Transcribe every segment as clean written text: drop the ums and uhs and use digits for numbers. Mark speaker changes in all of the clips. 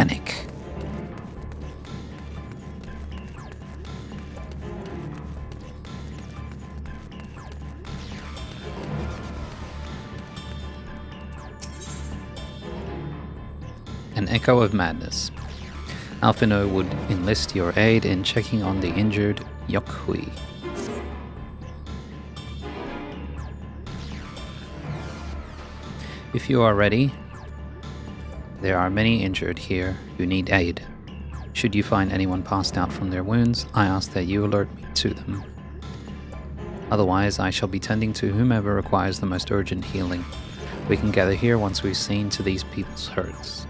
Speaker 1: panic. An echo of madness. Alphino would enlist your aid in checking on the injured Yokhui. If you are ready, there are many injured here who need aid. Should you find anyone passed out from their wounds, I ask that you alert me to them. Otherwise, I shall be tending to whomever requires the most urgent healing. We can gather here once we've seen to these people's hurts.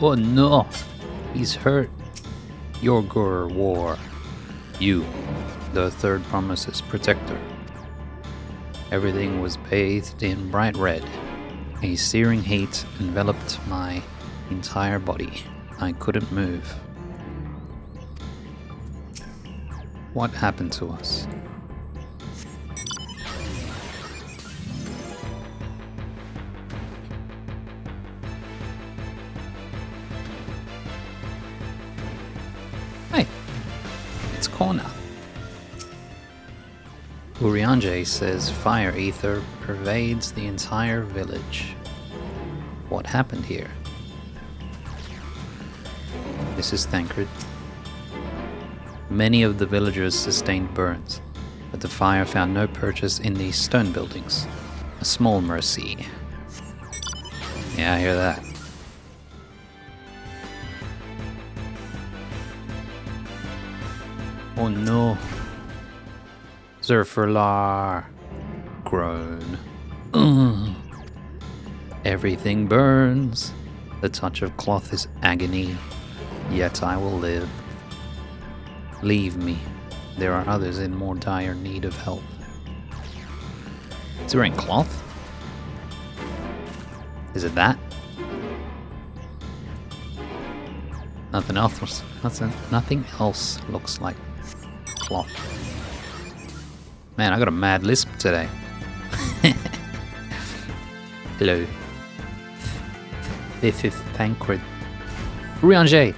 Speaker 1: Oh no, he's hurt. Yorgur War. You, the third promise's protector. Everything was bathed in bright red. A searing heat enveloped my entire body. I couldn't move. What happened to us? Corner. Uriange says fire ether pervades the entire village. What happened here? This is Thancred. Many of the villagers sustained burns, but the fire found no purchase in these stone buildings. A small mercy. Yeah, I hear that. Oh no. Zerferlar. Groan. Everything burns. The touch of cloth is agony. Yet I will live. Leave me. There are others in more dire need of help. Is he wearing cloth? Is it that? Nothing else looks like cloth. Man, I got a mad lisp today. Hello. This is Thancred. Uriange!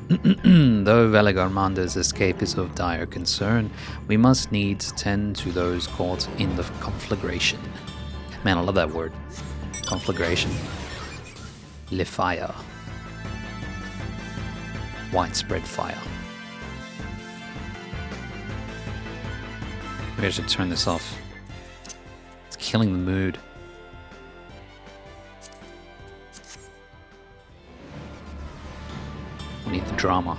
Speaker 1: Though Velagarmanda's escape is of dire concern, we must needs tend to those caught in the conflagration. Man, I love that word. Conflagration. Le fire. Widespread fire. Maybe I should turn this off. It's killing the mood. I need the drama.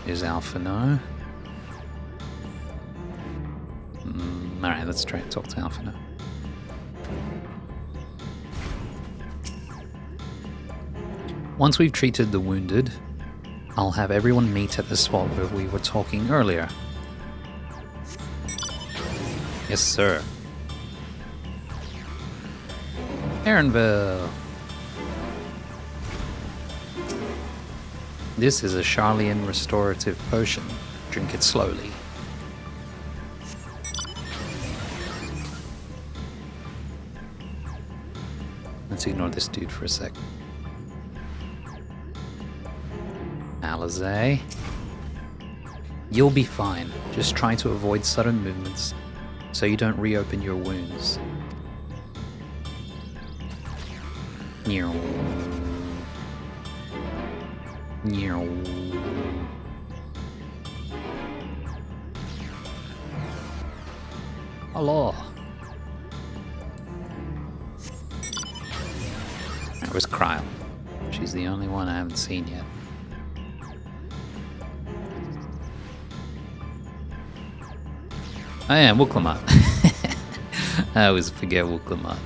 Speaker 1: Here's Alphino. Alright, let's try and talk to Alphino. Once we've treated the wounded, I'll have everyone meet at the spot where we were talking earlier. Yes, sir. Aaronville. This is a Charlian restorative potion. Drink it slowly. Let's ignore this dude for a sec. Alizé. You'll be fine. Just try to avoid sudden movements so you don't reopen your wounds. Meow. Meow. Hello. That was Kryle. She's the only one I haven't seen yet. I am Wooklamat. I always forget Wooklamat.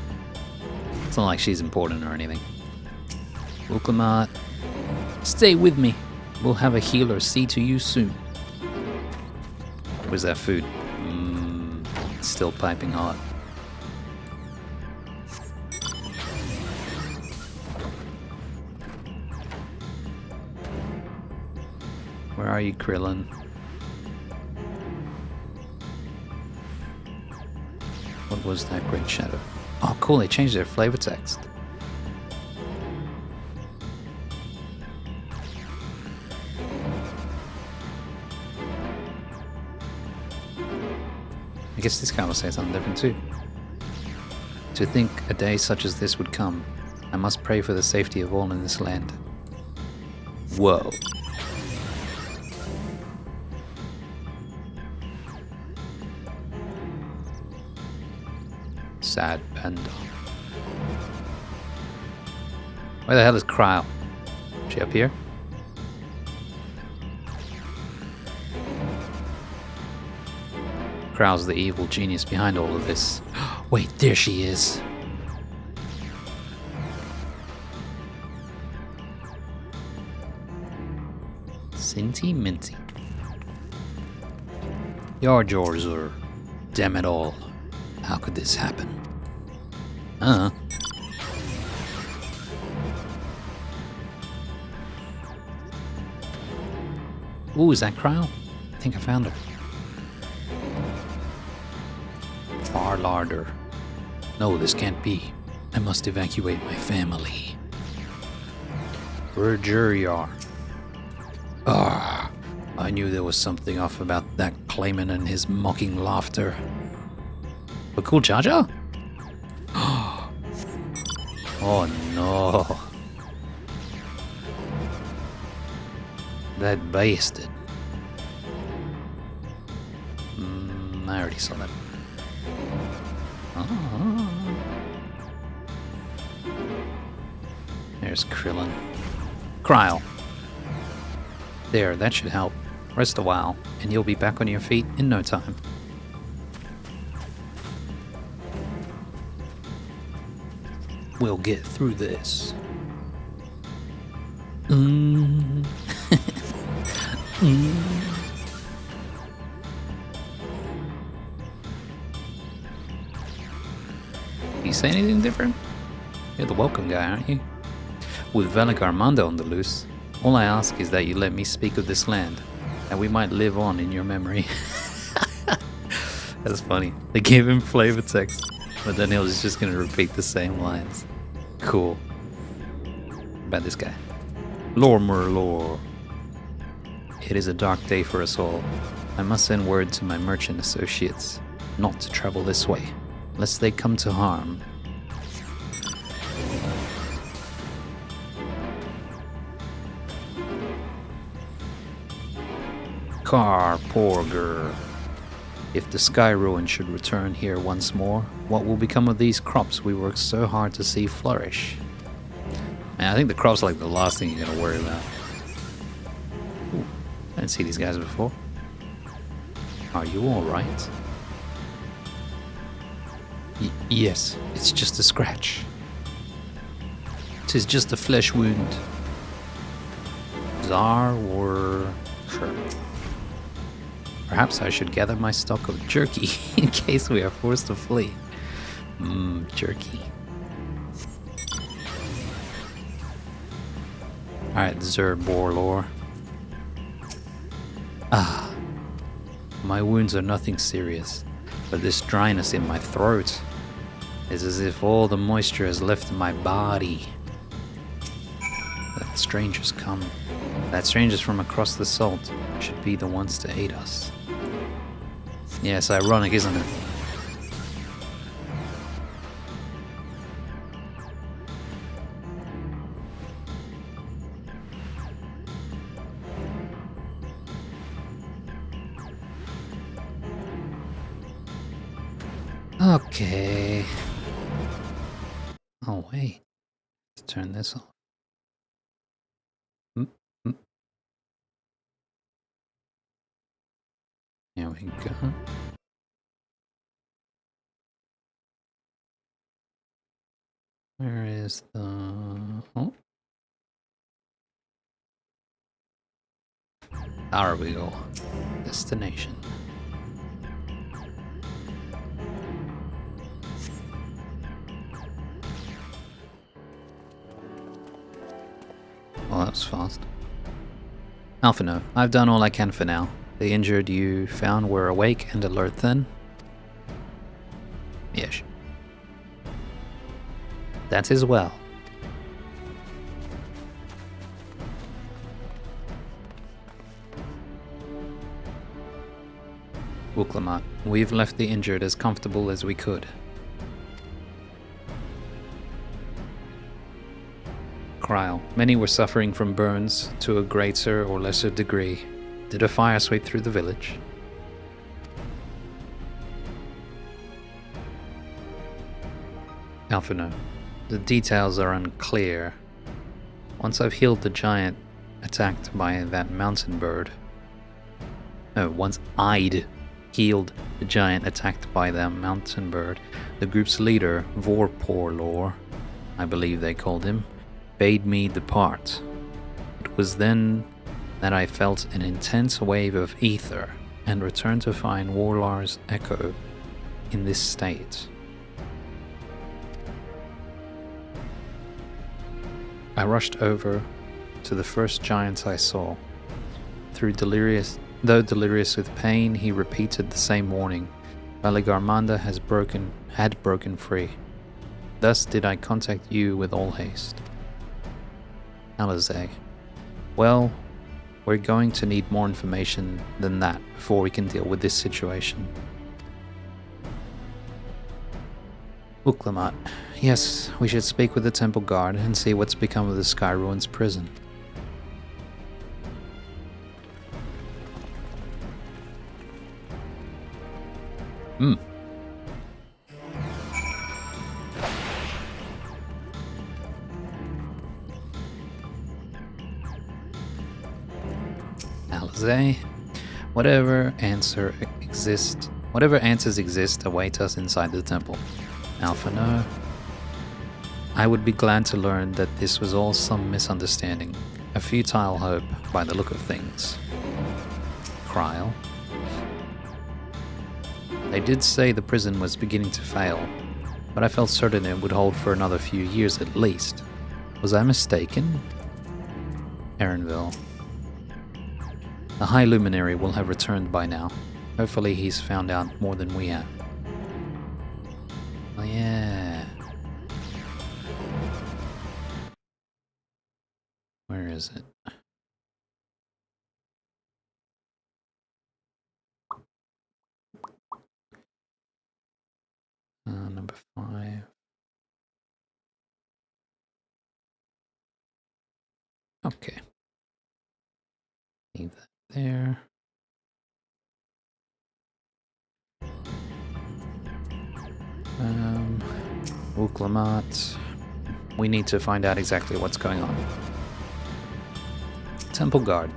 Speaker 1: It's not like she's important or anything. Wooklamat, stay with me. We'll have a healer see to you soon. Where's that food? Still piping hot. Where are you, Krillin? What was that great shadow? Oh, cool, they changed their flavor text. I guess this guy will say something different too. To think a day such as this would come, I must pray for the safety of all in this land. Whoa. Sad panda. Where the hell is Cryle? Is she up here? Cryle's the evil genius behind all of this. Wait, there she is. Cinty Minty. Yar Jorzur. Damn it all. How could this happen? Ooh, is that Cryle? I think I found her. Far larder. No, this can't be. I must evacuate my family. Bergeryar. Ah, I knew there was something off about that claimant and his mocking laughter. But cool Jar Jar? Oh no. That bastard. I already saw that. Oh. There's Krillin. Cryle. There, that should help. Rest a while, and you'll be back on your feet in no time. We'll get through this. You say anything different? You're the welcome guy, aren't you? With Velik Armando on the loose, all I ask is that you let me speak of this land, and we might live on in your memory. That's funny. They gave him flavor text, but then he was just gonna repeat the same lines. Cool. What about this guy? Lormer lore. It is a dark day for us all. I must send word to my merchant associates not to travel this way, lest they come to harm. Carporger. If the Sky Ruin should return here once more, what will become of these crops we worked so hard to see flourish? Man, I think the crops are like the last thing you're gonna worry about. Ooh, I didn't see these guys before. Are you alright? Yes, it's just a scratch. 'Tis just a flesh wound. Czar or sure. Perhaps I should gather my stock of jerky in case we are forced to flee. Jerky. Alright, Zerborlor. Ah, my wounds are nothing serious, but this dryness in my throat is as if all the moisture has left my body. That strangers come. That strangers from across the salt should be the ones to aid us. Yeah, it's ironic, isn't it? Okay. Oh, wait. Let's turn this off. There we go. Where is the... Oh. There we go. Destination. Well, that was fast. Alphino, I've done all I can for now. The injured you found were awake and alert then? Yes. That is well. Wuklamat, we've left the injured as comfortable as we could. Kryl, many were suffering from burns to a greater or lesser degree. Did a fire sweep through the village? Alphino, the details are unclear. Once I've healed the giant attacked by that mountain bird... No, once I'd healed the giant attacked by that mountain bird, the group's leader, Vorporlor, I believe they called him, bade me depart. It was then that I felt an intense wave of ether and returned to find Warlar's echo in this state. I rushed over to the first giant I saw. Though delirious with pain, he repeated the same warning. Valigarmanda had broken free. Thus did I contact you with all haste. Alizé. Well, we're going to need more information than that before we can deal with this situation. Wuklamat. Yes, we should speak with the temple guard and see what's become of the Sky Ruins prison. Alizé. Whatever answers exist await us inside the temple. Alphino. I would be glad to learn that this was all some misunderstanding, a futile hope by the look of things. Kryl. They did say the prison was beginning to fail, but I felt certain it would hold for another few years at least. Was I mistaken? Erenville. The High Luminary will have returned by now. Hopefully he's found out more than we have. Oh yeah. Where is it? Number 5. Okay. Leave that there. Wuklamat. We need to find out exactly what's going on. Temple Guard.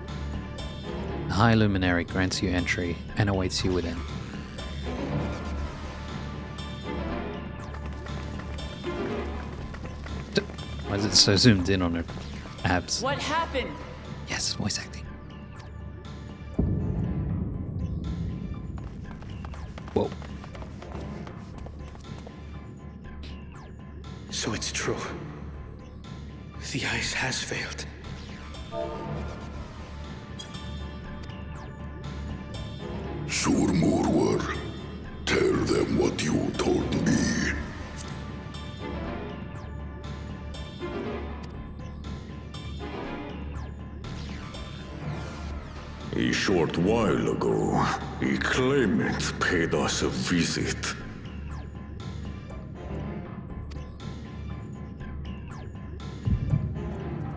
Speaker 1: The High Luminary grants you entry and awaits you within. Why is it so zoomed in on her abs?
Speaker 2: What happened?
Speaker 1: Yes, voice acting. Whoa.
Speaker 3: So it's true. The ice has failed.
Speaker 4: Surmurwar, tell them what you told me.
Speaker 5: A short while ago, a claimant paid us a visit.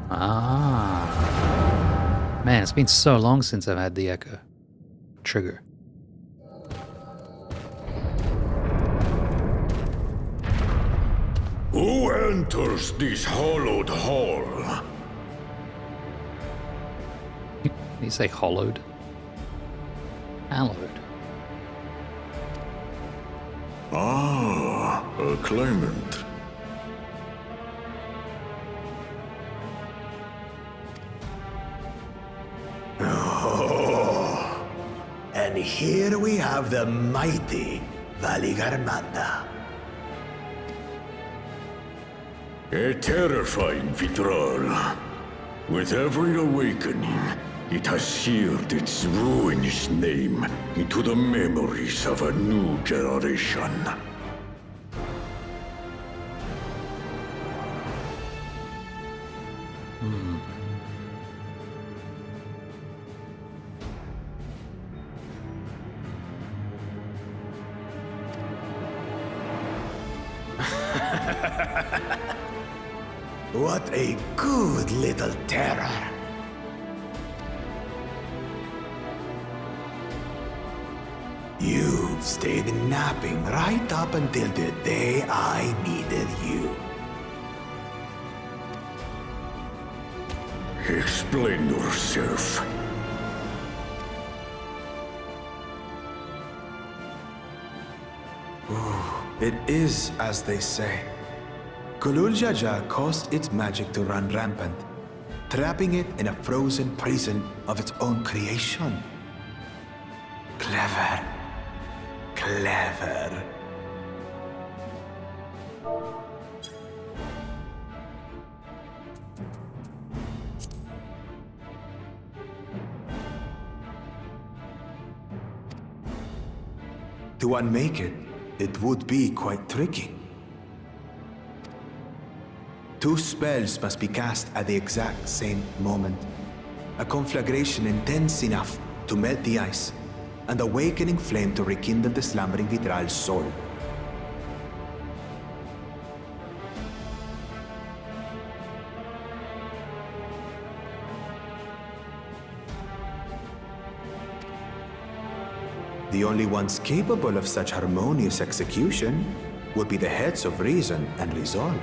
Speaker 1: Ah. Man, it's been so long since I've had the Echo. Trigger.
Speaker 5: Who enters this hallowed hall?
Speaker 1: Did you say hollowed? Hallowed.
Speaker 5: Ah, a claimant.
Speaker 2: And here we have the mighty Valigarmanda.
Speaker 5: A terrifying Vitral. With every awakening, it has seared its ruinous name into the memories of a new generation.
Speaker 2: What a good little terror. You've stayed napping right up until the day I needed you.
Speaker 5: Explain yourself.
Speaker 2: It is as they say. Kulul Jaja caused its magic to run rampant, trapping it in a frozen prison of its own creation. Clever. Clever. To unmake it, it would be quite tricky. 2 spells must be cast at the exact same moment. A conflagration intense enough to melt the ice, and awakening flame to rekindle the slumbering Vitral's soul. The only ones capable of such harmonious execution would be the heads of reason and resolve.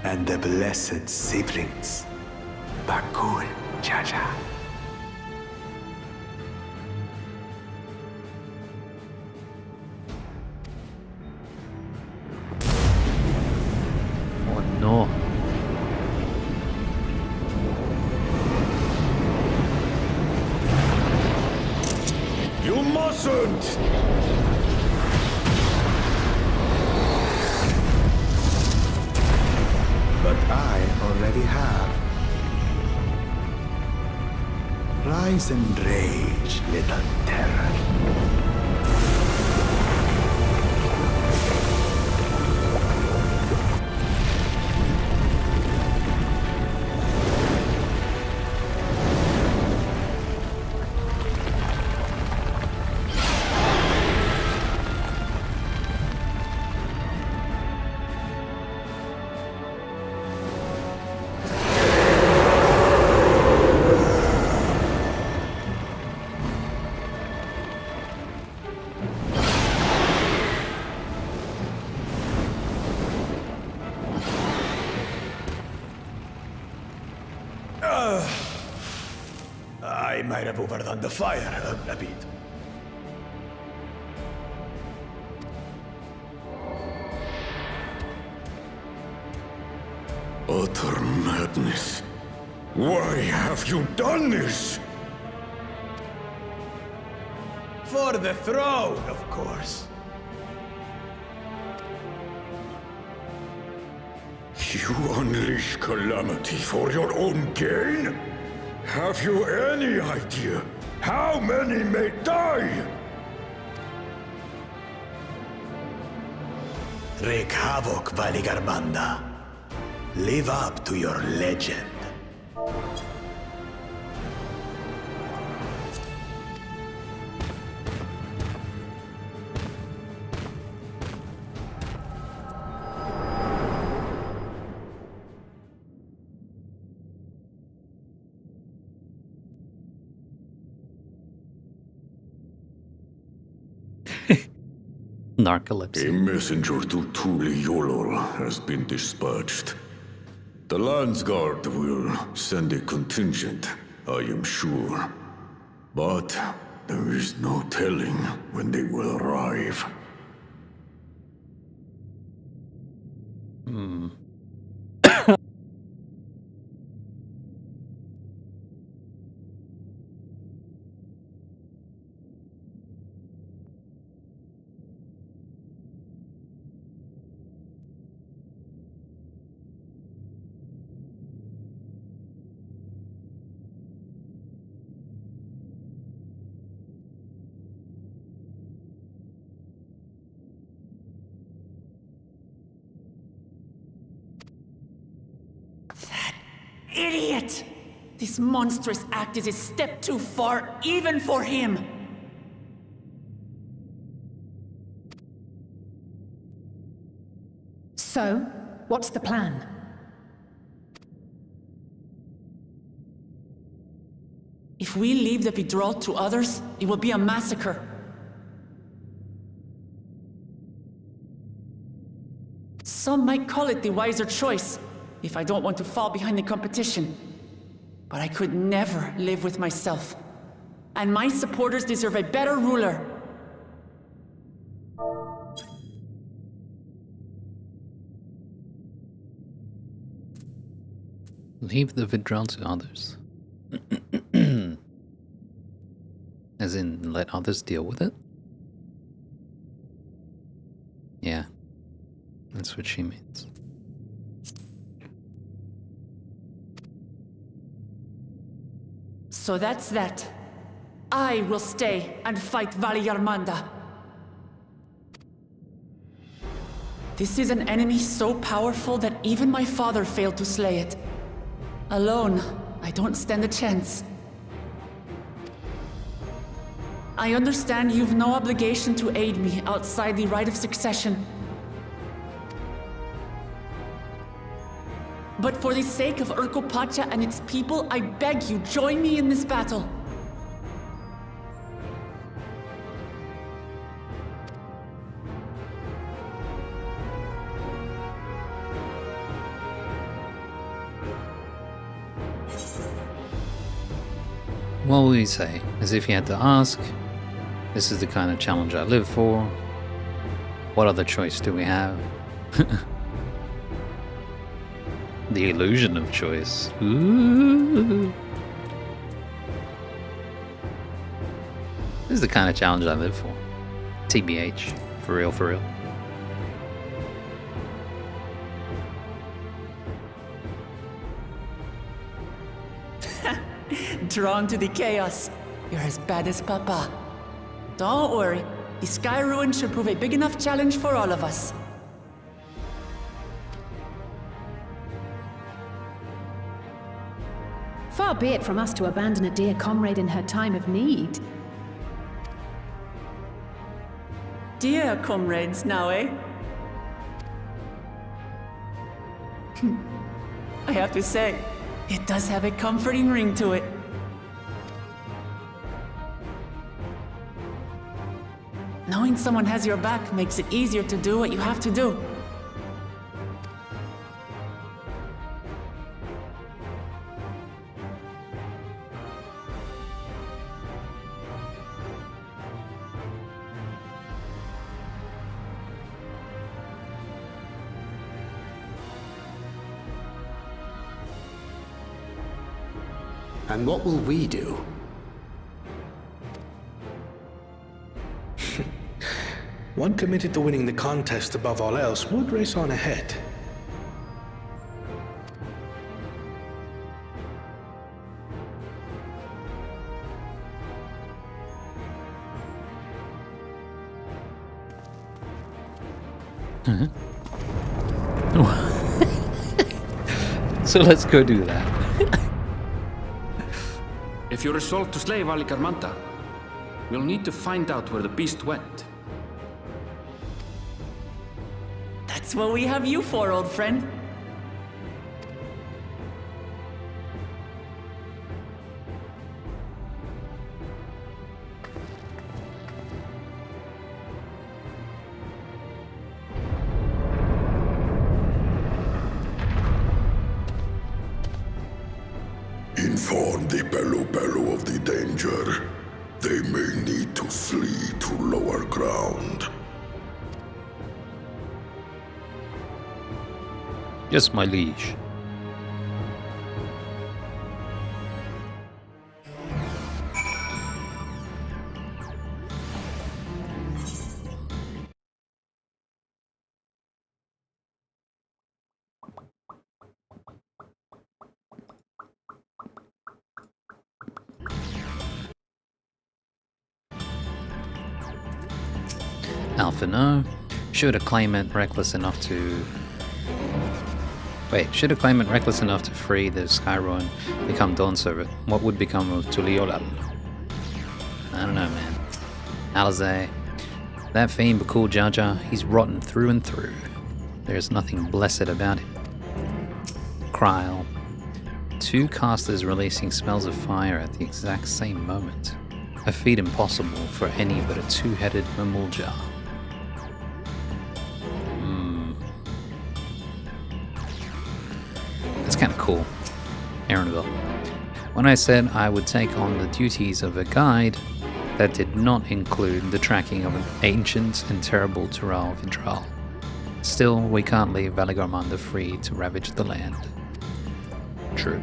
Speaker 2: And the blessed siblings, Bakul Jaja.
Speaker 1: Oh no.
Speaker 5: You mustn't!
Speaker 2: But I already have. Rise and rage, little terror. I might have overdone the fire a bit.
Speaker 5: Utter madness. Why have you done this?
Speaker 2: For the throne, of course.
Speaker 5: You unleash calamity for your own gain? Have you any idea how many may die?
Speaker 2: Wreak havoc, Valigarmanda. Live up to your legend.
Speaker 1: Narcolepsy.
Speaker 5: A messenger to Tuli Yolol has been dispatched. The Landsguard will send a contingent, I am sure. But there is no telling when they will arrive.
Speaker 6: Idiot! This monstrous act is a step too far, even for him!
Speaker 7: So, what's the plan?
Speaker 6: If we leave the Vidral to others, it will be a massacre. Some might call it the wiser choice, if I don't want to fall behind the competition. But I could never live with myself. And my supporters deserve a better ruler.
Speaker 1: Leave the Vidral to others. As in, let others deal with it? Yeah, that's what she means.
Speaker 6: So that's that. I will stay and fight Valiarmanda. This is an enemy so powerful that even my father failed to slay it. Alone, I don't stand a chance. I understand you've no obligation to aid me outside the right of succession. But for the sake of Urkopacha and its people, I beg you, join me in this battle.
Speaker 1: What will you say? As if you had to ask, this is the kind of challenge I live for. What other choice do we have? The illusion of choice. Ooh. This is the kind of challenge I live for. TBH. For real, for real.
Speaker 6: Drawn to the chaos. You're as bad as Papa. Don't worry. The Sky Ruin should prove a big enough challenge for all of us.
Speaker 7: Far be it from us to abandon a dear comrade in her time of need.
Speaker 6: Dear comrades now, eh? I have to say, it does have a comforting ring to it. Knowing someone has your back makes it easier to do what you have to do.
Speaker 3: And what will we do? One committed to winning the contest above all else would race on ahead.
Speaker 1: So let's go do that.
Speaker 8: If you're resolved to slay Valikarmanta, we'll need to find out where the beast went.
Speaker 6: That's what we have you for, old friend.
Speaker 4: Inform the Bello of the danger. They may need to flee to lower ground.
Speaker 1: Yes, my liege. Alpha, no. Should a claimant reckless enough to... Wait, should a claimant reckless enough to free the Sky Ruin become Dawn Servant, what would become of Tuliolal? I don't know, man. Alizé. That fiend Bakul Jaja, he's rotten through and through. There's nothing blessed about him. Kryl. 2 casters releasing spells of fire at the exact same moment. A feat impossible for any but a 2-headed Mamulja. That's kind of cool. Aaronville. When I said I would take on the duties of a guide, that did not include the tracking of an ancient and terrible Tural Vidral. Still, we can't leave Valigarmanda free to ravage the land. True.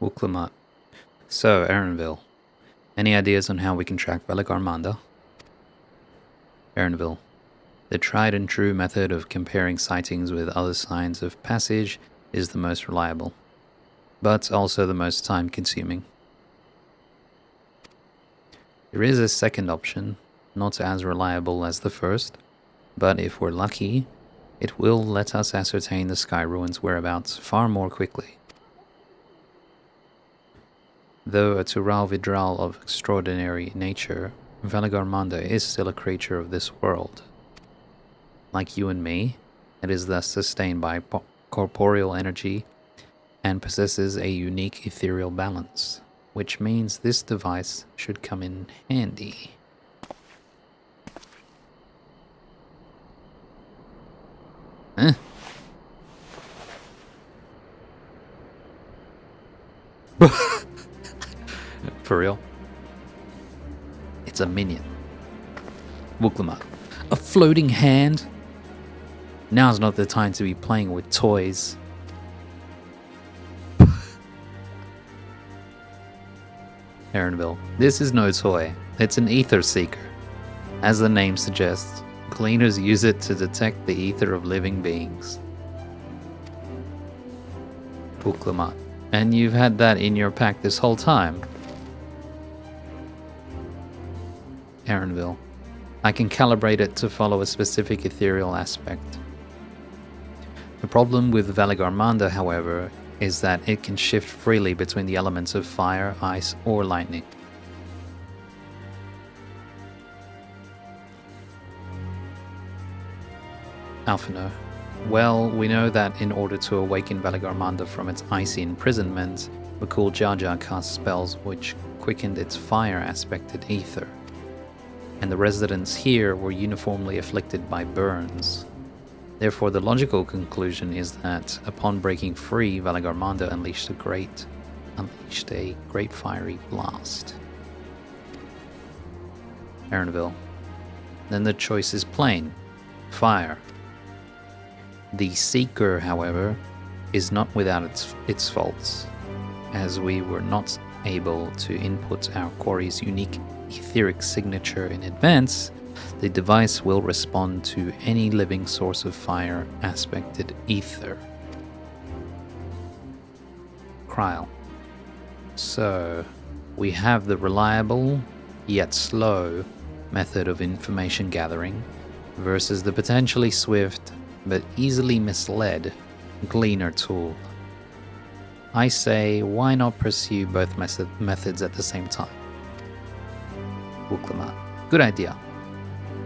Speaker 1: Uklamat. So, Aaronville, any ideas on how we can track Valigarmanda? Aaronville. The tried and true method of comparing sightings with other signs of passage is the most reliable, but also the most time-consuming. There is a second option, not as reliable as the first, but if we're lucky, it will let us ascertain the Sky Ruin's whereabouts far more quickly. Though a Tural Vidral of extraordinary nature, Valigarmanda is still a creature of this world. Like you and me, it is thus sustained by corporeal energy and possesses a unique ethereal balance, which means this device should come in handy. Huh? For real? It's a minion. Wuklama. A floating hand? Now's not the time to be playing with toys. Aaronville. This is no toy. It's an ether seeker. As the name suggests, cleaners use it to detect the ether of living beings. Wuklama. And you've had that in your pack this whole time? Aaronville. I can calibrate it to follow a specific ethereal aspect. The problem with Valigarmanda, however, is that it can shift freely between the elements of fire, ice, or lightning. Alphino. Well, we know that in order to awaken Valigarmanda from its icy imprisonment, Bakul Jaja cast spells which quickened its fire-aspected ether, and the residents here were uniformly afflicted by burns. Therefore, the logical conclusion is that upon breaking free, Valigarmanda unleashed a great fiery blast. Aaronville. Then the choice is plain: fire. The Seeker, however, is not without its faults, as we were not able to input our quarry's unique etheric signature in advance. The device will respond to any living source of fire-aspected ether. Kryl. So, we have the reliable, yet slow, method of information gathering versus the potentially swift, but easily misled, Gleaner tool. I say, why not pursue both methods at the same time? Wuklama. Good idea.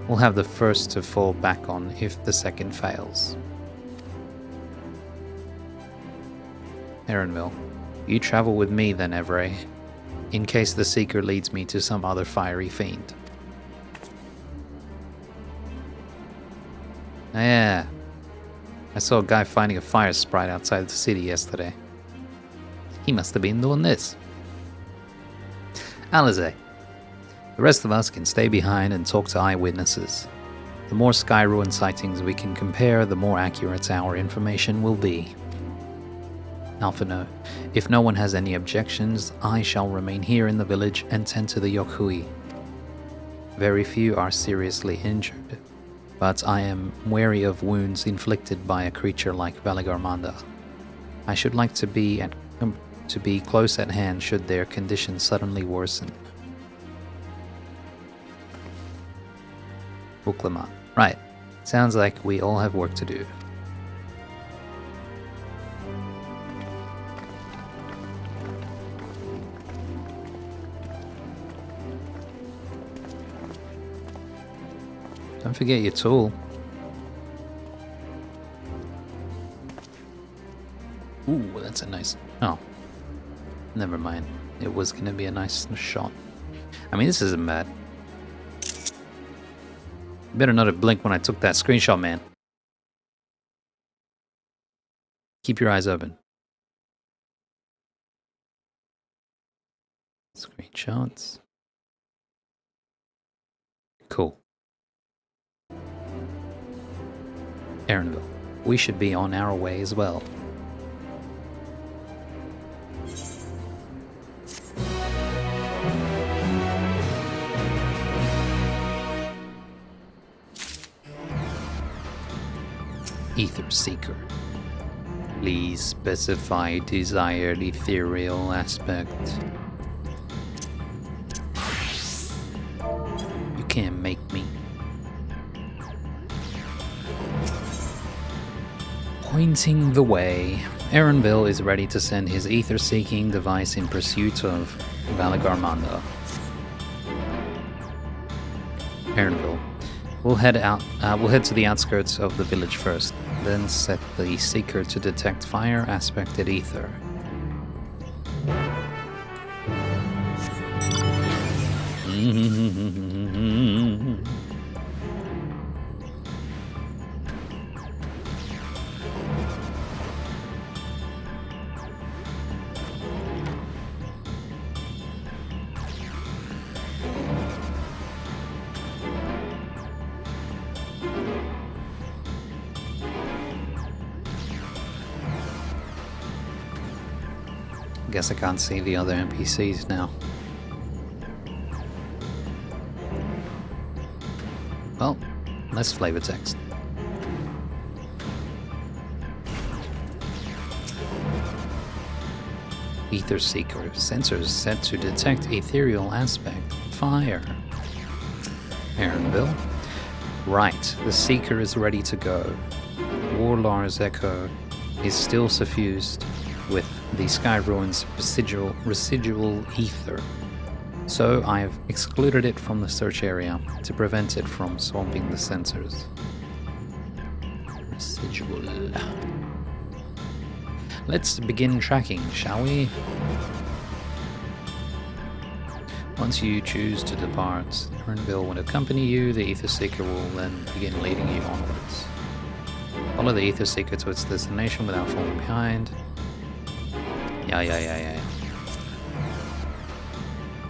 Speaker 1: We'll have the first to fall back on if the second fails. Aaronville. You travel with me then, Evray, in case the Seeker leads me to some other fiery fiend. Yeah. I saw a guy fighting a fire sprite outside the city yesterday. He must have been doing this. Alize. The rest of us can stay behind and talk to eyewitnesses. The more Sky Ruin sightings we can compare, the more accurate our information will be. Alphino, if no one has any objections, I shall remain here in the village and tend to the Yokhui. Very few are seriously injured, but I am wary of wounds inflicted by a creature like Valigarmanda. I should like to be close at hand should their condition suddenly worsen. Buklama. Right. Sounds like we all have work to do. Don't forget your tool. Ooh, that's a nice... Oh. Never mind. It was going to be a nice shot. I mean, this isn't bad. Better not have blinked when I took that screenshot, man. Keep your eyes open. Screenshots. Cool. Erenville. We should be on our way as well. Ether Seeker. Please specify desired ethereal aspect. You can't make me. Pointing the way, Erenville is ready to send his ether-seeking device in pursuit of Valigarmanda. Erenville. We'll head to the outskirts of the village first, then set the Seeker to detect fire aspected ether. Guess I can't see the other NPCs now. Well, less flavor text. Ether Seeker. Sensors set to detect ethereal aspect. Fire. Erenville. Right, the Seeker is ready to go. Warlar's Echo is still suffused with the Sky Ruin's residual ether, so I've excluded it from the search area to prevent it from swamping the sensors. Residual. Let's begin tracking, shall we? Once you choose to depart, Erenville will accompany you. The Ether Seeker will then begin leading you onwards. Follow the Ether Seeker to its destination without falling behind. Yeah.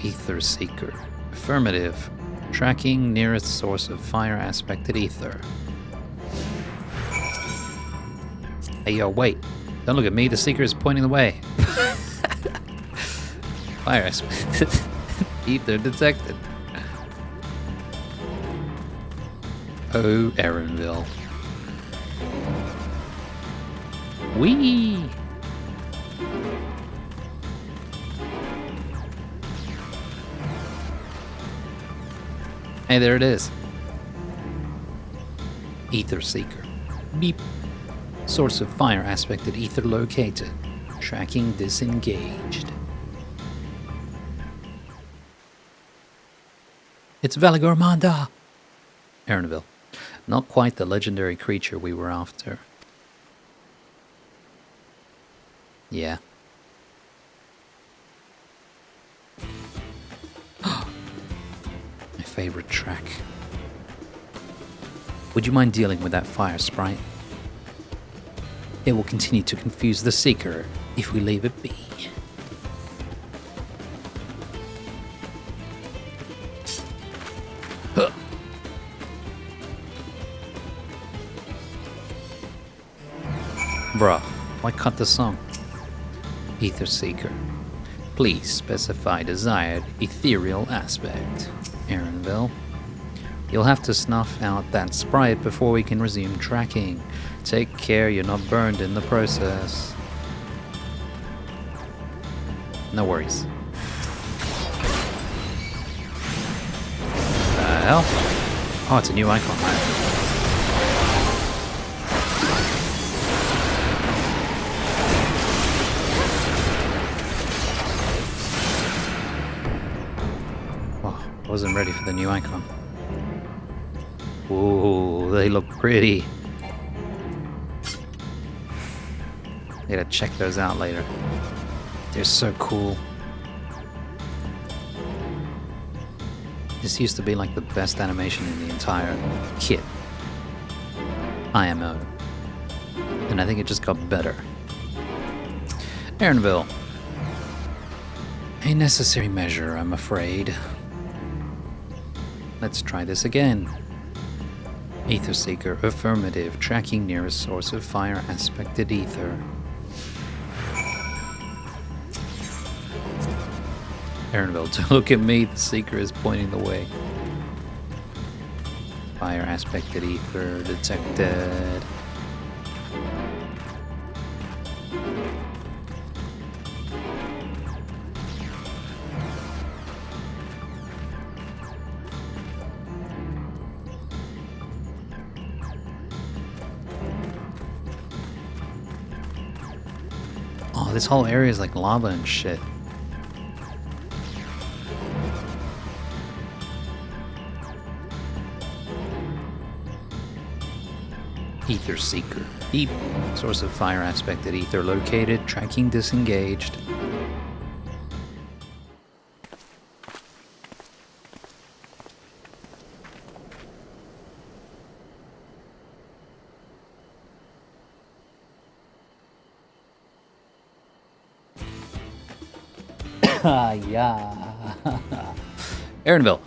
Speaker 1: Ether Seeker. Affirmative. Tracking nearest source of fire aspected ether. Hey yo, wait. Don't look at me, the Seeker is pointing the way. Fire aspected ether detected. Oh, Erenville. Whee! Hey, there it is. Ether Seeker. Beep. Source of fire aspected ether located. Tracking disengaged. It's Valigarmanda! Erenville. Not quite the legendary creature we were after. Yeah. favorite track. Would you mind dealing with that fire sprite? It will continue to confuse the Seeker if we leave it be. Huh. Bruh, why cut the song? Ether Seeker. Please specify desired ethereal aspect. Aaronville. You'll have to snuff out that sprite before we can resume tracking. Take care you're not burned in the process. No worries. The hell? Oh, it's a new icon, man. Wasn't ready for the new icon. Ooh, they look pretty. Gotta check those out later. They're so cool. This used to be like the best animation in the entire kit. IMO. And I think it just got better. Aaronville. A necessary measure, I'm afraid. Let's try this again. Ether Seeker, affirmative, tracking nearest source of fire aspected ether. Aaronville, don't look at me, the Seeker is pointing the way. Fire aspected ether detected. Oh, this whole area is like lava and shit. Ether Seeker. Deep. Source of fire aspected ether located. Tracking disengaged. Yeah. Aaronville.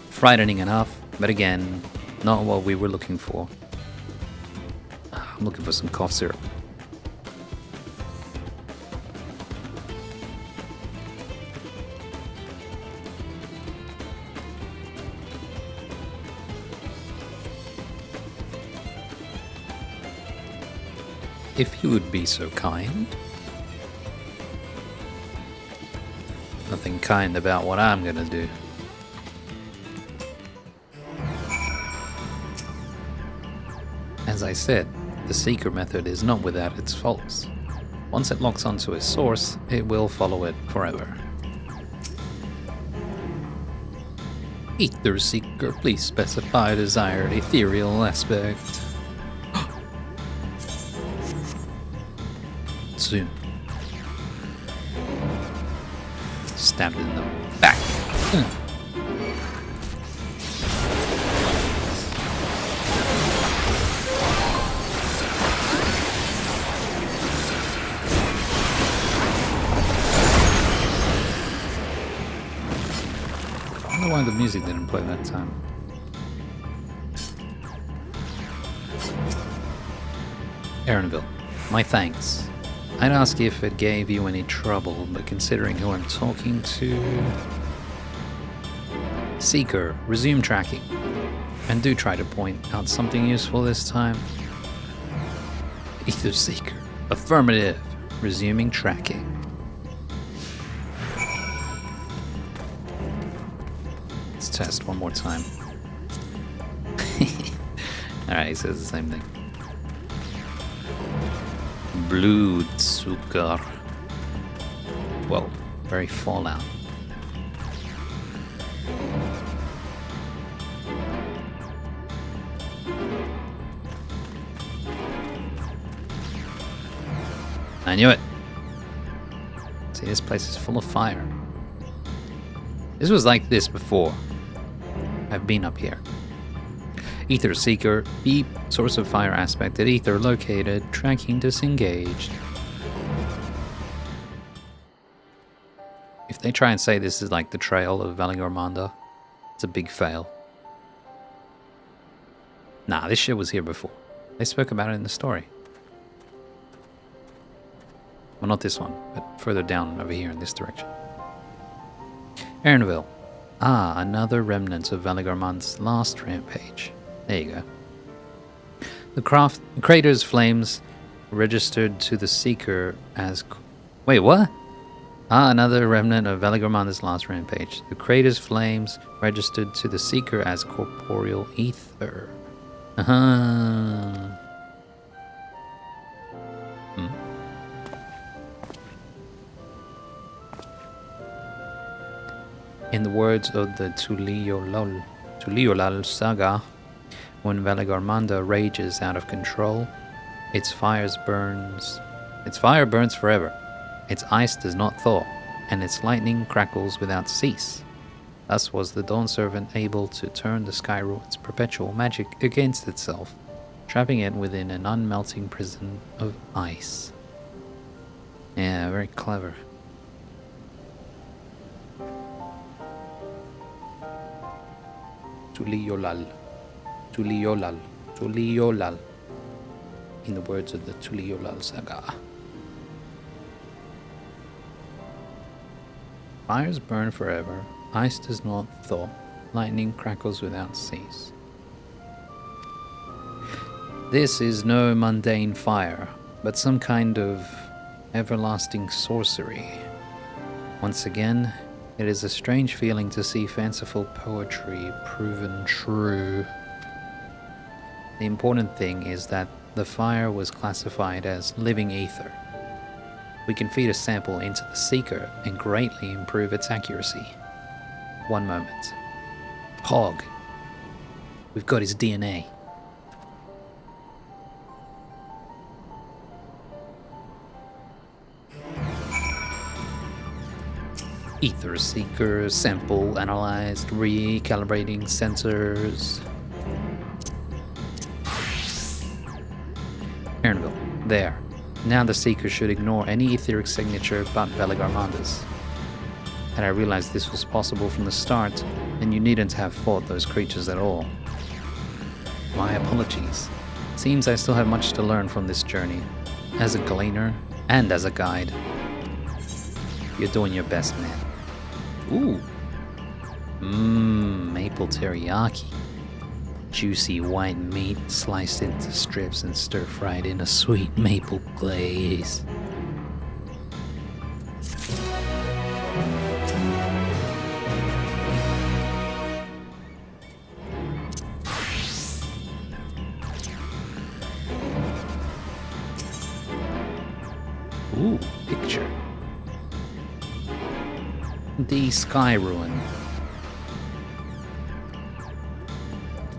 Speaker 1: Frightening enough, but again, not what we were looking for. I'm looking for some cough syrup. If you would be so kind. Nothing kind about what I'm gonna do. As I said, the Seeker method is not without its faults. Once it locks onto a source, it will follow it forever. Ether Seeker, please specify desired ethereal aspect. Zoom. Stabbed in the back. I wonder why the music didn't play that time. Aaronville, my thanks. I'd ask if it gave you any trouble, but considering who I'm talking to... Seeker, resume tracking. And do try to point out something useful this time. Ether Seeker, affirmative, resuming tracking. Let's test one more time. Alright, he says the same thing. Blutzucker. Whoa, very Fallout. I knew it. See, this place is full of fire. This was like this before. I've been up here. Ether Seeker, beep, source of fire aspected, ether located, tracking disengaged. If they try and say this is like the trail of Valigormanda, it's a big fail. Nah, this shit was here before. They spoke about it in the story. Well, not this one, but further down over here in this direction. Aaronville. Ah, another remnant of Valigormanda's last rampage. There you go. The crater's flames registered to the Seeker as... Wait, what? Ah, another remnant of Valigormanda's last rampage. The crater's flames registered to the Seeker as corporeal ether. In the words of the Tuliolal saga, when Valigormanda rages out of control, its fire burns forever. Its ice does not thaw, and its lightning crackles without cease. Thus was the Dawn Servant able to turn the Sky Ruin's perpetual magic against itself, trapping it within an unmelting prison of ice. Yeah, very clever. Tuliolal. Tuliolal. Tuliolal. In the words of the Tuliolal saga. Fires burn forever, ice does not thaw, lightning crackles without cease. This is no mundane fire, but some kind of everlasting sorcery. Once again, it is a strange feeling to see fanciful poetry proven true. The important thing is that the fire was classified as living ether. We can feed a sample into the Seeker and greatly improve its accuracy. One moment. Pog. We've got his DNA. Ether Seeker, sample analyzed, recalibrating sensors. Aaronville. There. Now the Seeker should ignore any etheric signature but Valigormanda's. Had I realized this was possible from the start, then you needn't have fought those creatures at all. My apologies. Seems I still have much to learn from this journey, as a gleaner and as a guide. You're doing your best, man. Ooh. Maple teriyaki. Juicy white meat sliced into strips and stir-fried in a sweet maple glaze. Ooh, picture. The Sky Ruin.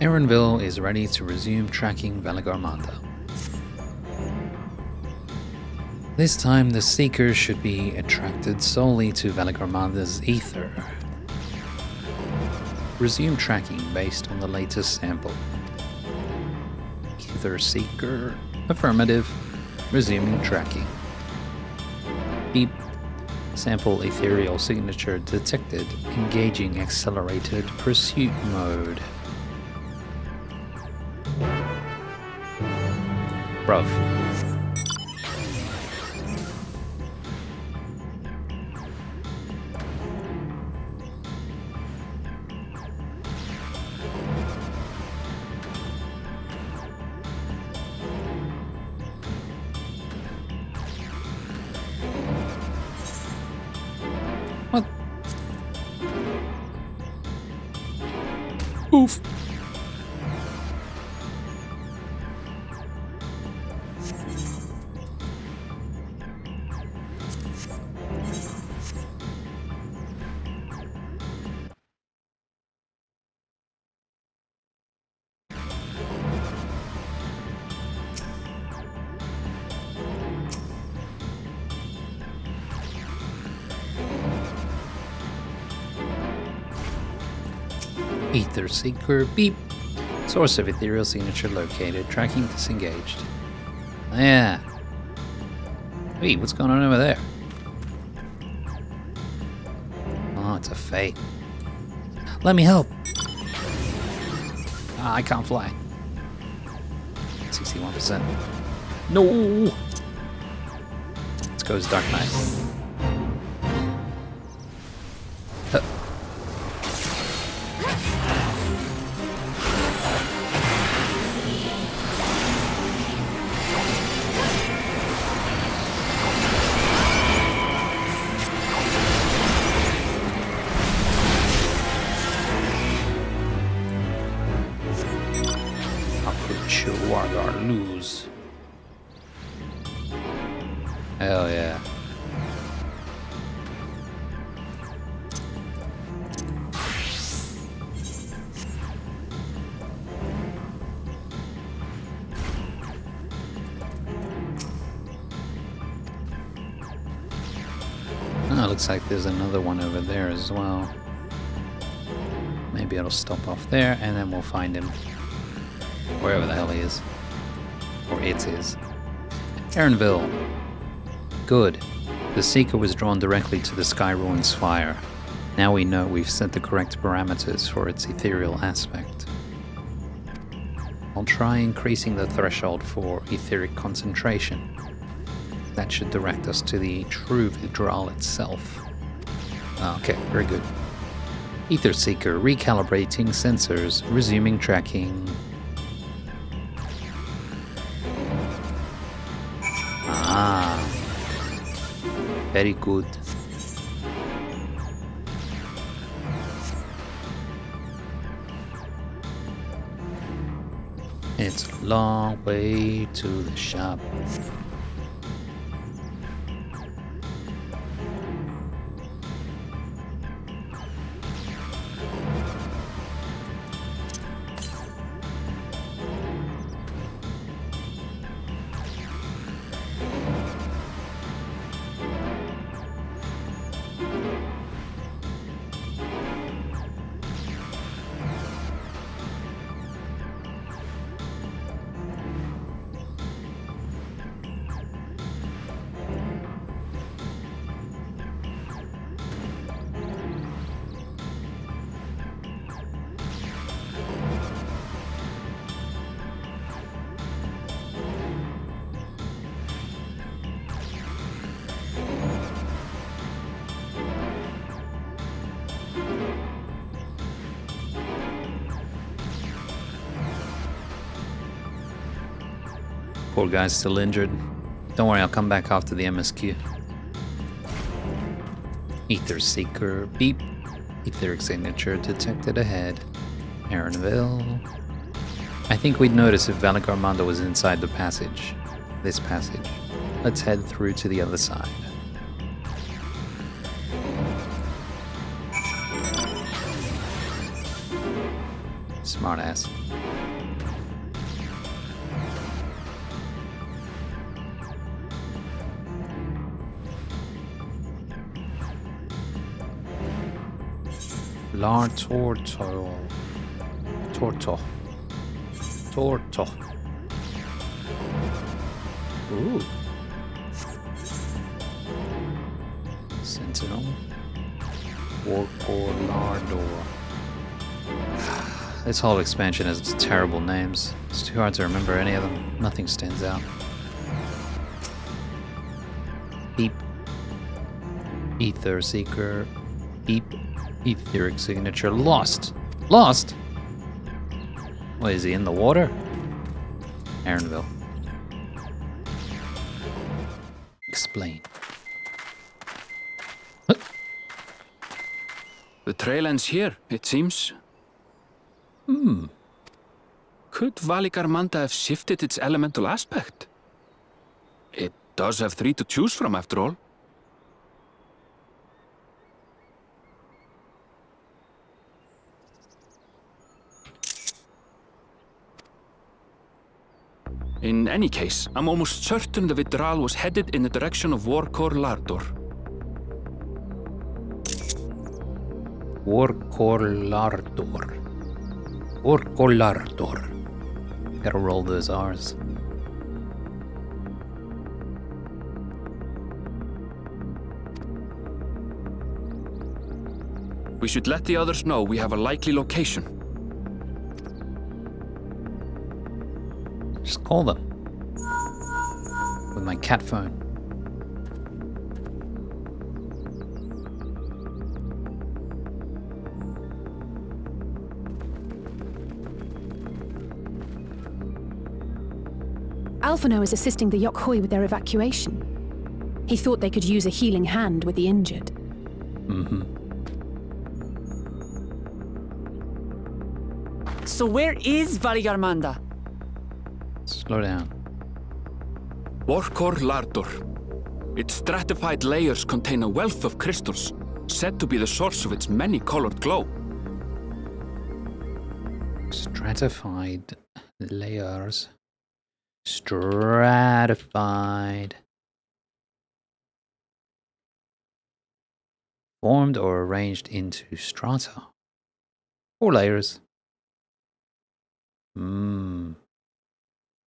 Speaker 1: Aaronville is ready to resume tracking Valigormanda. This time the Seeker should be attracted solely to Valigormanda's ether. Resume tracking based on the latest sample. Ether Seeker. Affirmative. Resuming tracking. Beep. Sample ethereal signature detected. Engaging accelerated pursuit mode. Bruv. What? Oof. Ether Seeker, beep. Source of ethereal signature located. Tracking disengaged. Yeah. Wait, what's going on over there? Oh, it's a fate. Let me help. Ah, I can't fly. 61%. No! Let's go as Dark Knight. Lose. Hell yeah. Oh, looks like there's another one over there as well. Maybe it'll stop off there and then we'll find him. Wherever the hell he is. Or it is. Aaronville. Good. The Seeker was drawn directly to the Sky Ruins fire. Now we know we've set the correct parameters for its ethereal aspect. I'll try increasing the threshold for etheric concentration. That should direct us to the true Vidral itself. Okay, very good. Ether Seeker, recalibrating sensors, resuming tracking. Ah, very good. It's a long way to the shop. Poor guy's still injured. Don't worry, I'll come back after the MSQ. Ether Seeker, beep. Etheric signature detected ahead. Aaronville. I think we'd notice if Valak Armando was inside the passage. This passage. Let's head through to the other side. Smartass. La Torto. Torto. Torto. Ooh. Sentinel. Warcorlardor. This whole expansion has terrible names. It's too hard to remember any of them. Nothing stands out. Beep. Ether Seeker. Beep. Etheric signature lost. Lost? What, is he in the water? Aaronville. Explain.
Speaker 8: The trail ends here, it seems. Could Valak Armando have shifted its elemental aspect? It does have 3 to choose from, after all. In any case, I'm almost certain the Vidral was headed in the direction of Warcorlardor.
Speaker 1: Warcorlardor. Orcolardor. Gotta roll those R's.
Speaker 8: We should let the others know we have a likely location.
Speaker 1: Just call them. With my cat phone.
Speaker 7: Alphino is assisting the Yokhoi with their evacuation. He thought they could use a healing hand with the injured.
Speaker 1: Mm-hmm.
Speaker 6: So where is Valigarmanda?
Speaker 1: Slow down.
Speaker 8: Orcor Lardor. Its stratified layers contain a wealth of crystals, said to be the source of its many-colored glow.
Speaker 1: Stratified layers. Stratified. Formed or arranged into strata. 4 layers.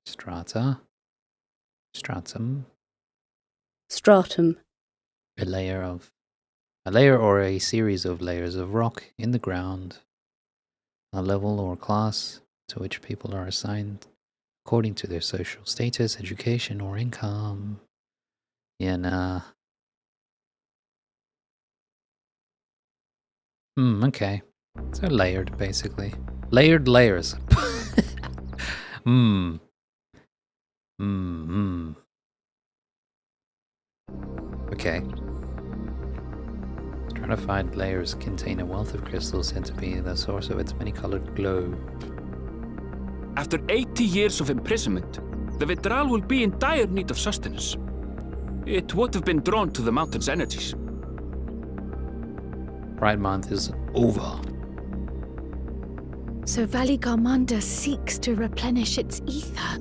Speaker 1: Strata. Stratum.
Speaker 9: Stratum.
Speaker 1: A layer or a series of layers of rock in the ground. A level or class to which people are assigned according to their social status, education, or income. Yeah, nah. Okay. So layered, basically. Layered layers. Okay. Stratified layers contain a wealth of crystals said to be the source of its many-colored glow.
Speaker 8: After 80 years of imprisonment, the Vitral will be in dire need of sustenance. It would have been drawn to the mountain's energies.
Speaker 1: Pride Month is over.
Speaker 9: So Valigarmanda seeks to replenish its ether.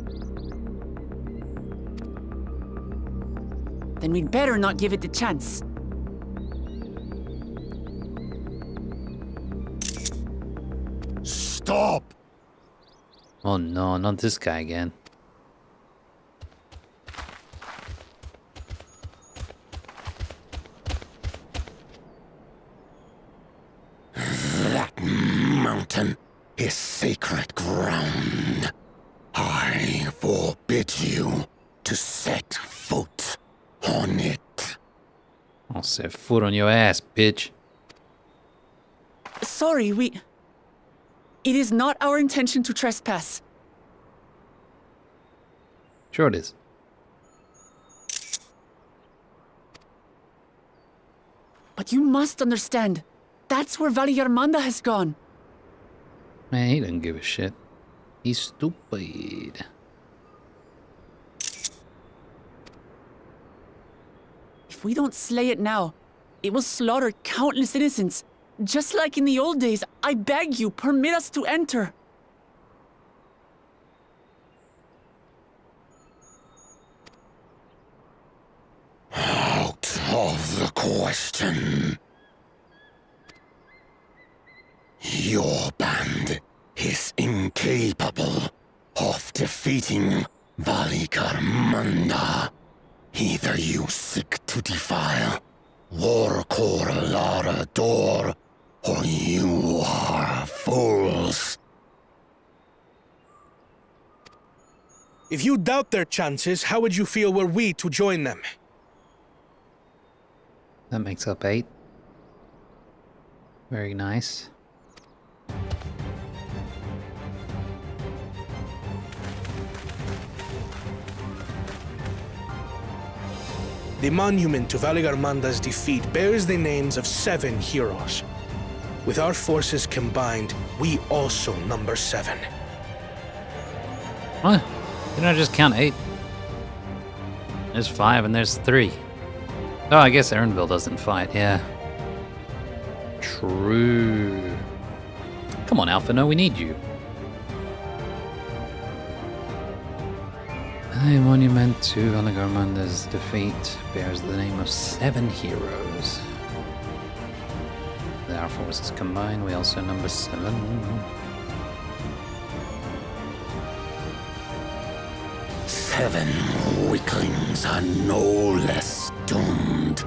Speaker 6: Then we'd better not give it the chance.
Speaker 4: Stop!
Speaker 1: Oh no, not this guy again.
Speaker 4: That mountain is sacred ground. I forbid you to set foot on it.
Speaker 1: I'll set foot on your ass, bitch.
Speaker 6: Sorry, It is not our intention to trespass.
Speaker 1: Sure it is.
Speaker 6: But you must understand, that's where Valigarmanda has gone.
Speaker 1: Man, he doesn't give a shit. He's stupid.
Speaker 6: If we don't slay it now, it will slaughter countless innocents. Just like in the old days, I beg you, permit us to enter.
Speaker 4: Out of the question. Your band is incapable of defeating Valigarmanda. Either you seek to defile Orcor Lardor, or you are fools.
Speaker 3: If you doubt their chances, how would you feel were we to join them?
Speaker 1: That makes up 8. Very nice.
Speaker 3: The monument to Valigarmanda's defeat bears the names of 7 heroes. With our forces combined, we also number 7.
Speaker 1: What? Didn't I just count 8? There's 5 and there's 3. Oh, I guess Ernville doesn't fight, yeah. True. Come on, Alpha, no, we need you. The monument to Valigarmanda's defeat bears the name of 7 heroes. With our forces combined, we also number 7.
Speaker 4: 7 weaklings are no less doomed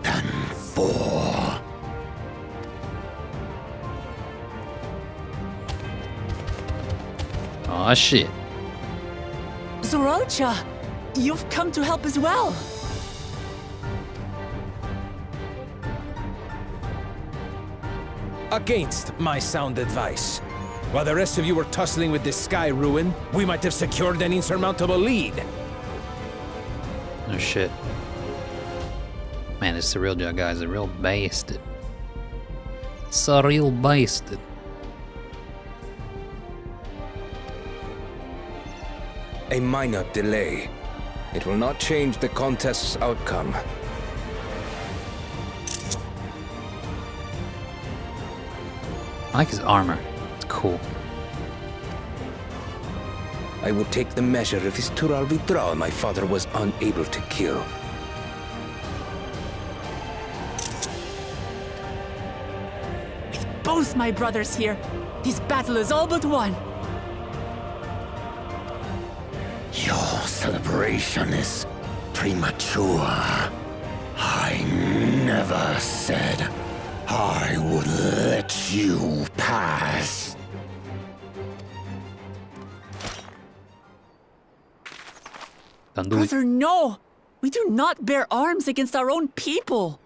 Speaker 4: than 4.
Speaker 1: Aw, shit.
Speaker 6: Zoralcha, you've come to help as well.
Speaker 10: Against my sound advice. While the rest of you were tussling with this sky ruin, we might have secured an insurmountable lead.
Speaker 1: No shit. Man, this Cyrilja guy's a real bastard. It's a real bastard.
Speaker 10: A minor delay. It will not change the contest's outcome.
Speaker 1: I like his armor. It's cool.
Speaker 10: I would take the measure of his Tural Vidral my father was unable to kill.
Speaker 6: With both my brothers here, this battle is all but won.
Speaker 4: Your celebration is premature. I never said I would let you pass.
Speaker 1: Don't do it.
Speaker 6: Brother, no! We do not bear arms against our own people.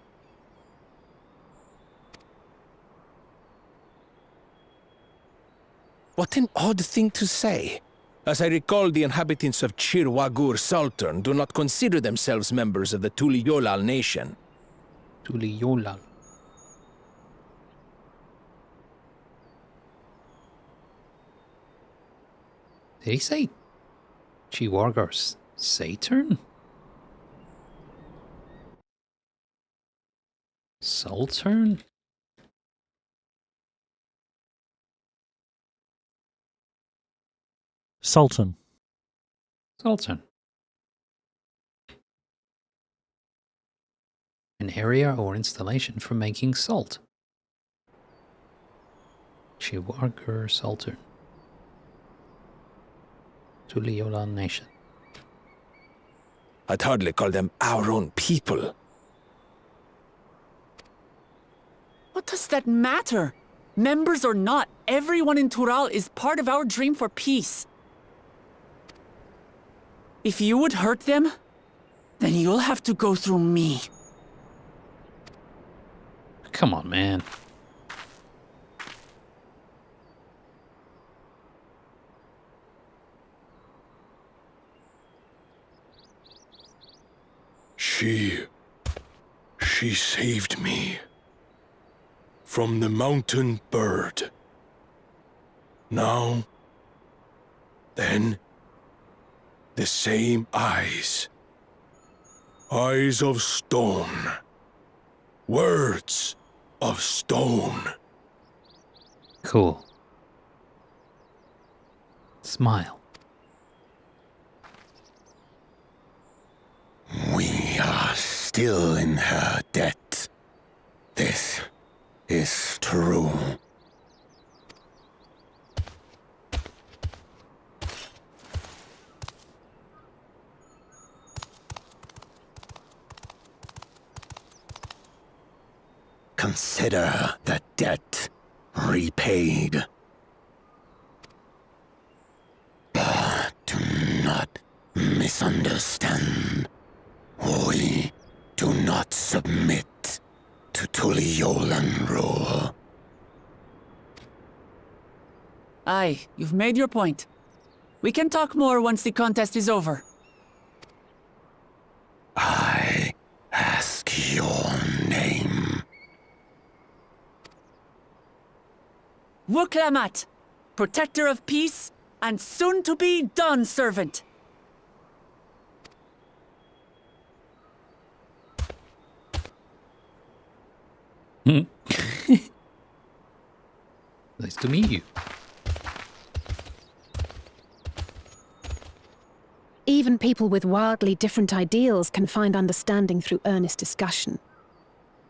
Speaker 10: What an odd thing to say. As I recall, the inhabitants of Chir Wagur Sultan do not consider themselves members of the Tuliyolal nation.
Speaker 1: Tuliyolal. Did he say Chiwargar's Saturn? Sultan?
Speaker 11: Sultan.
Speaker 1: Sultan. An area or installation for making salt. Chiwargar Sultan. Tuliyolal Nation.
Speaker 10: I'd hardly call them our own people.
Speaker 6: What does that matter? Members or not, everyone in Tural is part of our dream for peace. If you would hurt them, then you'll have to go through me.
Speaker 1: Come on, man.
Speaker 4: She saved me from the mountain bird. Now, then, the same eyes. Eyes of stone. Words of stone.
Speaker 1: Cool. Smile.
Speaker 4: We are still in her debt. This is true. Consider the debt repaid. But do not misunderstand. We do not submit to Tuliolan rule.
Speaker 6: Aye, you've made your point. We can talk more once the contest is over.
Speaker 4: I ask your name.
Speaker 6: Wuklamat, protector of peace, and soon-to-be Dawn servant.
Speaker 1: Nice to meet you.
Speaker 7: Even people with wildly different ideals can find understanding through earnest discussion.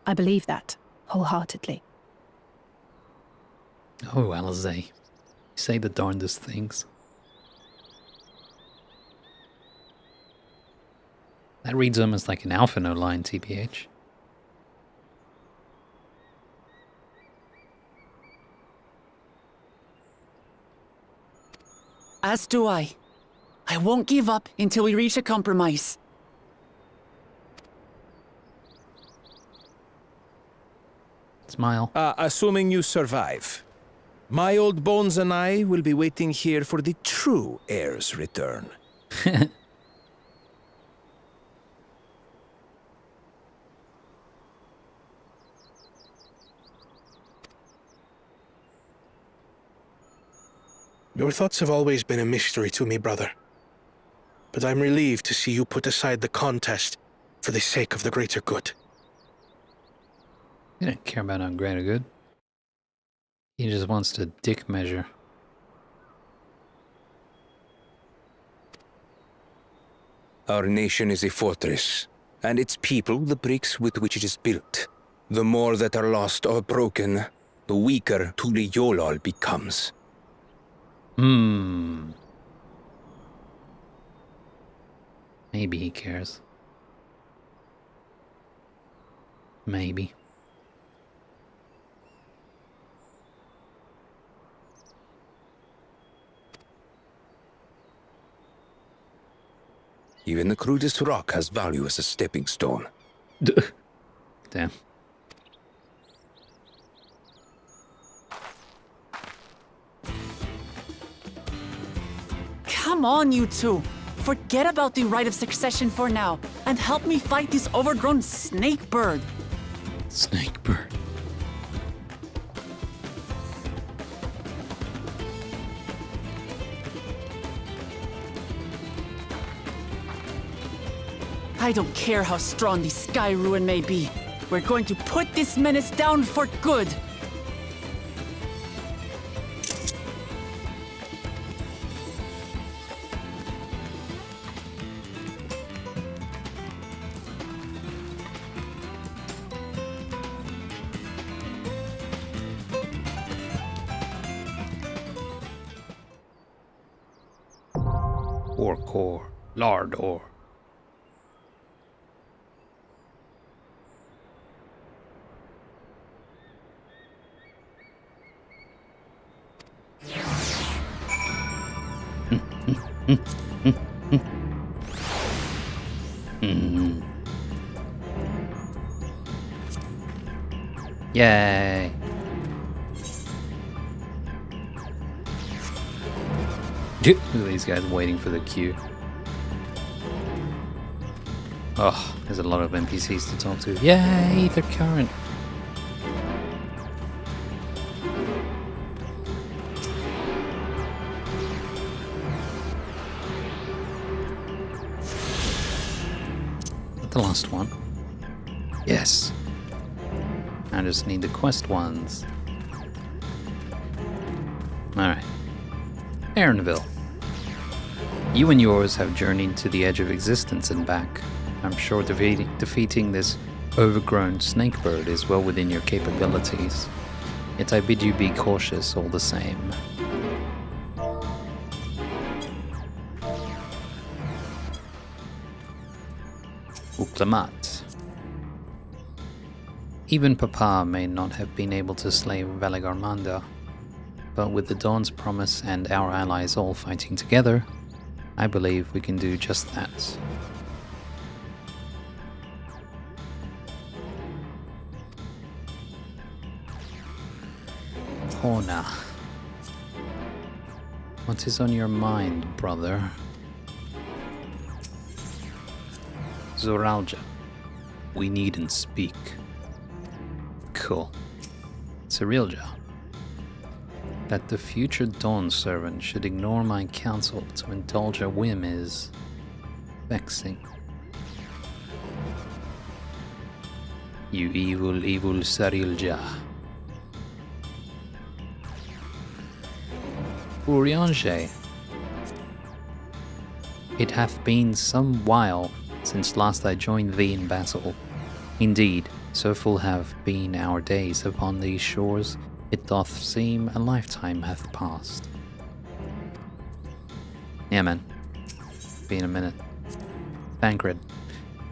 Speaker 7: I believe that, wholeheartedly.
Speaker 1: Oh, Alizé. You say the darndest things. That reads almost like an alpha no line, TPH.
Speaker 6: As do I. I won't give up until we reach a compromise.
Speaker 1: Smile.
Speaker 10: Assuming you survive, my old bones and I will be waiting here for the true heir's return.
Speaker 3: Your thoughts have always been a mystery to me, brother. But I'm relieved to see you put aside the contest for the sake of the greater good.
Speaker 1: He don't care about our greater good. He just wants to dick measure.
Speaker 10: Our nation is a fortress, and its people the bricks with which it is built. The more that are lost or broken, the weaker Tuli Yolal becomes.
Speaker 1: Maybe he cares. Maybe.
Speaker 10: Even the crudest rock has value as a stepping stone.
Speaker 1: Damn.
Speaker 6: Come on, you two. Forget about the right of succession for now, and help me fight this overgrown snake bird.
Speaker 1: Snake bird.
Speaker 6: I don't care how strong the Sky Ruin may be. We're going to put this menace down for good.
Speaker 1: Or core. Lard or. Yay. Look at these guys waiting for the queue. Oh, there's a lot of NPCs to talk to. Yay, they're current. The last one. Yes. I just need the quest ones. Alright. Aaronville. You and yours have journeyed to the edge of existence and back. I'm sure defeating this overgrown snakebird is well within your capabilities. Yet I bid you be cautious all the same. Uklamat. Even Papa may not have been able to slay Valigarmanda, but with the Dawn's promise and our allies all fighting together, I believe we can do just that. Hona. What is on your mind, brother? Zoralja. We needn't speak. Cool. It's a real job. That the future Dawn servant should ignore my counsel to indulge a whim is vexing. You evil, evil Sarilja. Urianger. It hath been some while since last I joined thee in battle. Indeed, so full have been our days upon these shores, it doth seem a lifetime hath passed. Yeah, man. Been a minute. Thancred.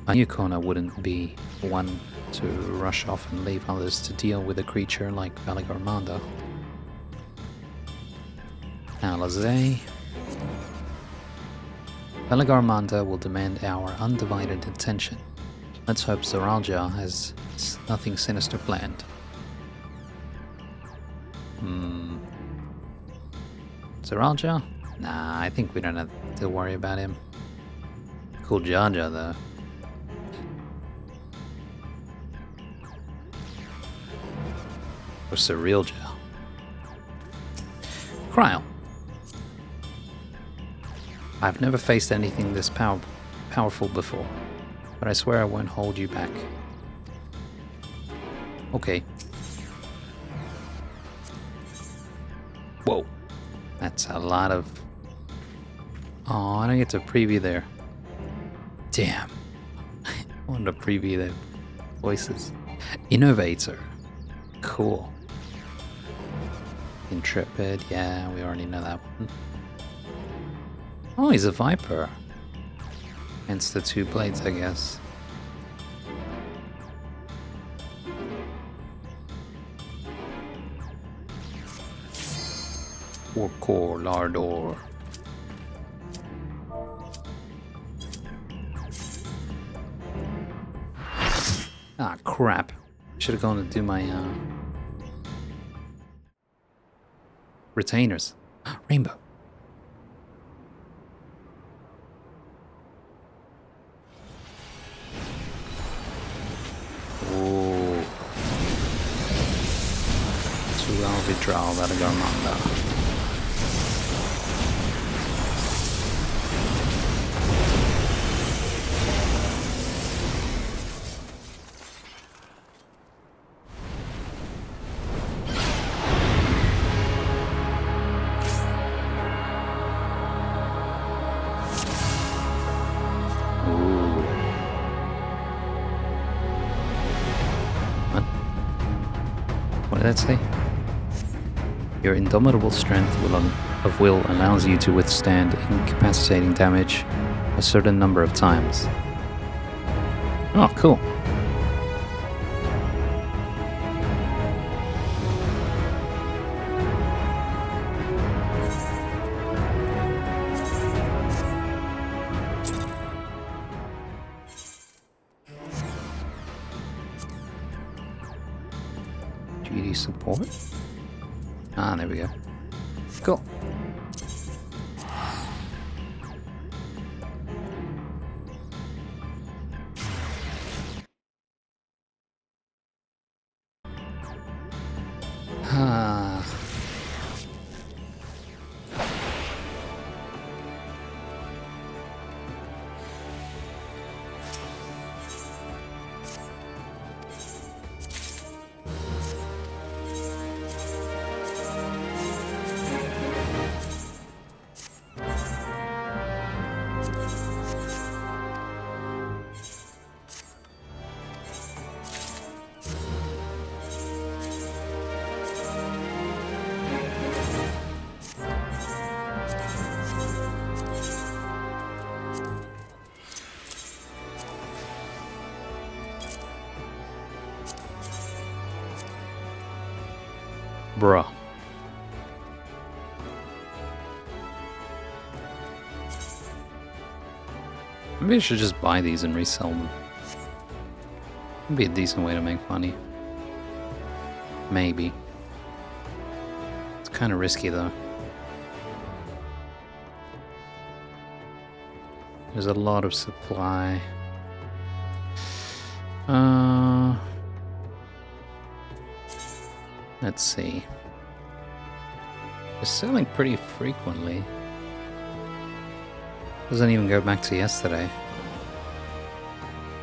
Speaker 1: A newcomer wouldn't be one to rush off and leave others to deal with a creature like Valigarmanda. Alizé. Valigarmanda will demand our undivided attention. Let's hope Zoralja has nothing sinister planned. Zoralja? Nah, I think we don't have to worry about him. Cool Jaja, though. Or Cyrilja. Cryle. I've never faced anything this powerful before, but I swear I won't hold you back. Okay. Whoa. That's a lot of... Oh, I don't get to preview there. Damn. I wanted to preview the voices. Innovator. Cool. Intrepid. Yeah, we already know that one. Oh, he's a Viper. Hence the 2 blades, I guess. Orcor Lardor. Ah, crap. Should have gone to do my retainers. Rainbow. Oh. Vitral Valigarmanda. What did that say? Your indomitable strength of will allows you to withstand incapacitating damage a certain number of times. Oh, cool. GD support? Ah, there we go. Cool. Ah. Bruh. Maybe I should just buy these and resell them. Would be a decent way to make money. Maybe. It's kind of risky though. There's a lot of supply. Let's see. They're selling pretty frequently. Doesn't even go back to yesterday.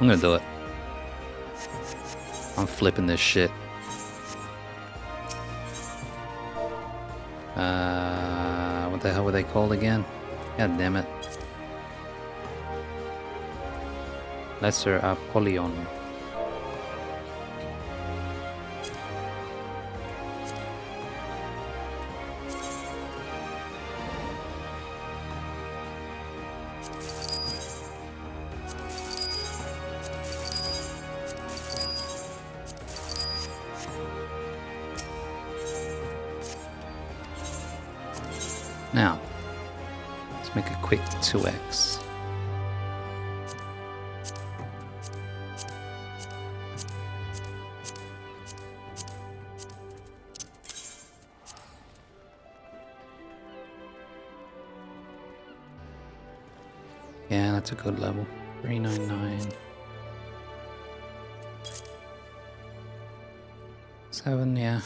Speaker 1: I'm gonna do it. I'm flipping this shit. What the hell were they called again? God damn it. Lesser Apollyon. Now, let's make a quick 2x. Yeah, that's a good level. 399. 7, yeah.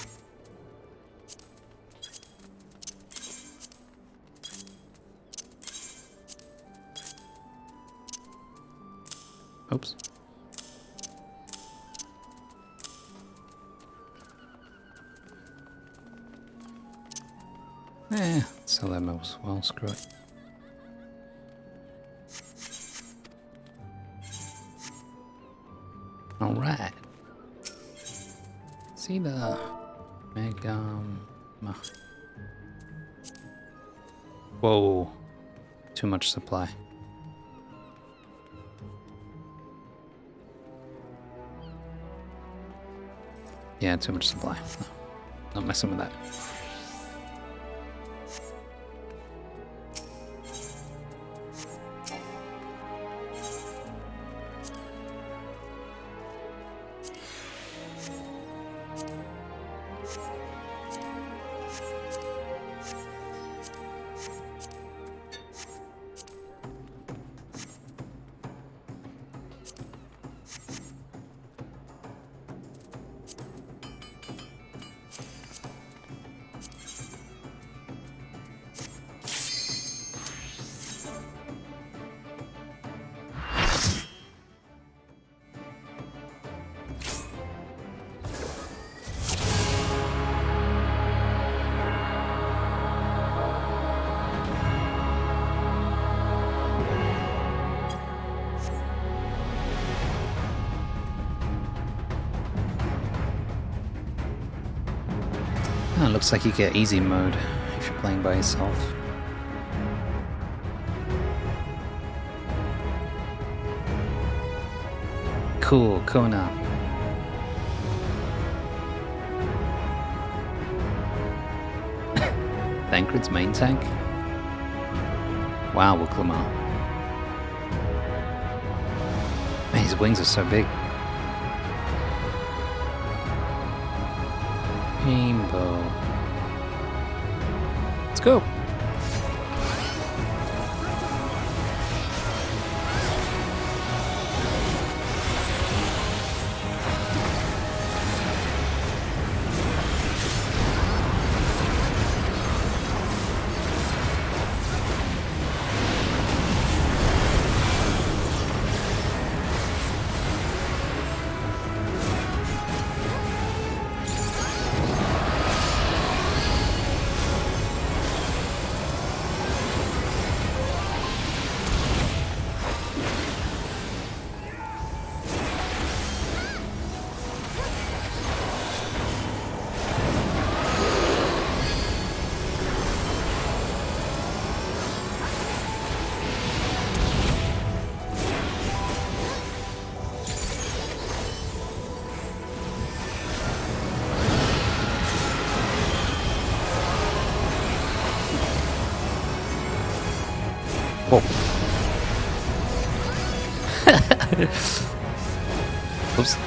Speaker 1: Oops. Sell them as well, screw it. Alright. See the whoa. Too much supply. Yeah, too much supply. No, not messing with that. Oh, looks like you get easy mode if you're playing by yourself. Cool, Kona. Thancred's main tank? Wow, Wuklamar. Man, his wings are so big. Rainbow. Let's go. Whoa. Oops.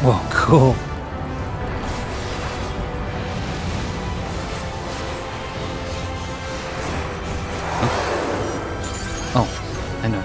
Speaker 1: Whoa, cool. Oh, I know.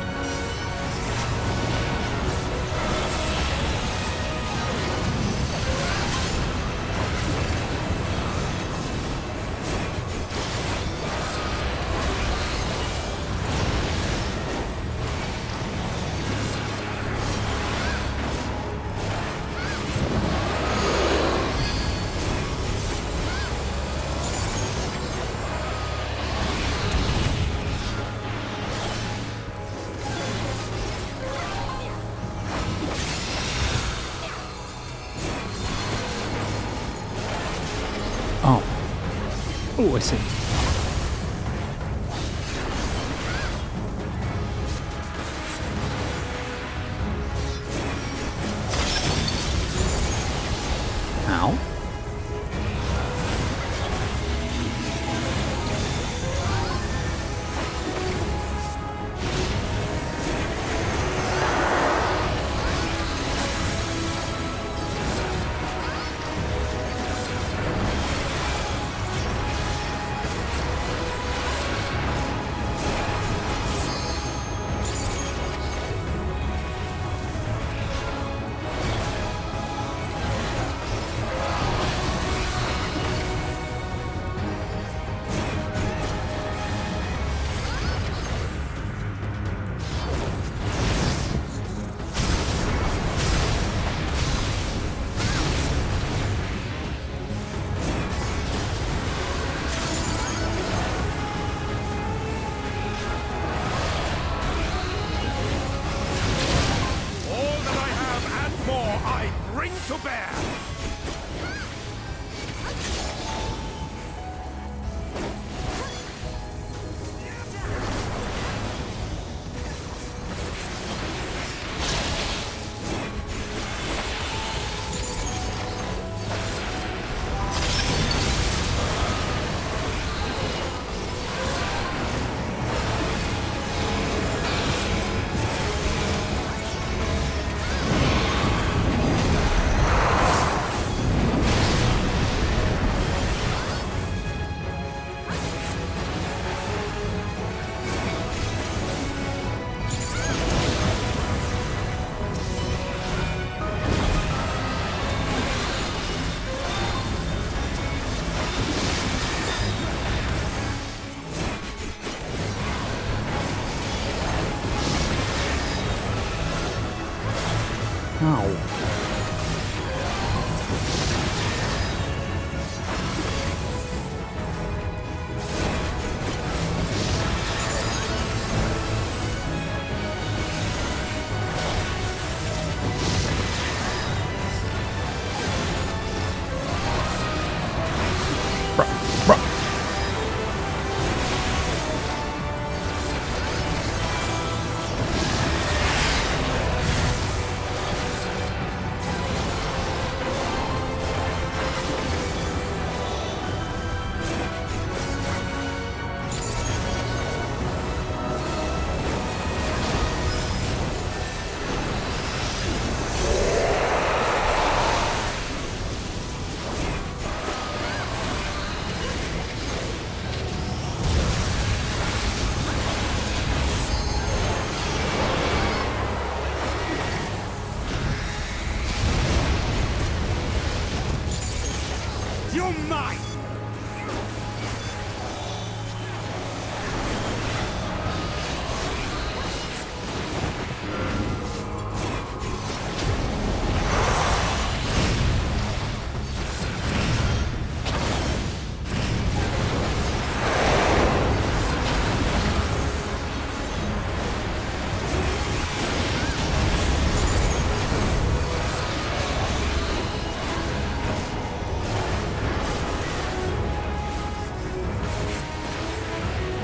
Speaker 1: Oh, I see. Ow. Ow.
Speaker 11: You're mine!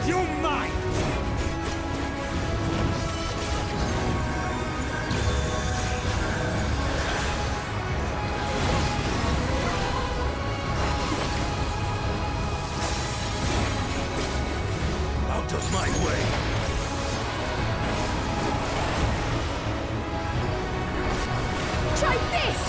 Speaker 11: You're mine! Out of my way!
Speaker 9: Try this!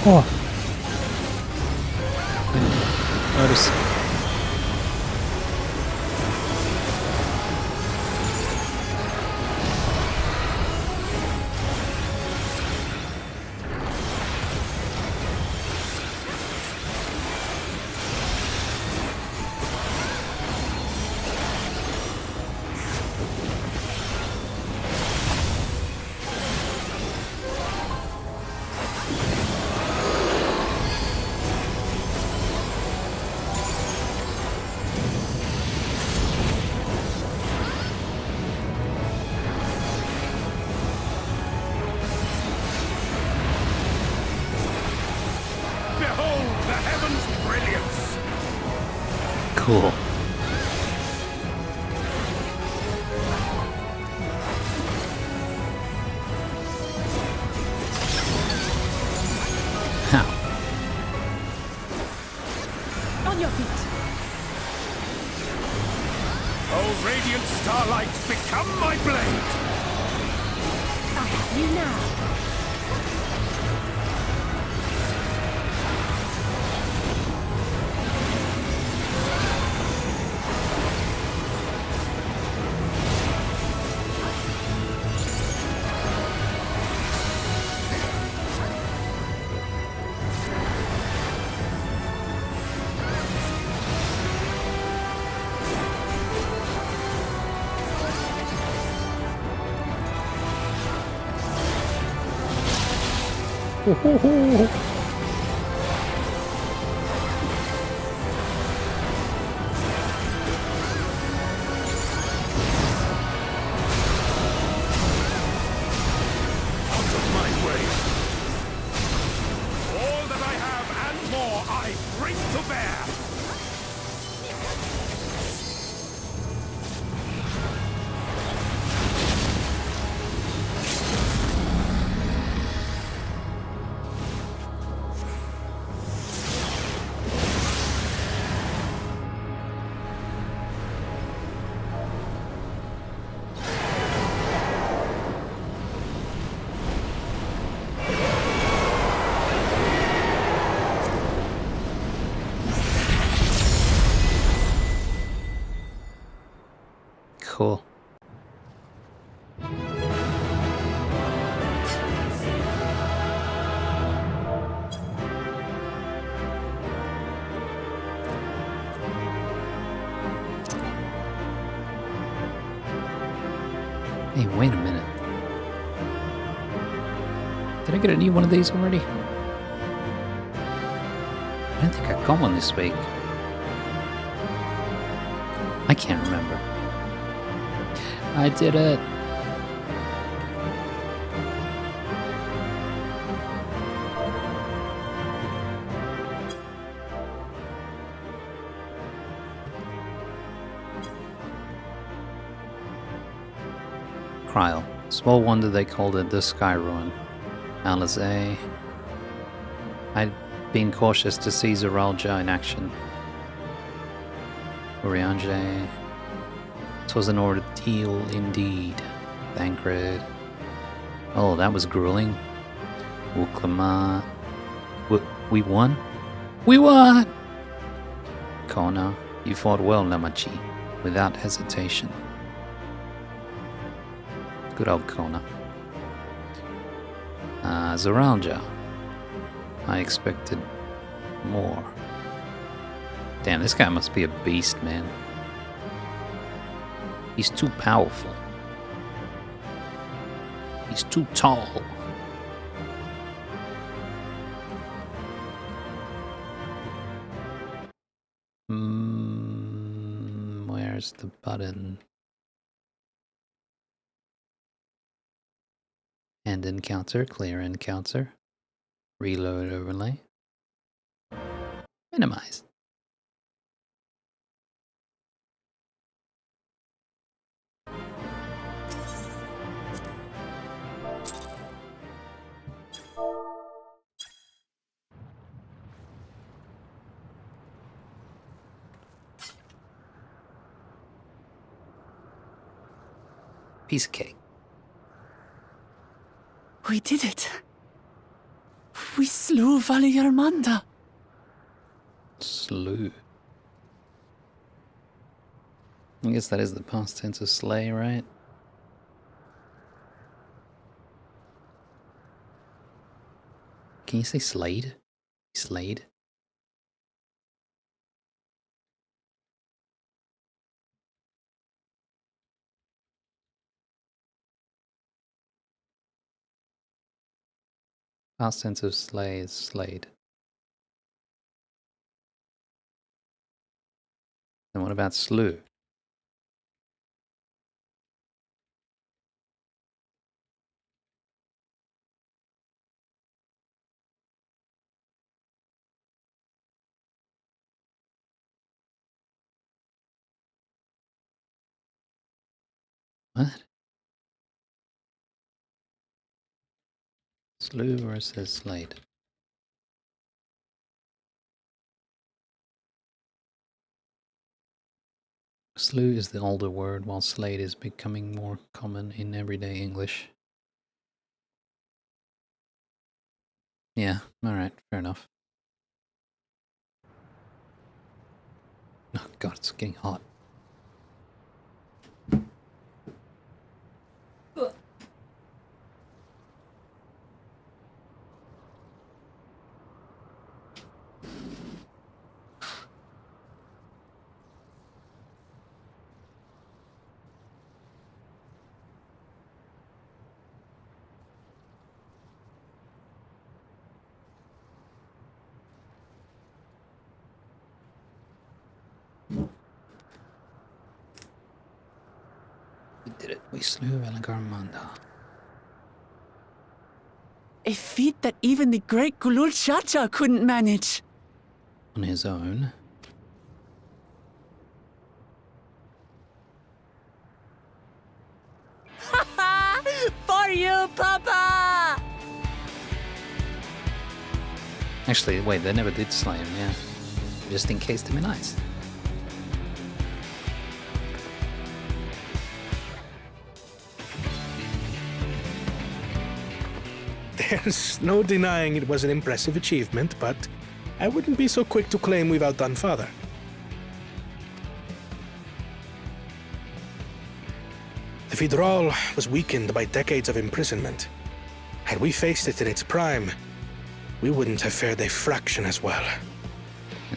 Speaker 1: Oh. I didn't notice. Cool. How?
Speaker 7: On your feet.
Speaker 11: Oh, radiant starlight, become my blade!
Speaker 7: I have you now.
Speaker 11: Out of my way! All that I have and more I bring to bear!
Speaker 1: Cool. Hey, wait a minute. Did I get a new one of these already? I don't think I got one this week. I can't remember. I did it. Kryl. Small wonder they called it the Sky Ruin. Alizé. I'd been cautious to see Zeralja in action. Urianger. 'Twas an ordeal indeed. Thancred. Oh, that was grueling. Uklama. We won? We won! Kona, you fought well, Namachi, without hesitation. Good old Kona. Zeralja. I expected more. Damn, this guy must be a beast, man. He's too powerful. He's too tall. Where's the button? End encounter, clear encounter. Reload overlay. Minimize. Piece of cake.
Speaker 6: We did it. We slew Valiarmanda.
Speaker 1: Slew. I guess that is the past tense of slay, right? Can you say slayed? Slayed? Past tense of slay is slayed. And what about slew? What? Slew versus Slade. Slew is the older word, while Slade is becoming more common in everyday English. Yeah, alright, fair enough. Oh god, it's getting hot. We did it. We slew Elagarmanda.
Speaker 6: A feat that even the great Gulul Chacha couldn't manage.
Speaker 1: On his own.
Speaker 6: For you, Papa!
Speaker 1: Actually, wait, they never did slay him, yeah. Just encased him in ice.
Speaker 3: There's no denying it was an impressive achievement, but I wouldn't be so quick to claim we've outdone Father. The Fidral was weakened by decades of imprisonment. Had we faced it in its prime, we wouldn't have fared a fraction as well.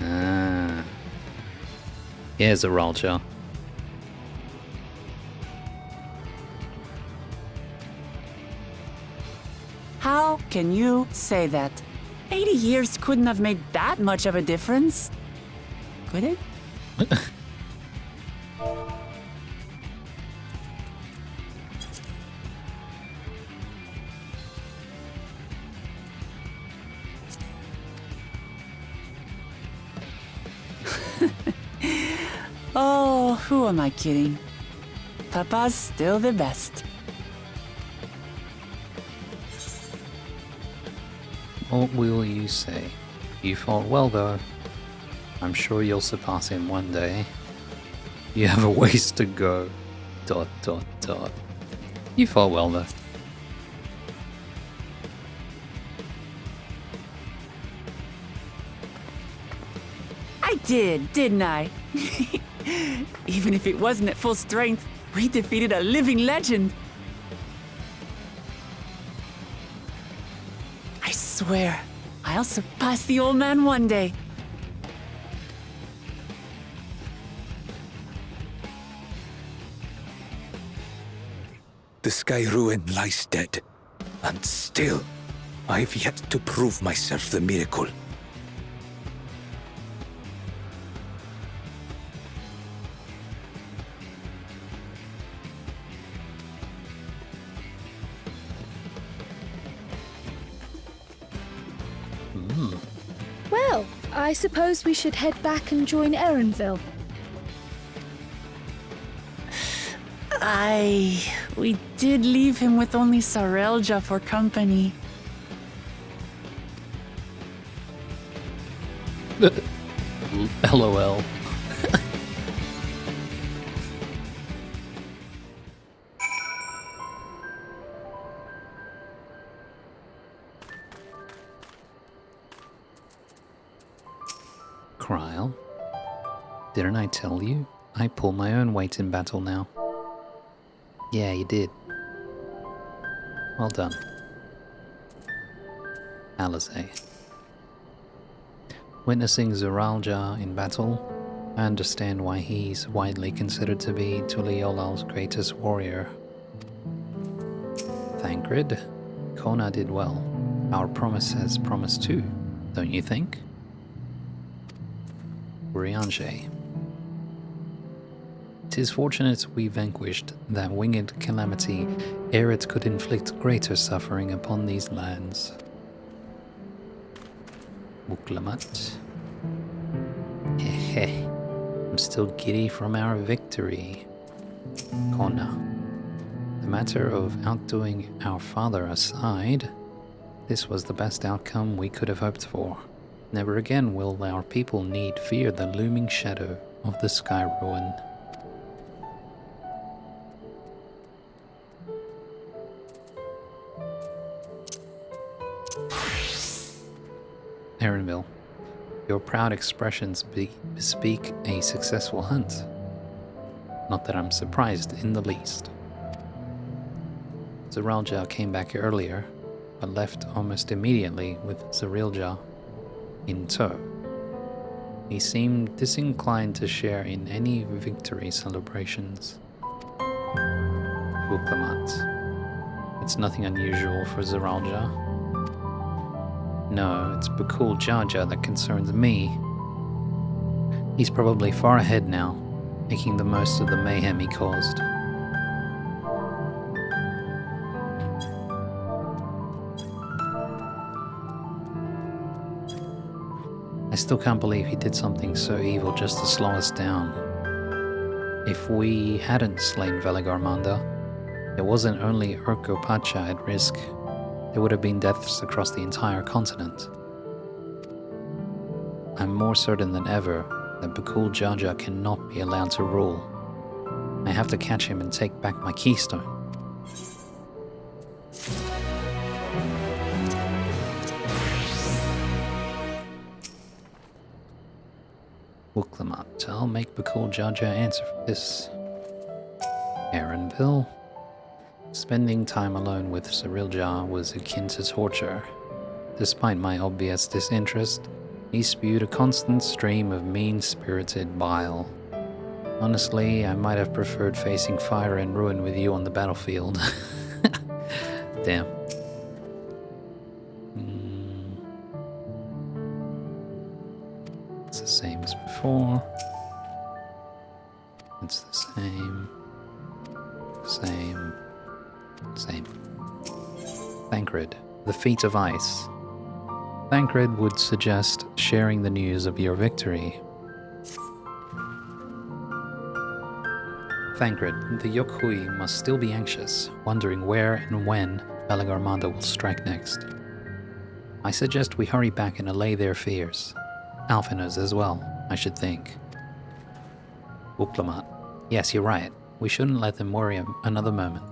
Speaker 1: Ah. Here's a Ralja.
Speaker 6: How can you say that? 80 years couldn't have made that much of a difference. Could it? Oh, who am I kidding? Papa's still the best.
Speaker 1: What will you say? You fought well, though. I'm sure you'll surpass him one day. You have a ways to go. ... You fought well, though.
Speaker 6: I did, didn't I? Even if it wasn't at full strength, we defeated a living legend. I swear, I'll surpass the old man one day.
Speaker 10: The Sky Ruin lies dead, and still, I've yet to prove myself the miracle.
Speaker 9: Well, I suppose we should head back and join Erenville.
Speaker 6: We did leave him with only Sarelja for company.
Speaker 1: LOL. Kryl, didn't I tell you? I pull my own weight in battle now. Yeah, you did. Well done. Alizé. Witnessing Zeralja in battle, I understand why he's widely considered to be Tuliyolal's greatest warrior. Thancred, Kona did well. Our promise has promised too, don't you think? Urianger. 'Tis fortunate we vanquished that winged calamity, ere it could inflict greater suffering upon these lands. Muklamat. Hehe. I'm still giddy from our victory. Kona. matter of outdoing our father aside, this was the best outcome we could have hoped for. Never again will our people need fear the looming shadow of the Sky Ruin. Erenville, your proud expressions bespeak a successful hunt. Not that I'm surprised in the least. Zeralja came back earlier, but left almost immediately with Zerilja in tow. He seemed disinclined to share in any victory celebrations. Wuklamat. It's nothing unusual for Zeralja. No, it's Bakul Jaja that concerns me. He's probably far ahead now, making the most of the mayhem he caused. I still can't believe he did something so evil just to slow us down. If we hadn't slain Veligarmanda, it wasn't only Urko Pacha at risk. There would have been deaths across the entire continent. I'm more certain than ever that Bakul Jaja cannot be allowed to rule. I have to catch him and take back my keystone. Wuklamat, I'll make Bakul Jaja answer for this. Erenville. Spending time alone with Zerilja was akin to torture. Despite my obvious disinterest, he spewed a constant stream of mean-spirited bile. Honestly, I might have preferred facing fire and ruin with you on the battlefield. Damn. It's the same as before. It's the same. Same. Thancred, the feat of ice. Thancred would suggest sharing the news of your victory. Thancred, the Yokhui must still be anxious, wondering where and when Veligarmanda will strike next. I suggest we hurry back and allay their fears. Alphina's as well, I should think. Wuklamat, yes, you're right. We shouldn't let them worry another moment.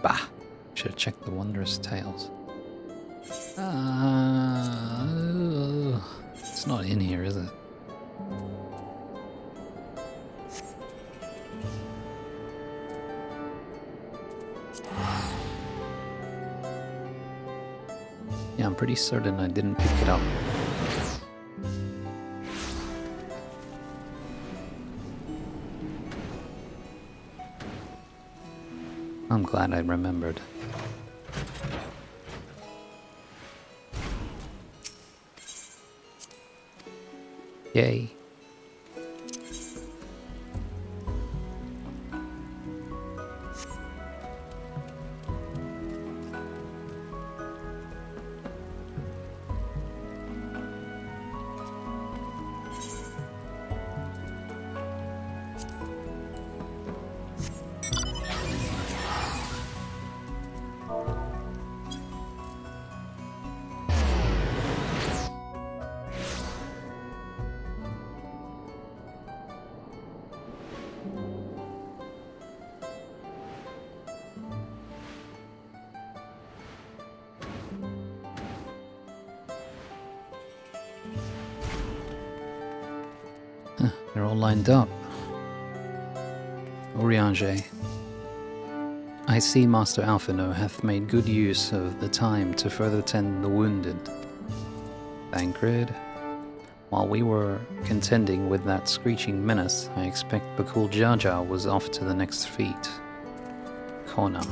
Speaker 1: Bah! Should have checked the wondrous tales. It's not in here, is it? Yeah, I'm pretty certain I didn't pick it up. I'm glad I remembered. Yay. They're all lined up. Urianger. I see Master Alphino hath made good use of the time to further tend the wounded. Thancred. While we were contending with that screeching menace, I expect Bakul Jaja was off to the next feat. Kona.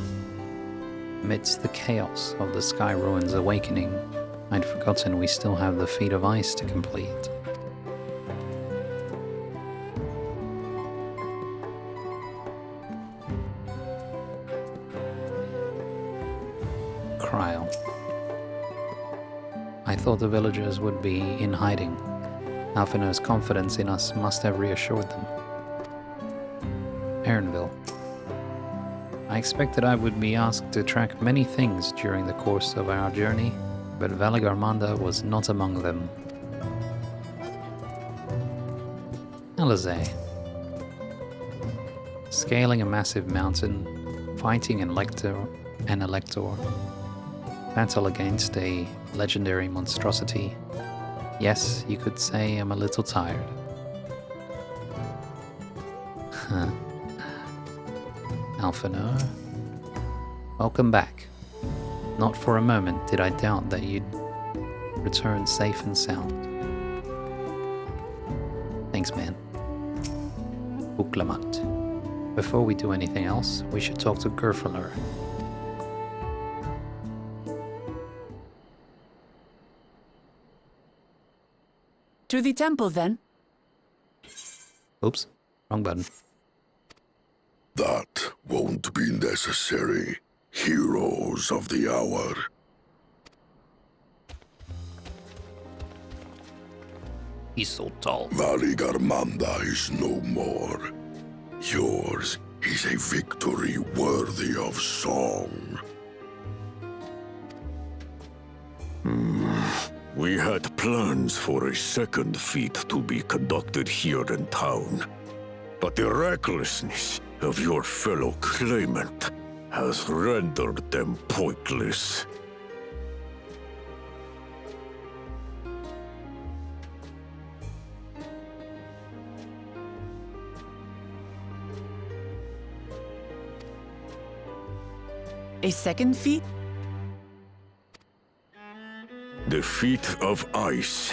Speaker 1: Amidst the chaos of the Sky Ruins awakening, I'd forgotten we still have the feat of ice to complete. cryo. I thought the villagers would be in hiding. Alphinaud's confidence in us must have reassured them. Erenville. I expected I would be asked to track many things during the course of our journey, but Valigarmanda was not among them. Alizé. Scaling a massive mountain, fighting an elector, battle against a legendary monstrosity. Yes, you could say I'm a little tired. Alphinaud, welcome back. Not for a moment did I doubt that you'd return safe and sound. Thanks, man. Buklamat. Before we do anything else, we should talk to Gerfalur.
Speaker 6: To the temple, then.
Speaker 1: Oops, wrong button.
Speaker 4: That won't be necessary, heroes of the hour.
Speaker 1: He's so tall.
Speaker 4: Valigarmanda is no more. Yours is a victory worthy of song.
Speaker 5: We had plans for a second feat to be conducted here in town, but the recklessness of your fellow claimant has rendered them pointless.
Speaker 6: A second feat?
Speaker 5: The feat of ice.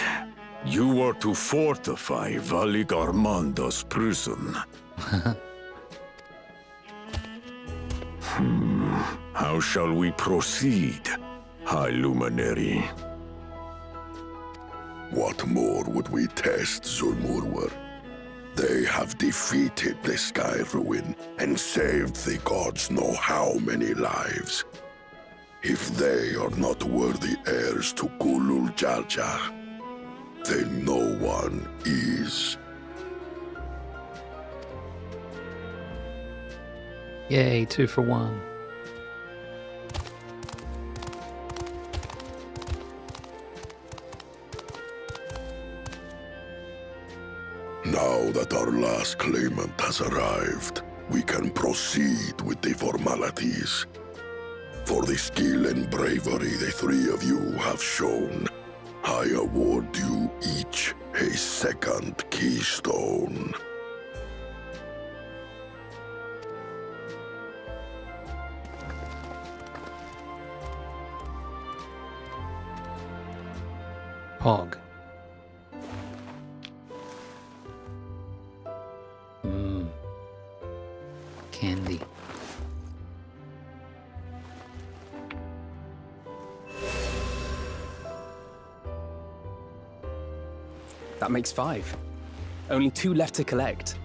Speaker 5: You are to fortify Valigarmanda's prison. How shall we proceed, High Luminary?
Speaker 4: What more would we test, Zulmurwer? They have defeated the Sky Ruin and saved the gods know how many lives. If they are not worthy heirs to Kulul Jaljar, then no one is.
Speaker 1: Yay, 2 for 1.
Speaker 4: Now that our last claimant has arrived, we can proceed with the formalities. For the skill and bravery the three of you have shown, I award you each a second keystone.
Speaker 1: Pog. Candy.
Speaker 12: That makes 5. Only 2 left to collect.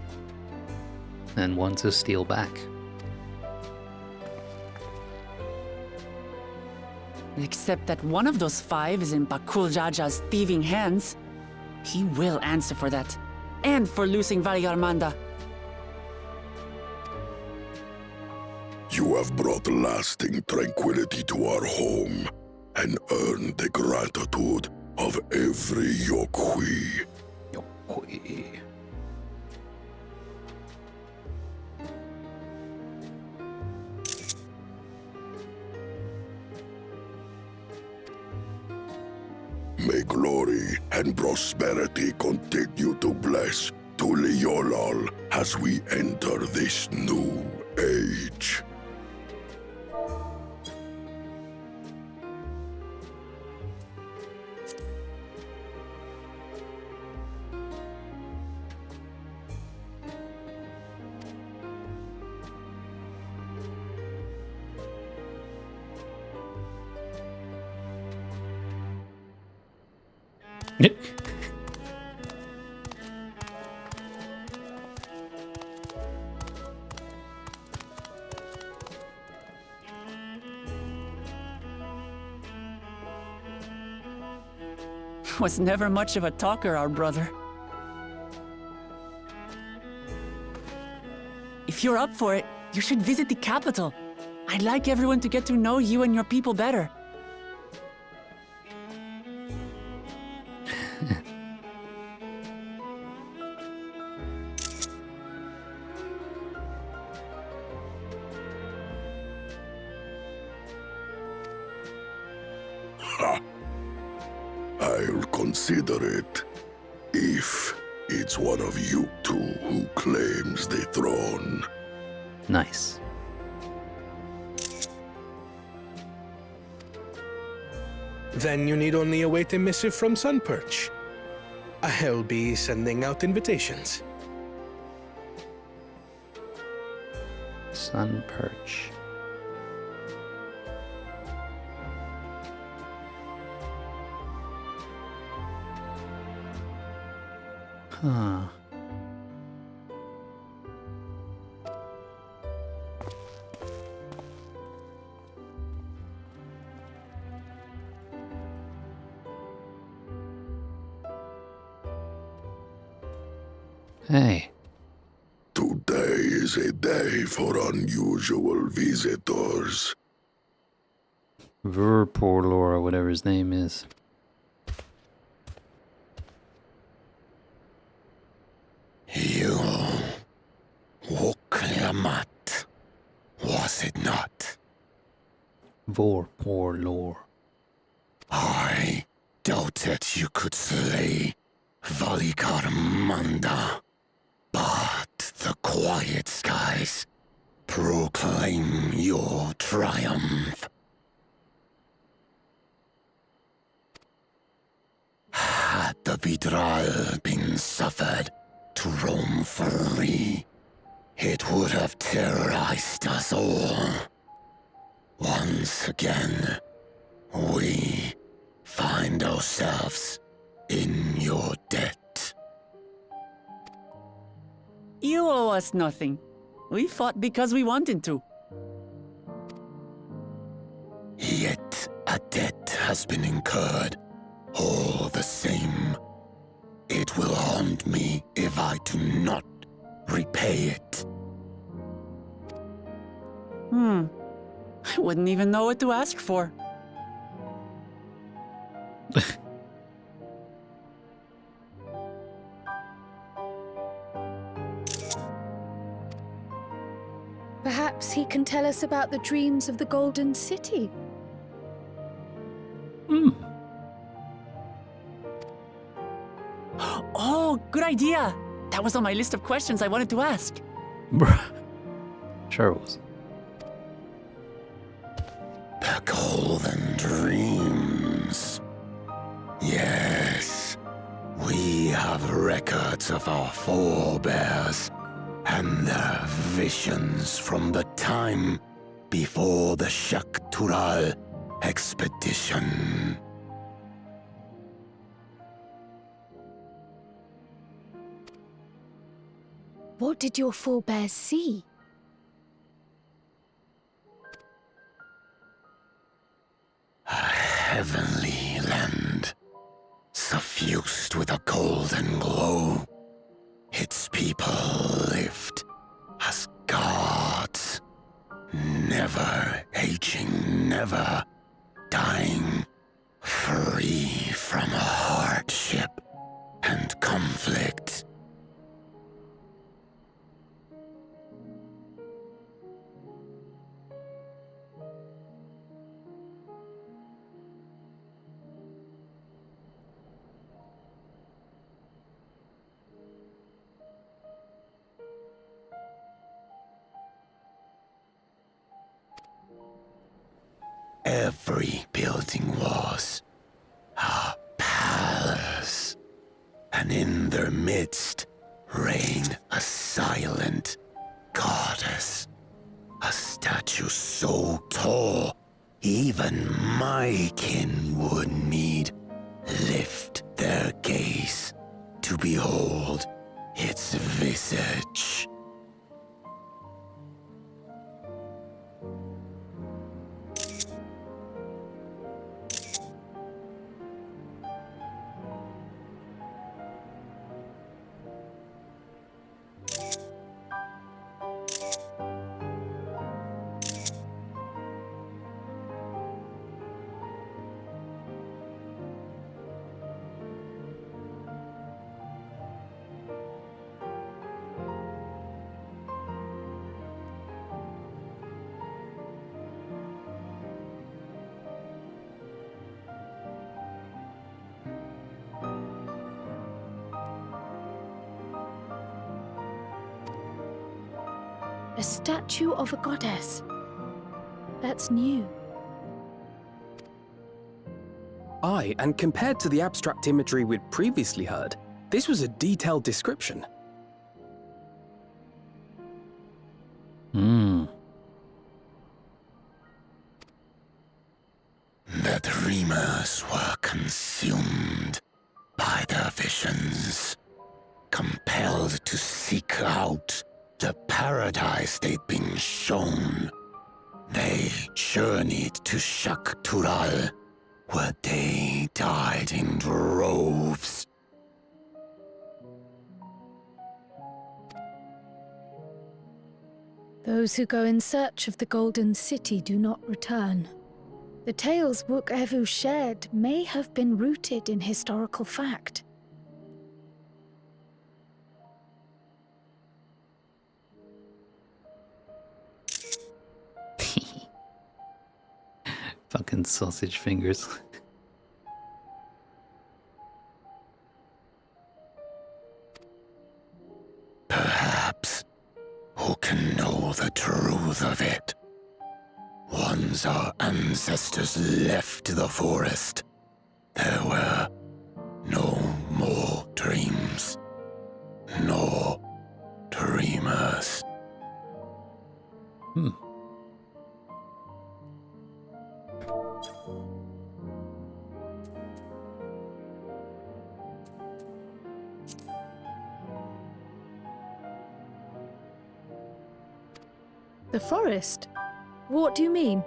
Speaker 1: And 1 to steal back.
Speaker 6: Except that one of those 5 is in Bakul Jaja's thieving hands. He will answer for that. And for losing Valigarmanda.
Speaker 4: You have brought lasting tranquility to our home and earned the gratitude of every Yokui.
Speaker 1: Yokui.
Speaker 4: May glory and prosperity continue to bless Tuliolol as we enter this new age.
Speaker 6: was never much of a talker, our brother. If you're up for it, you should visit the capital. I'd like everyone to get to know you and your people better.
Speaker 4: I'll consider it. If it's one of you two who claims the throne.
Speaker 1: Nice.
Speaker 3: Then you need only await a missive from Sunperch. I'll be sending out invitations.
Speaker 1: Sunperch. Huh. Hey.
Speaker 4: Today is a day for unusual visitors.
Speaker 1: Verporlor, or whatever his name is.
Speaker 4: You Woklamat, was it not?
Speaker 1: Vorporlor.
Speaker 4: I doubted you could slay Valikarmanda, but the quiet skies proclaim your triumph. Had the Vidral been suffered to roam free, it would have terrorized us all. Once again, we find ourselves in your debt.
Speaker 6: You owe us nothing. We fought because we wanted to.
Speaker 4: Yet a debt has been incurred. All the same, it will haunt me if I do not repay it.
Speaker 6: I wouldn't even know what to ask for.
Speaker 9: Perhaps he can tell us about the dreams of the Golden City.
Speaker 6: Oh, good idea! That was on my list of questions I wanted to ask.
Speaker 1: Bruh. Sure it was.
Speaker 4: The golden dreams. Yes, we have records of our forebears and their visions from the time before the Shaktural expedition.
Speaker 9: What did your forebears see?
Speaker 4: A heavenly land, suffused with a golden glow. Its people lived as gods, never aging, never dying, free from hardship and conflict. Every building was a palace, and in their midst reigned a silent goddess, a statue so tall even my kin would need lift their gaze to behold its visage.
Speaker 9: A statue of a goddess. That's new.
Speaker 12: Aye, and compared to the abstract imagery we'd previously heard, this was a detailed description.
Speaker 4: The dreamers were consumed by their visions, compelled to seek out the paradise they'd been shown. They journeyed to Shaktural, where they died in droves.
Speaker 9: Those who go in search of the Golden City do not return. The tales Wook Evu shared may have been rooted in historical fact.
Speaker 1: Fucking sausage fingers.
Speaker 4: Perhaps. Who can know the truth of it? Once our ancestors left the forest, there were no more dreams, nor dreamers.
Speaker 9: The forest? What do you mean?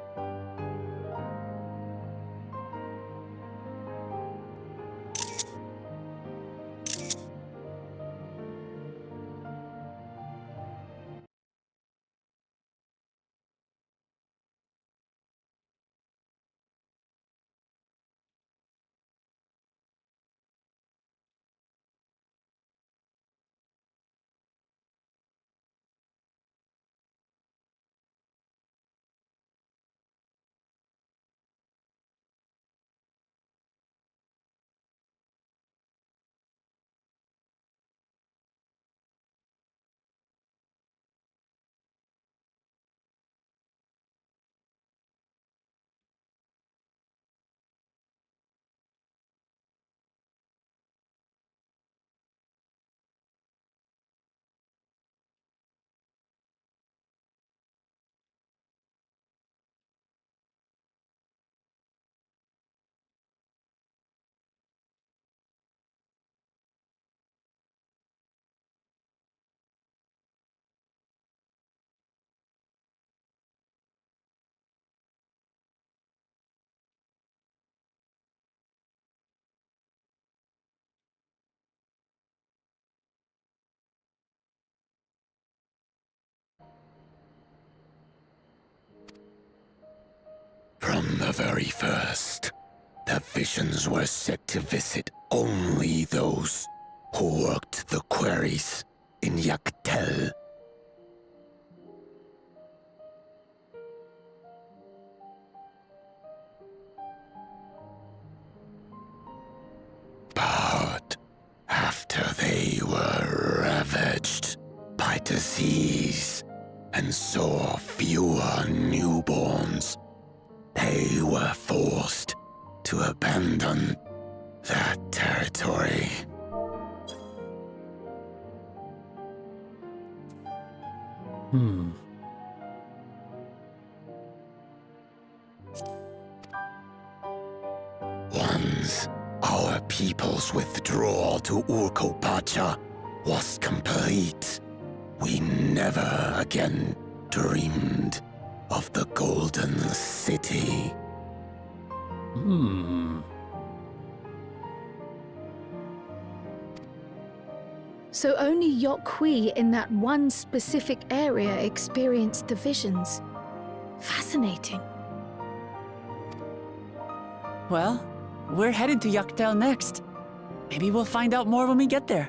Speaker 4: From the very first, the visions were set to visit only those who worked the quarries in Yaktel. But after they were ravaged by disease and saw fewer newborns, they were forced to abandon that territory. Once our people's withdrawal to Urkopacha was complete, we never again dreamed of the Golden City.
Speaker 9: So only Yokhui in that one specific area experienced the visions. Fascinating.
Speaker 6: Well, we're headed to Yaktel next. Maybe we'll find out more when we get there.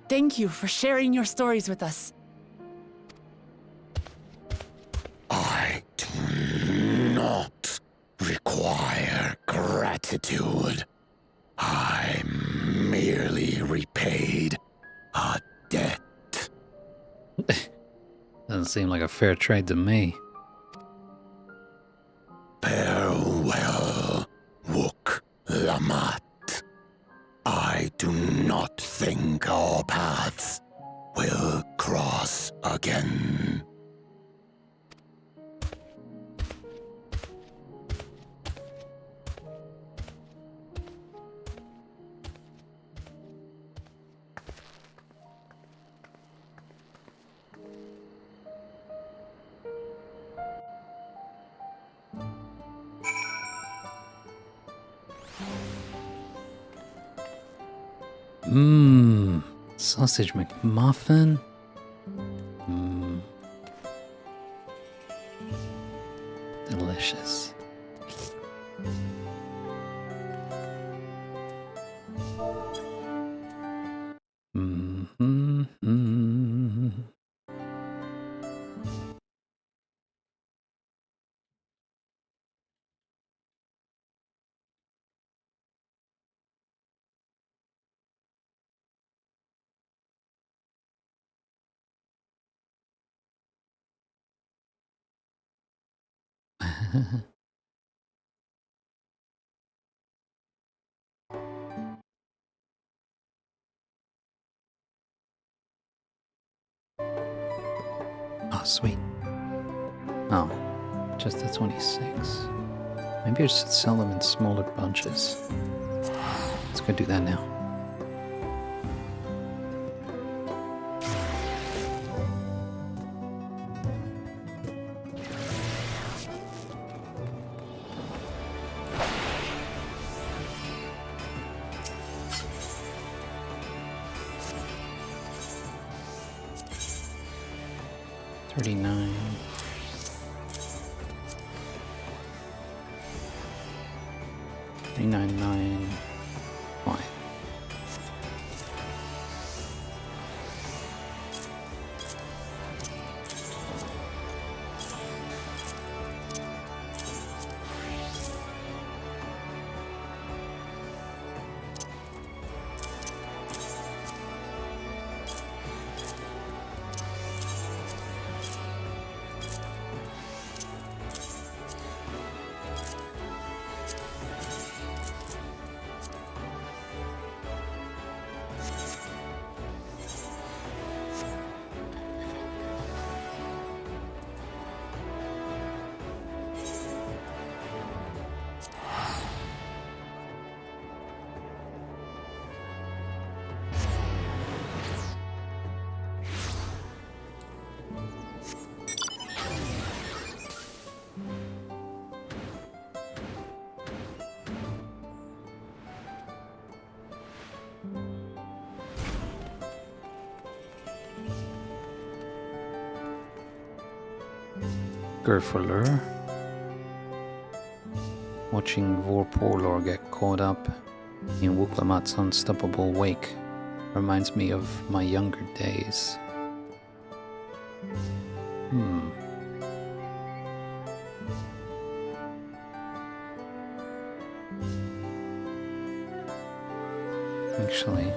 Speaker 6: Thank you for sharing your stories with us.
Speaker 4: I do not require gratitude. I dearly repaid a debt.
Speaker 1: Doesn't seem like a fair trade to me.
Speaker 4: Farewell, Wook Lamat. I do not think our paths will cross again.
Speaker 1: Sausage McMuffin? Delicious. Oh, sweet. Oh, just the 26. Maybe I should sell them in smaller bunches. Let's go do that now. $39. $399. Fine. Gerfuller. Watching Vorpolor get caught up in Wuklamat's unstoppable wake reminds me of my younger days. Actually,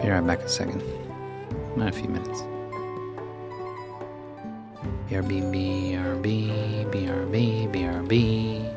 Speaker 1: be right back a second. In a few minutes. BRB, BRB, BRB, BRB.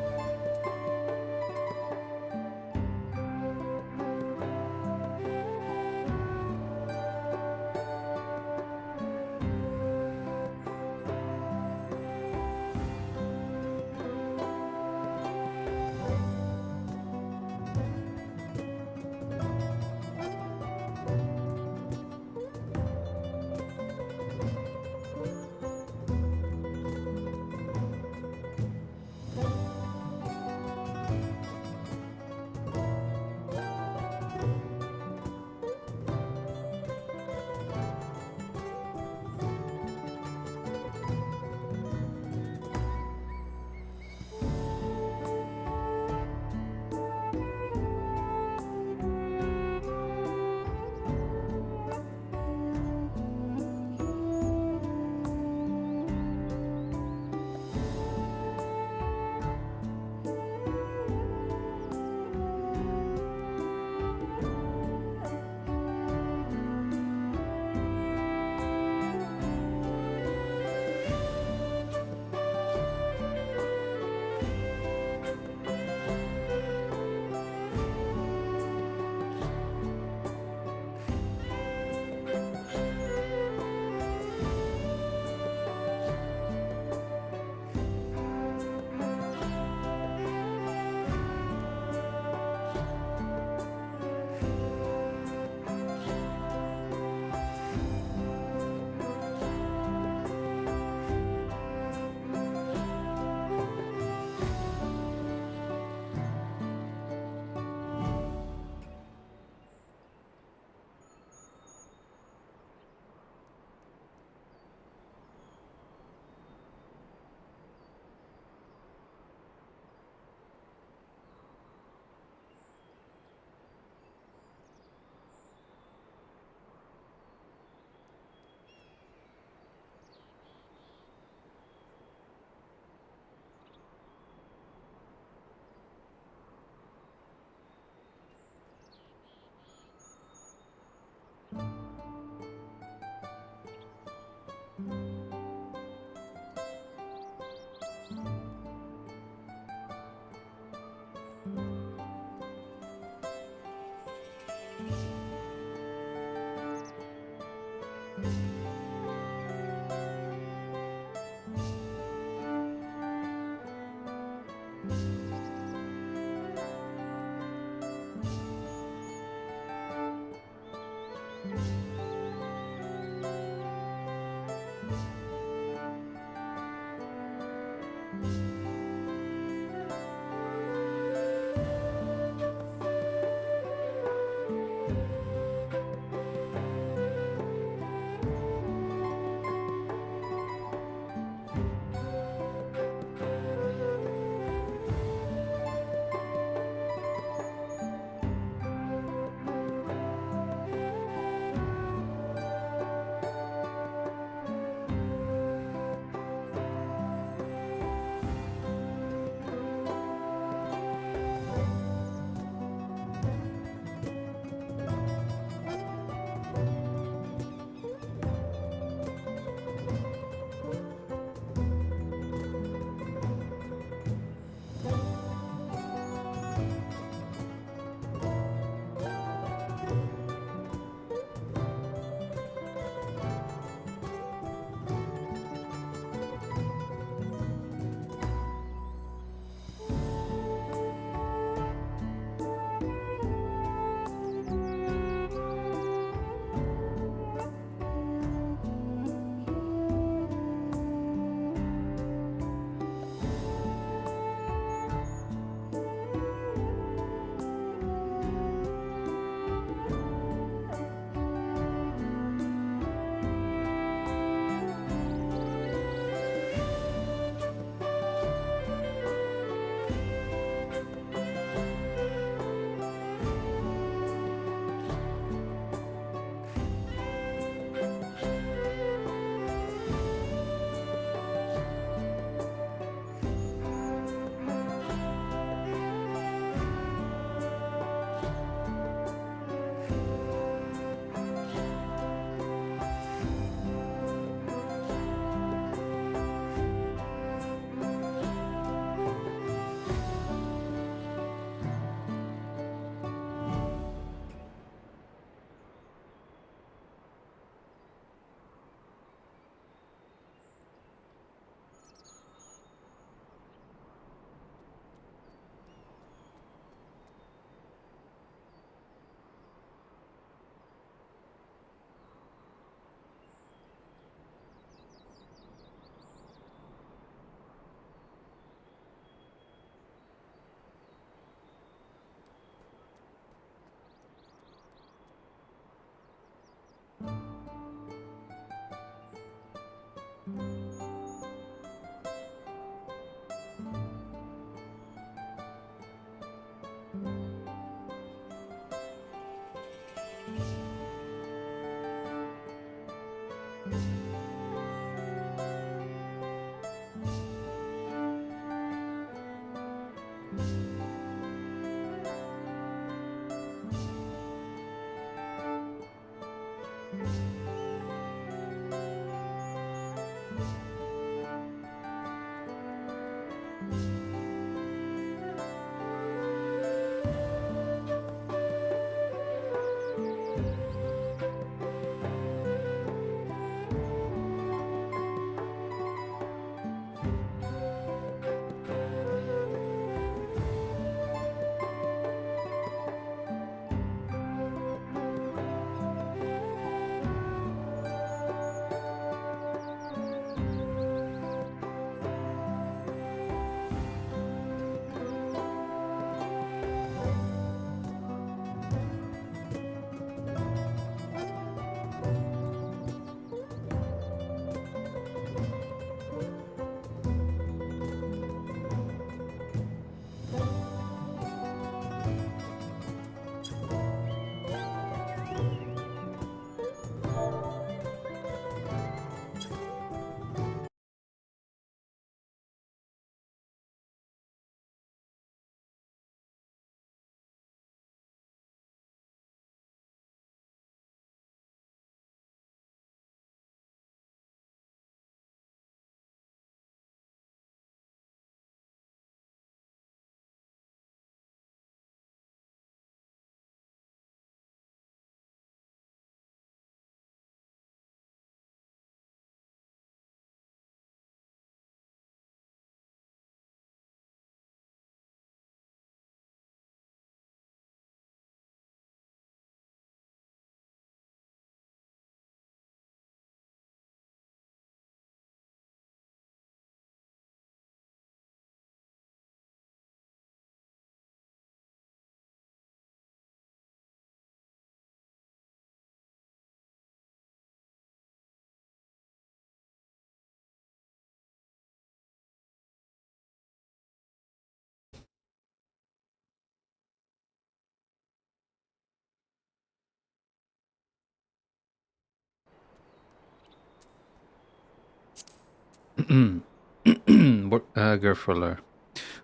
Speaker 1: Gerfuller.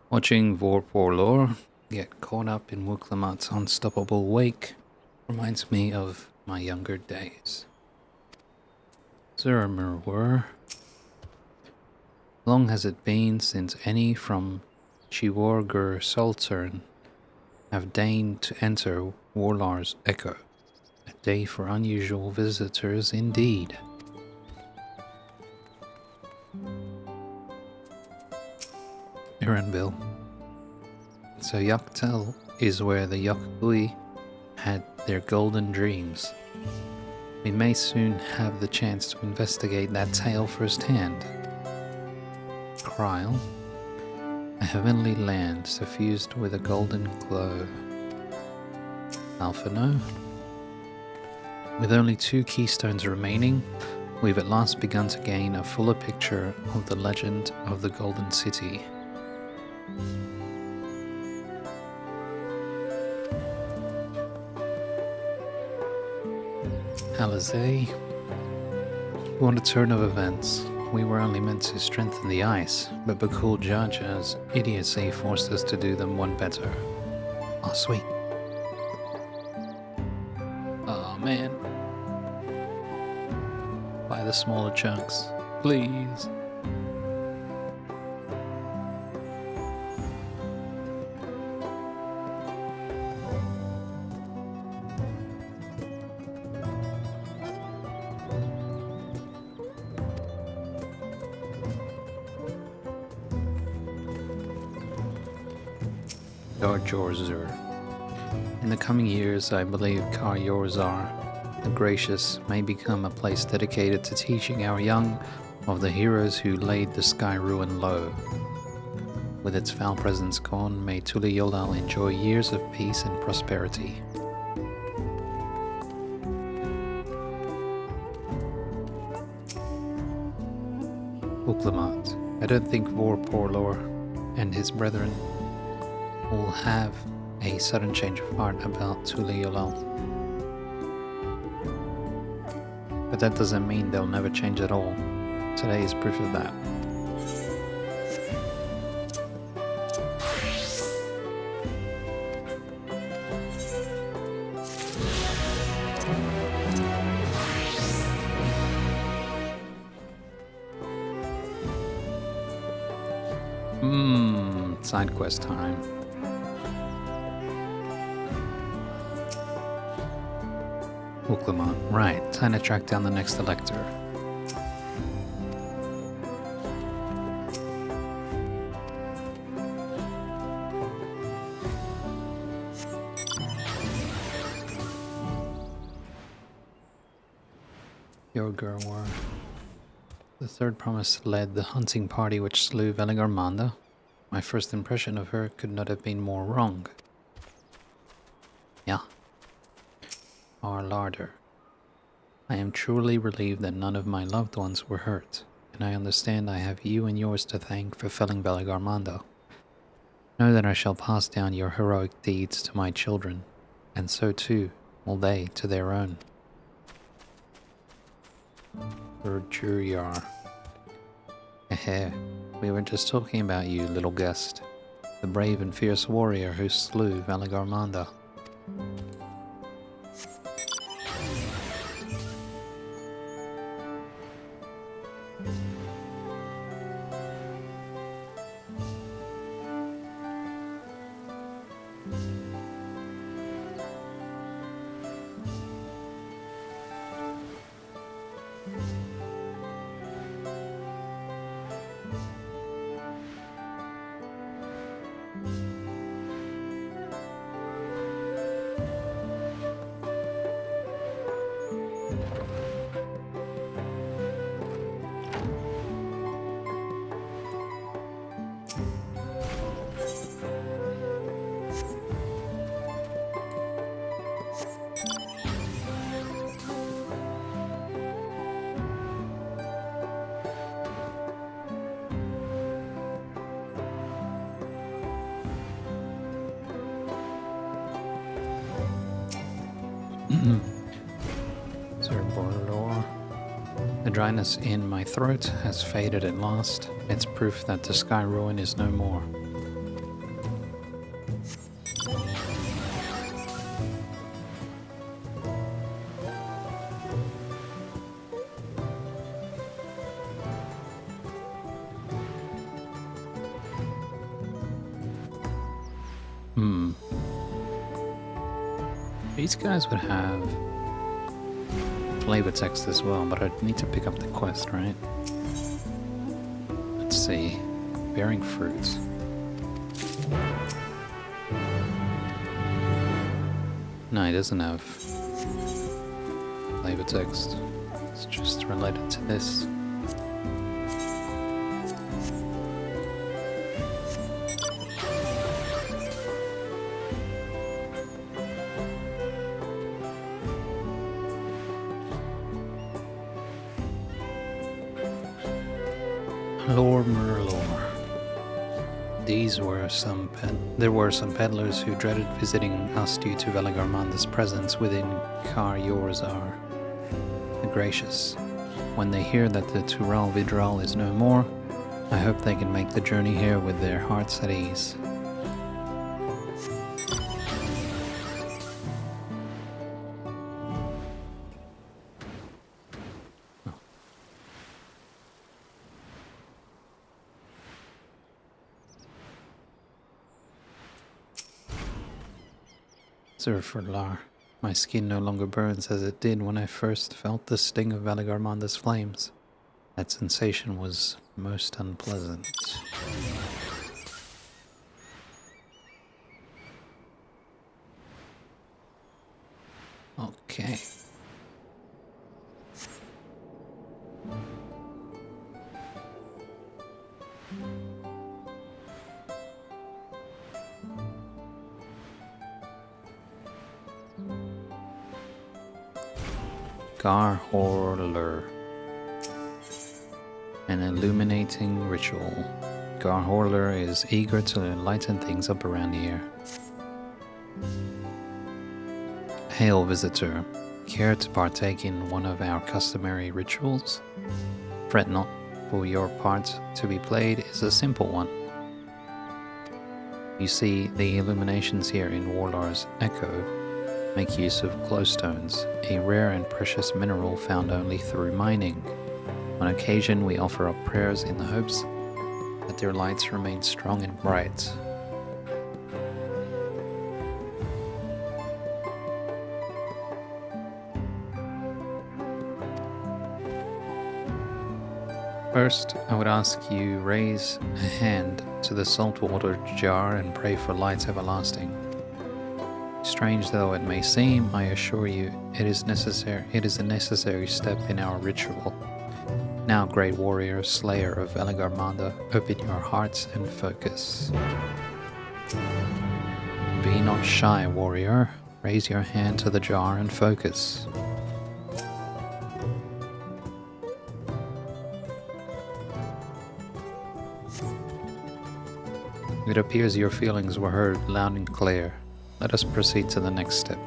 Speaker 1: Watching Vorporlor get caught up in Wuklamat's unstoppable wake reminds me of my younger days. Zermerwer. Long has it been since any from Chiworger Saltern have deigned to enter Warlar's echo. A day for unusual visitors indeed. Iranville. So Yaktel is where the Yakbui had their golden dreams. We may soon have the chance to investigate that tale firsthand. Kryl. A heavenly land suffused with a golden glow. Alphino. With only 2 keystones remaining, we've at last begun to gain a fuller picture of the legend of the Golden City. Alizé. What a turn of events. We were only meant to strengthen the ice, but Bakul Jaja's idiocy forced us to do them one better. Oh, sweet. Oh, man. Buy the smaller chunks, please. Karjorzur. In the coming years, I believe Karjorzar, the Gracious, may become a place dedicated to teaching our young of the heroes who laid the sky ruin low. With its foul presence gone, may Tuliyolal enjoy years of peace and prosperity. Uklamat. I don't think Vorporlor and his brethren will have a sudden change of heart about Tuliyolal. but that doesn't mean they'll never change at all. Today is proof of that. Side quest time. Ooklamon. Right, time to track down the next elector. Yorgurwar. The third promise led the hunting party which slew Veligarmanda. My first impression of her could not have been more wrong. Yeah. Our larder. I am truly relieved that none of my loved ones were hurt, and I understand I have you and yours to thank for felling Veligarmanda. Know that I shall pass down your heroic deeds to my children, and so too will they to their own. Urjuryar. Ehe, we were just talking about you, little guest. The brave and fierce warrior who slew Veligarmanda. The dryness in my throat has faded at last. It's proof that the Sky Ruin is no more. These guys would have flavor text as well, but I'd need to pick up the quest, right? Let's see. Bearing fruits. No, it doesn't have flavor text. It's just related to this. Lore Murlor. There were some peddlers who dreaded visiting us due to Veligarmanda's presence within Kar Yorzar the Gracious. When they hear that the Tural Vidral is no more, I hope they can make the journey here with their hearts at ease. Zerfurlar. My skin no longer burns as it did when I first felt the sting of Veligarmanda's flames. That sensation was most unpleasant. Okay. Garhorler. An illuminating ritual. Garhorler is eager to lighten things up around here. Hail, visitor. Care to partake in one of our customary rituals? Fret not, for your part to be played is a simple one. You see, the illuminations here in Warlar's Echo make use of glowstones, a rare and precious mineral found only through mining. On occasion, we offer up prayers in the hopes that their lights remain strong and bright. First, I would ask you raise a hand to the saltwater jar and pray for light everlasting. Strange though it may seem, I assure you it is a necessary step in our ritual. Now, great warrior, slayer of Veligarmanda, open your hearts and focus. Be not shy, warrior. Raise your hand to the jar and focus. It appears your feelings were heard loud and clear. Let us proceed to the next step.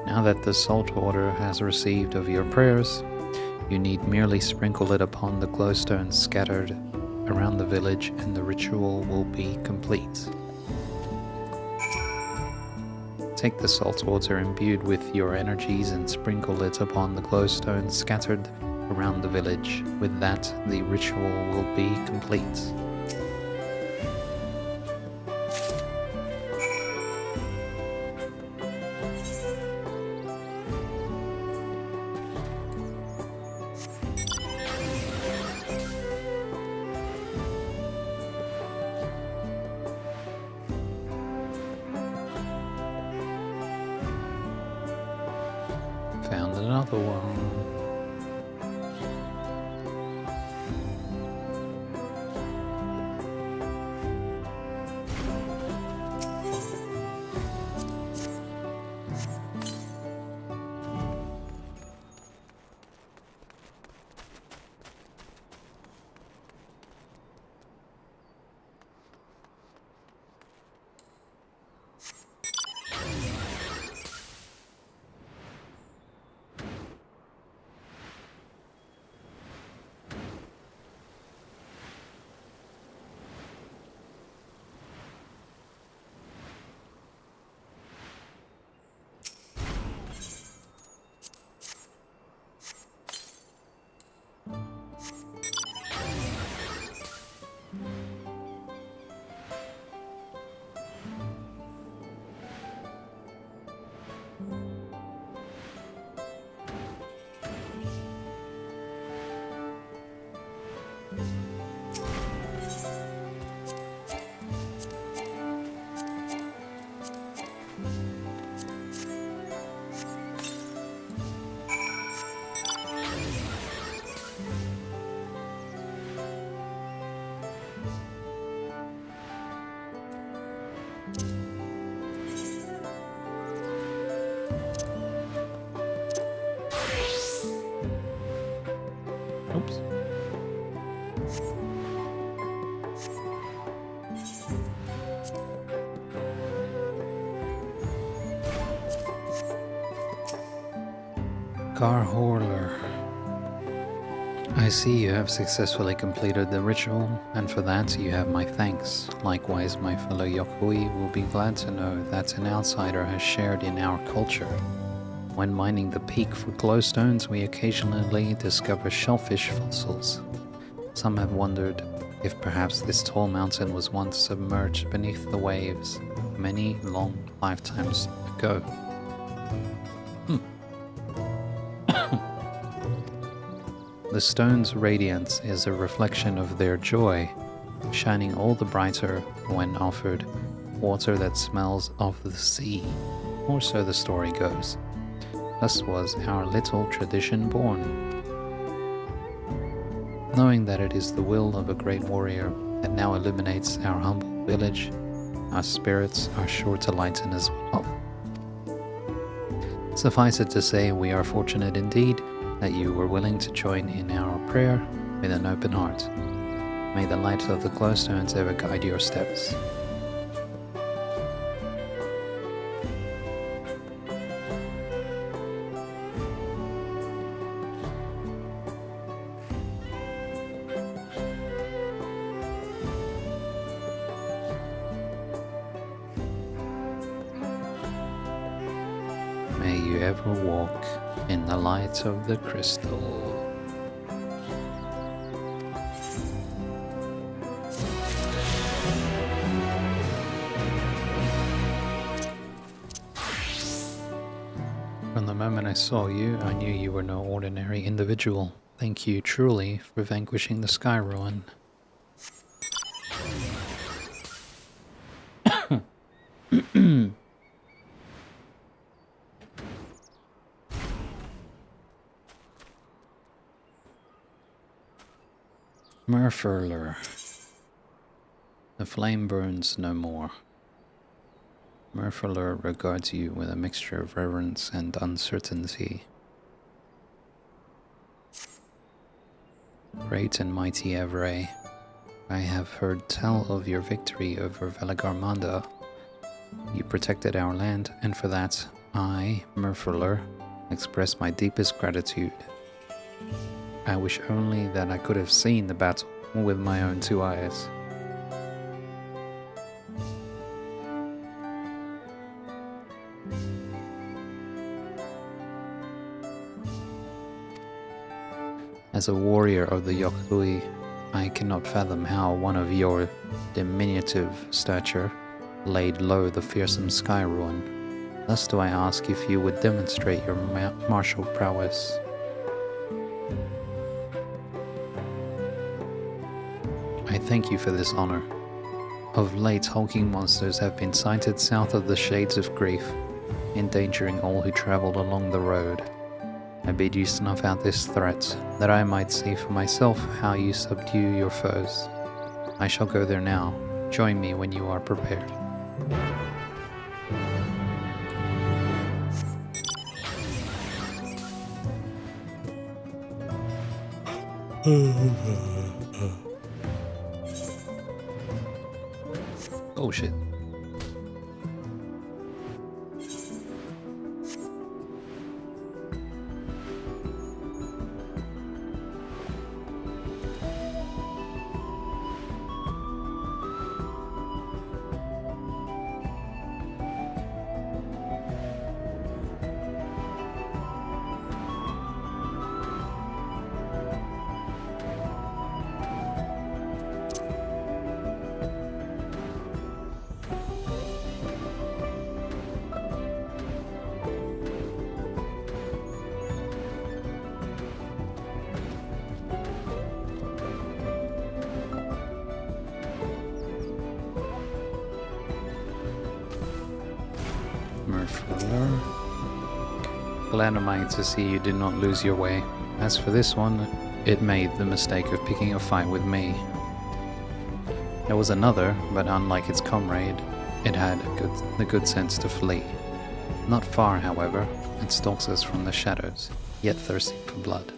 Speaker 1: Now that the salt water has received of your prayers, you need merely sprinkle it upon the glowstones scattered around the village and the ritual will be complete. Take the salt water imbued with your energies and sprinkle it upon the glowstones scattered around the village. With that, the ritual will be complete. Found another one. Oops. Garhorler. I see you have successfully completed the ritual, and for that you have my thanks. Likewise, my fellow Yokoi will be glad to know that an outsider has shared in our culture. When mining the peak for glowstones, we occasionally discover shellfish fossils. Some have wondered if perhaps this tall mountain was once submerged beneath the waves many long lifetimes ago. The stone's radiance is a reflection of their joy, shining all the brighter when offered water that smells of the sea, or so the story goes. Thus was our little tradition born. Knowing that it is the will of a great warrior that now illuminates our humble village, our spirits are sure to lighten as well. Suffice it to say, we are fortunate indeed that you were willing to join in our prayer with an open heart. May the light of the glowstones ever guide your steps. May you ever walk in the light of the crystal. From the moment I saw you, I knew you were no ordinary individual. Thank you truly for vanquishing the Sky Ruin. Murfurler. The flame burns no more. Murfurler regards you with a mixture of reverence and uncertainty. Great and mighty Evray, I have heard tell of your victory over Velagarmanda. You protected our land, and for that, I, Murfurler, express my deepest gratitude. I wish only that I could have seen the battle with my own two eyes. As a warrior of the Yokui, I cannot fathom how one of your diminutive stature laid low the fearsome Sky Ruin. Thus do I ask if you would demonstrate your martial prowess. I thank you for this honor. Of late, hulking monsters have been sighted south of the Shades of Grief, endangering all who traveled along the road. I bid you snuff out this threat, that I might see for myself how you subdue your foes. I shall go there now. Join me when you are prepared. Oh shit. Glad am I to see you did not lose your way. As for this one, it made the mistake of picking a fight with me. There was another, but unlike its comrade, it had the good sense to flee. Not far, however, it stalks us from the shadows, yet thirsting for blood.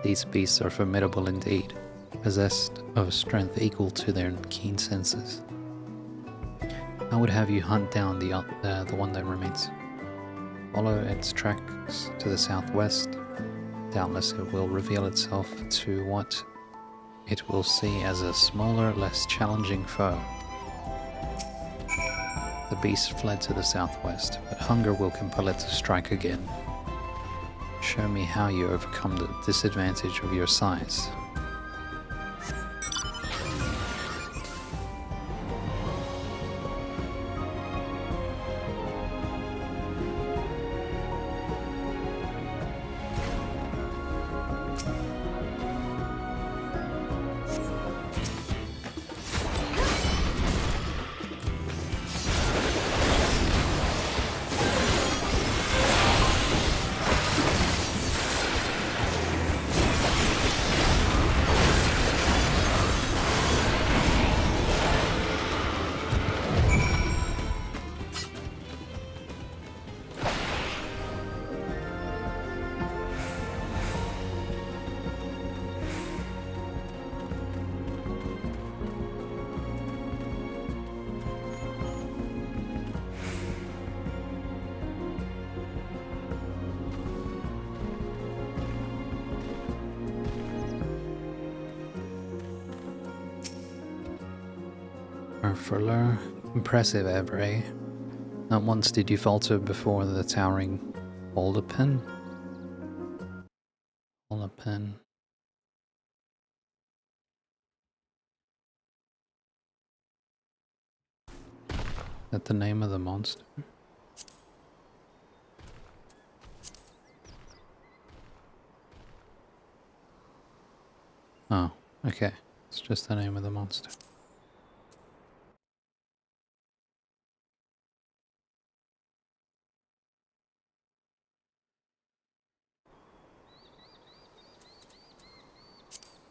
Speaker 1: These beasts are formidable indeed, possessed of strength equal to their keen senses. I would have you hunt down the one that remains. Follow its tracks to the southwest. Doubtless it will reveal itself to what it will see as a smaller, less challenging foe. The beast fled to the southwest, but hunger will compel it to strike again. Show me how you overcome the disadvantage of your size. Murfurler, impressive, Evray. Not once did you falter before the towering Holopin. Holopin. Is that the name of the monster? Oh, okay. It's just the name of the monster.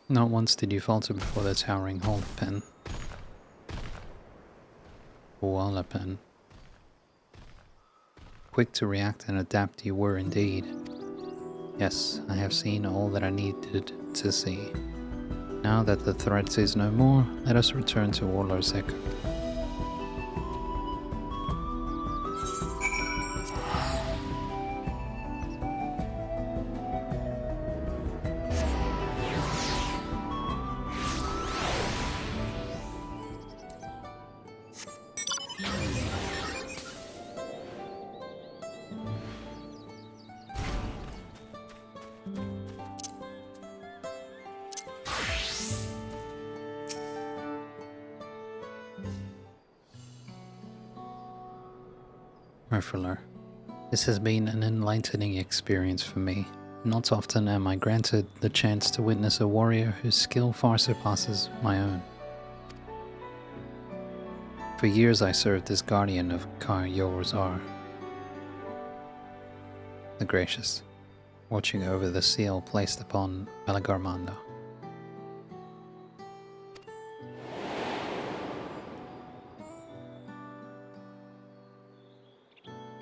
Speaker 1: Not once did you falter before the towering Holopin. Wallopin. Quick to react and adapt you were indeed. Yes, I have seen all that I needed to see. Now that the threat is no more, let us return to Warlord's Echo. Merfuller. This has been an enlightening experience for me. Not often am I granted the chance to witness a warrior whose skill far surpasses my own. For years I served as guardian of Kar Yorzar, the Gracious, watching over the seal placed upon Velagarmanda.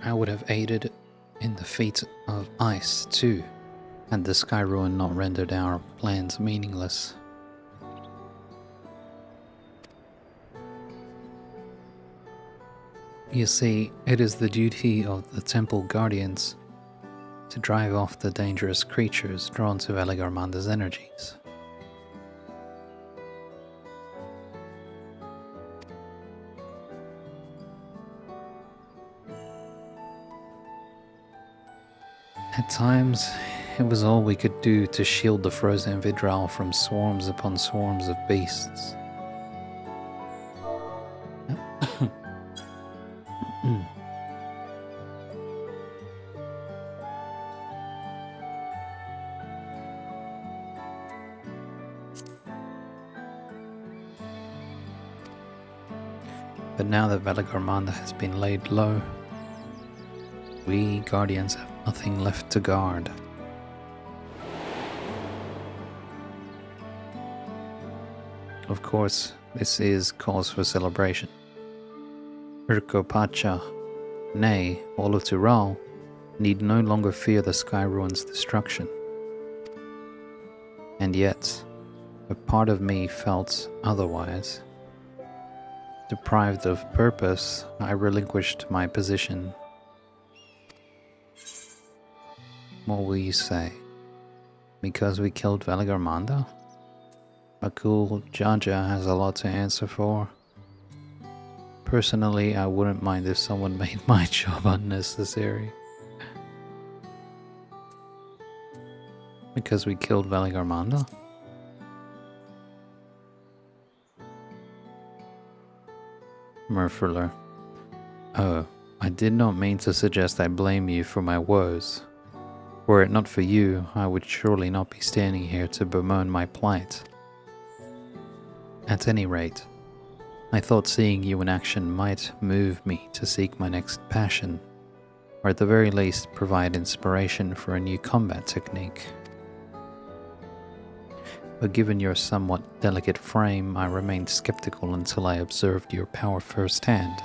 Speaker 1: I would have aided in the feat of ice, too, had the Sky Ruin not rendered our plans meaningless. You see, it is the duty of the Temple Guardians to drive off the dangerous creatures drawn to Velagarmanda's energies. At times, it was all we could do to shield the frozen Vidral from swarms upon swarms of beasts. But now that Velagarmanda has been laid low, we Guardians have nothing left to guard. Of course, this is cause for celebration. Urkopacha, nay, all of Tural, need no longer fear the Sky Ruin's destruction. And yet, a part of me felt otherwise. Deprived of purpose, I relinquished my position. What will you say? Because we killed Velagarmanda? Akul Jaja has a lot to answer for. Personally, I wouldn't mind if someone made my job unnecessary. Because we killed Velagarmanda? Merfuller. Oh, I did not mean to suggest I blame you for my woes. Were it not for you, I would surely not be standing here to bemoan my plight. At any rate, I thought seeing you in action might move me to seek my next passion, or at the very least provide inspiration for a new combat technique. But given your somewhat delicate frame, I remained skeptical until I observed your power firsthand.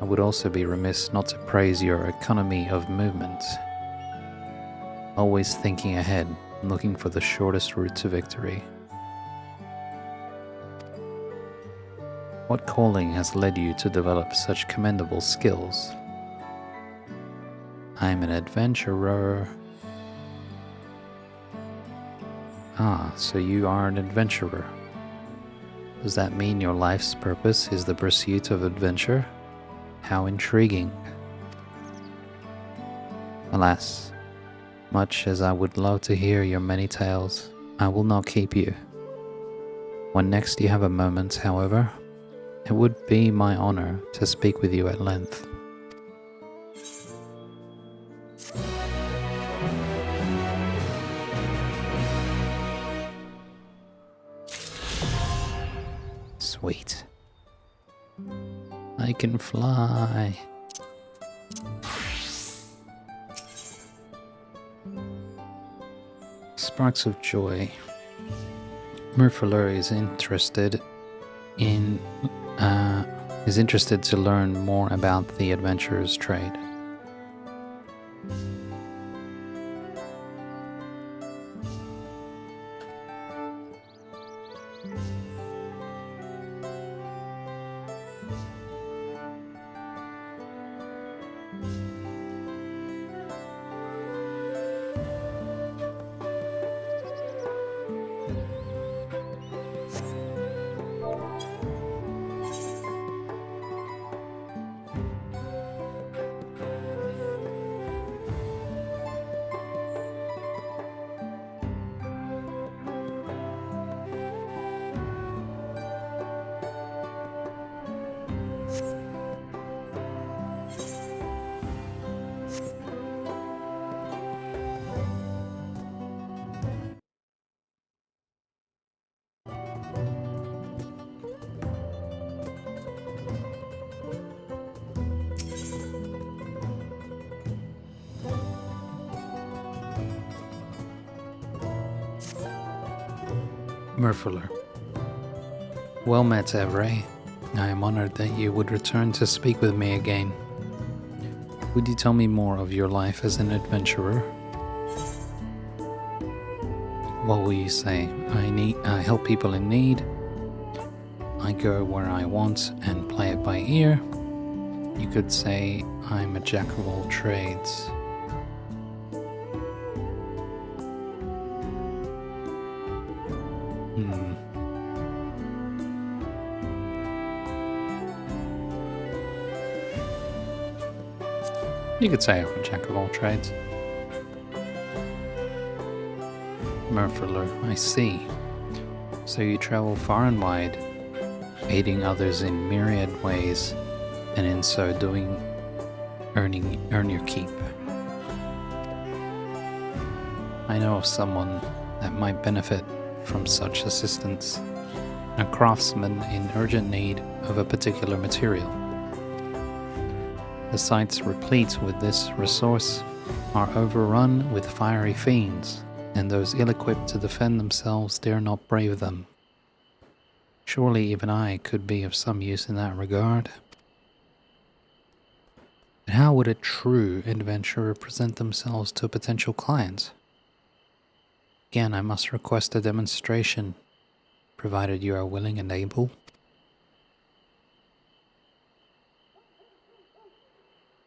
Speaker 1: I would also be remiss not to praise your economy of movement. Always thinking ahead, looking for the shortest route to victory. What calling has led you to develop such commendable skills? I'm an adventurer. Ah, so you are an adventurer. Does that mean your life's purpose is the pursuit of adventure? How intriguing. Alas, much as I would love to hear your many tales, I will not keep you. When next you have a moment, however, it would be my honor to speak with you at length. Sweet. I can fly. Sparks of joy. Murfuller is interested to learn more about the adventurer's trade. Murfuller. Well met, Evray. I am honored that you would return to speak with me again. Would you tell me more of your life as an adventurer? What will you say? I help people in need. I go where I want and play it by ear. You could say I'm a jack of all trades. You could say I'm a jack of all trades. Murfuller, I see. So you travel far and wide, aiding others in myriad ways, and in so doing, earn your keep. I know of someone that might benefit from such assistance, a craftsman in urgent need of a particular material. The sites replete with this resource are overrun with fiery fiends, and those ill-equipped to defend themselves dare not brave them. Surely even I could be of some use in that regard. But how would a true adventurer present themselves to a potential client? Again, I must request a demonstration, provided you are willing and able.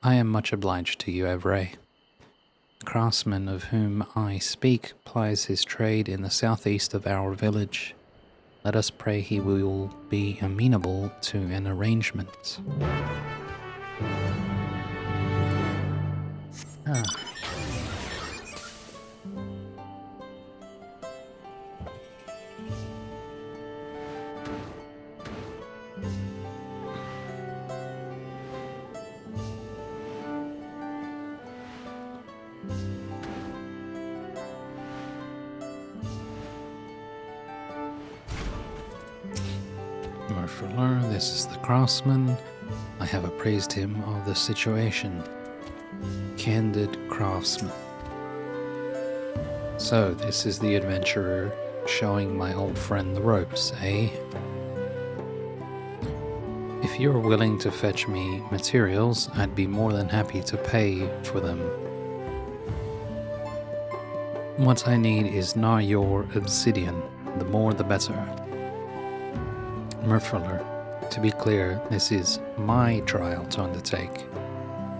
Speaker 1: I am much obliged to you, Evray. The craftsman of whom I speak plies his trade in the southeast of our village. Let us pray he will be amenable to an arrangement. Murfuller, this is the craftsman. I have appraised him of the situation. Candid craftsman. So, this is the adventurer showing my old friend the ropes, eh? If you're willing to fetch me materials, I'd be more than happy to pay for them. What I need is Naryor obsidian, the more the better. Murfuller, to be clear, this is my trial to undertake.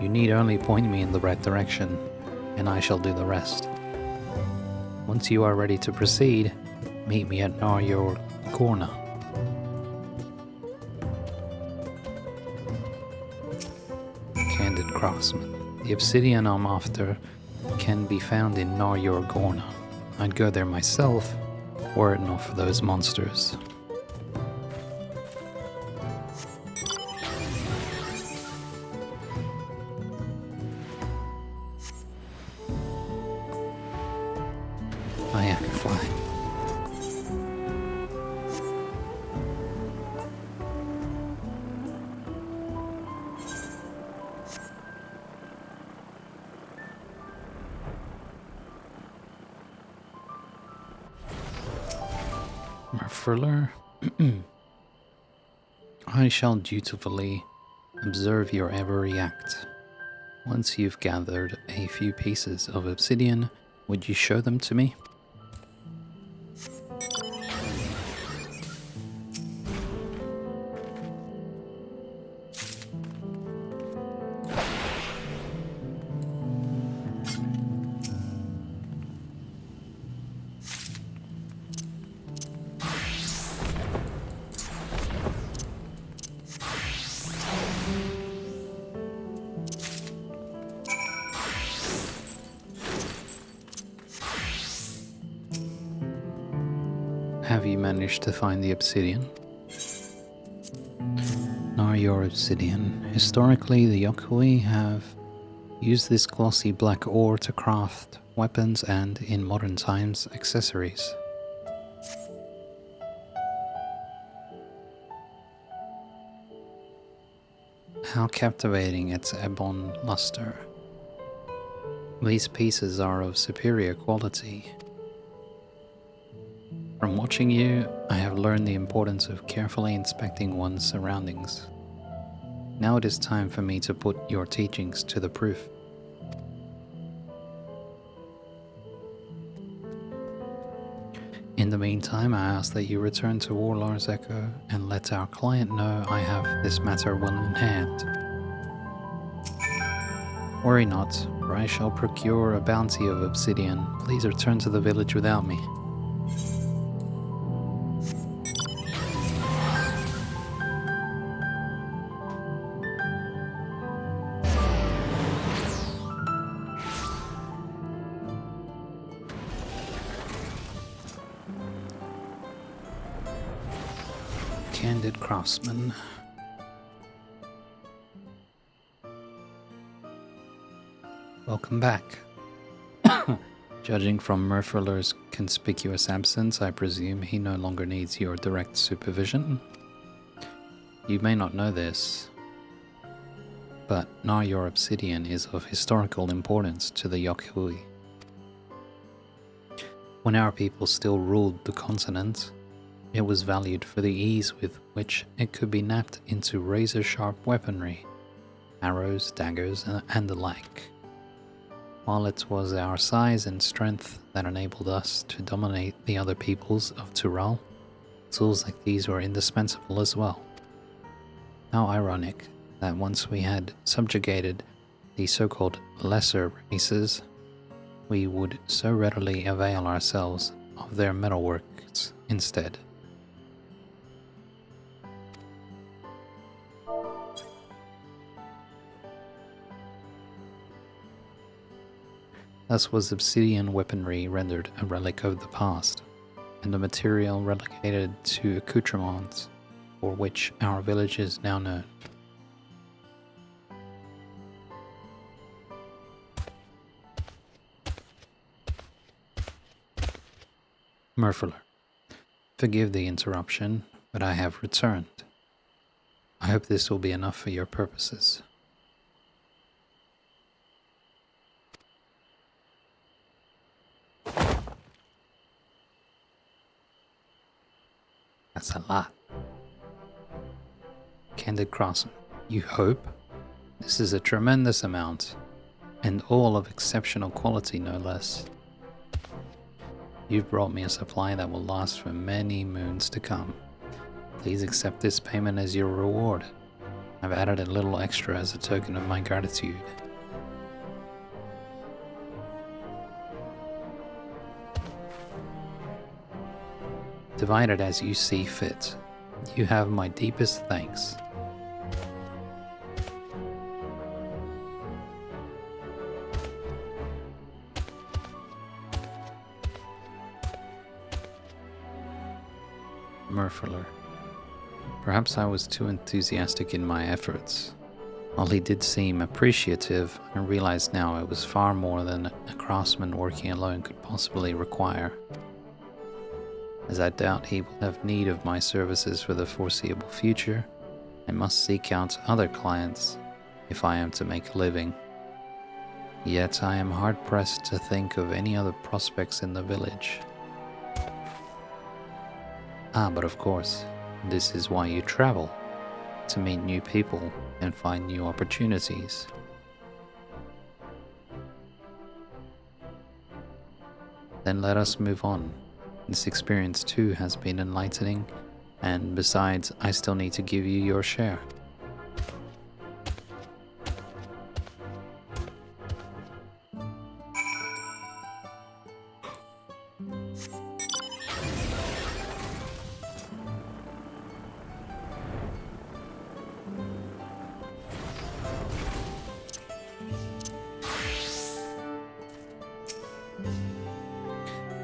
Speaker 1: You need only point me in the right direction, and I shall do the rest. Once you are ready to proceed, meet me at Naryor Corner. Craftsman. The obsidian I'm after can be found in Nar Yor Gorna. I'd go there myself, were it not for those monsters. I can fly. Merfuller, I shall dutifully observe your every act. Once you've gathered a few pieces of obsidian, would you show them to me? Have you managed to find the obsidian? Nar Yor obsidian. Historically, the Yokoi have used this glossy black ore to craft weapons and, in modern times, accessories. How captivating its ebon luster. These pieces are of superior quality. From watching you, I have learned the importance of carefully inspecting one's surroundings. Now it is time for me to put your teachings to the proof. In the meantime, I ask that you return to Warlar's Echo and let our client know I have this matter well in hand. Worry not, for I shall procure a bounty of obsidian. Please return to the village without me. Candid Craftsman. Welcome back. Judging from Merfuller's conspicuous absence, I presume he no longer needs your direct supervision. You may not know this, but Nar Yor obsidian is of historical importance to the Yokoi. When our people still ruled the continent, it was valued for the ease with which it could be napped into razor-sharp weaponry, arrows, daggers, and the like. While it was our size and strength that enabled us to dominate the other peoples of Tural, tools like these were indispensable as well. How ironic that once we had subjugated the so-called lesser races, we would so readily avail ourselves of their metalworks instead. Thus was obsidian weaponry rendered a relic of the past, and a material relegated to accoutrements for which our village is now known. Merfuller, forgive the interruption, but I have returned. I hope this will be enough for your purposes. That's a lot. Candid Craftsman, you hope? This is a tremendous amount, and all of exceptional quality no less. You've brought me a supply that will last for many moons to come. Please accept this payment as your reward. I've added a little extra as a token of my gratitude. Divide it as you see fit. You have my deepest thanks. Murfuller. Perhaps I was too enthusiastic in my efforts. While he did seem appreciative, I realized now it was far more than a craftsman working alone could possibly require. As I doubt he will have need of my services for the foreseeable future, I must seek out other clients if I am to make a living. Yet I am hard-pressed to think of any other prospects in the village. Ah, but of course, this is why you travel, to meet new people and find new opportunities. Then let us move on. This experience too has been enlightening, and besides, I still need to give you your share.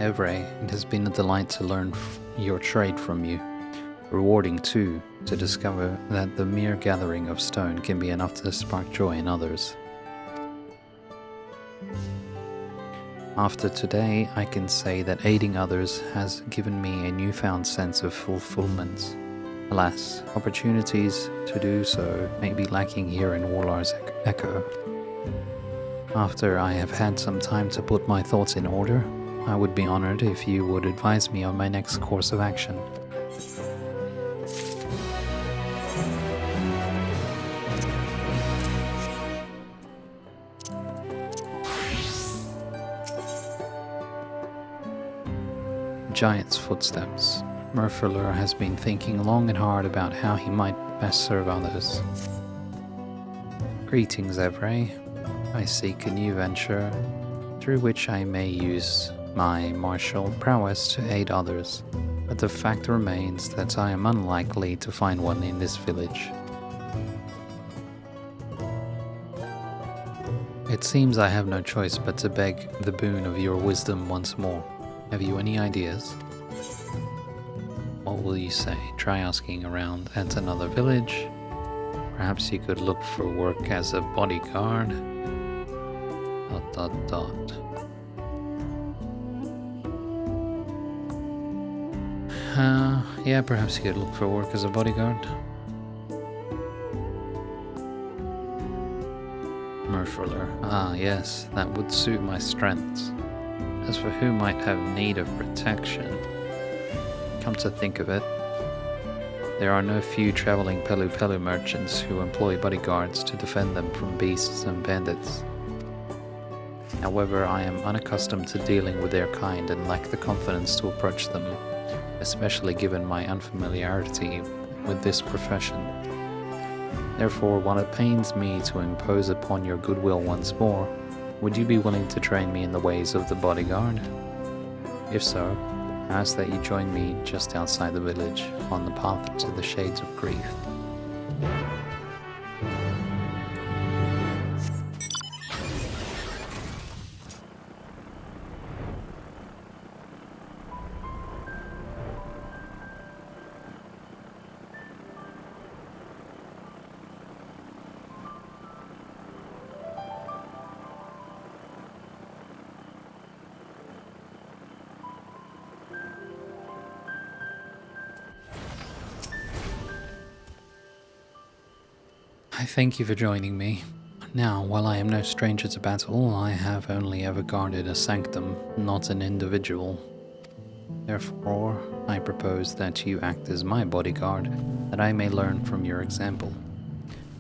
Speaker 1: Evray, it has been a delight to learn your trade from you. Rewarding too, to discover that the mere gathering of stone can be enough to spark joy in others. After today, I can say that aiding others has given me a newfound sense of fulfillment. Alas, opportunities to do so may be lacking here in Warlar's Echo. After I have had some time to put my thoughts in order, I would be honored if you would advise me on my next course of action. Giant's footsteps. Murfuller has been thinking long and hard about how he might best serve others. Greetings, Evray. I seek a new venture through which I may use my martial prowess to aid others, but the fact remains that I am unlikely to find one in this village. It seems I have no choice but to beg the boon of your wisdom once more. Have you any ideas? What will you say? Try asking around at another village? Perhaps you could look for work as a bodyguard? ... yeah, perhaps you could look for work as a bodyguard. Murfuller. Ah, yes, that would suit my strengths. As for who might have need of protection, come to think of it, there are no few traveling Pelu merchants who employ bodyguards to defend them from beasts and bandits. However, I am unaccustomed to dealing with their kind and lack the confidence to approach them, especially given my unfamiliarity with this profession. Therefore, while it pains me to impose upon your goodwill once more, would you be willing to train me in the ways of the bodyguard? If so, I ask that you join me just outside the village, on the path to the Shades of Grief. I thank you for joining me. Now, while I am no stranger to battle, I have only ever guarded a sanctum, not an individual. Therefore, I propose that you act as my bodyguard, that I may learn from your example.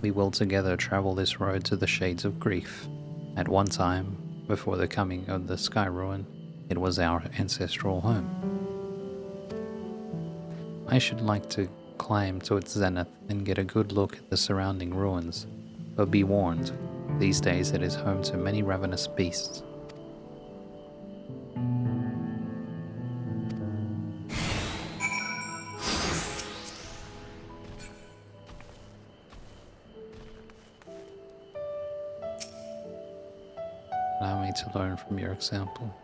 Speaker 1: We will together travel this road to the Shades of Grief. At one time, before the coming of the Sky Ruin, it was our ancestral home. I should like to climb to its zenith and get a good look at the surrounding ruins, but be warned, these days it is home to many ravenous beasts. Allow me to learn from your example.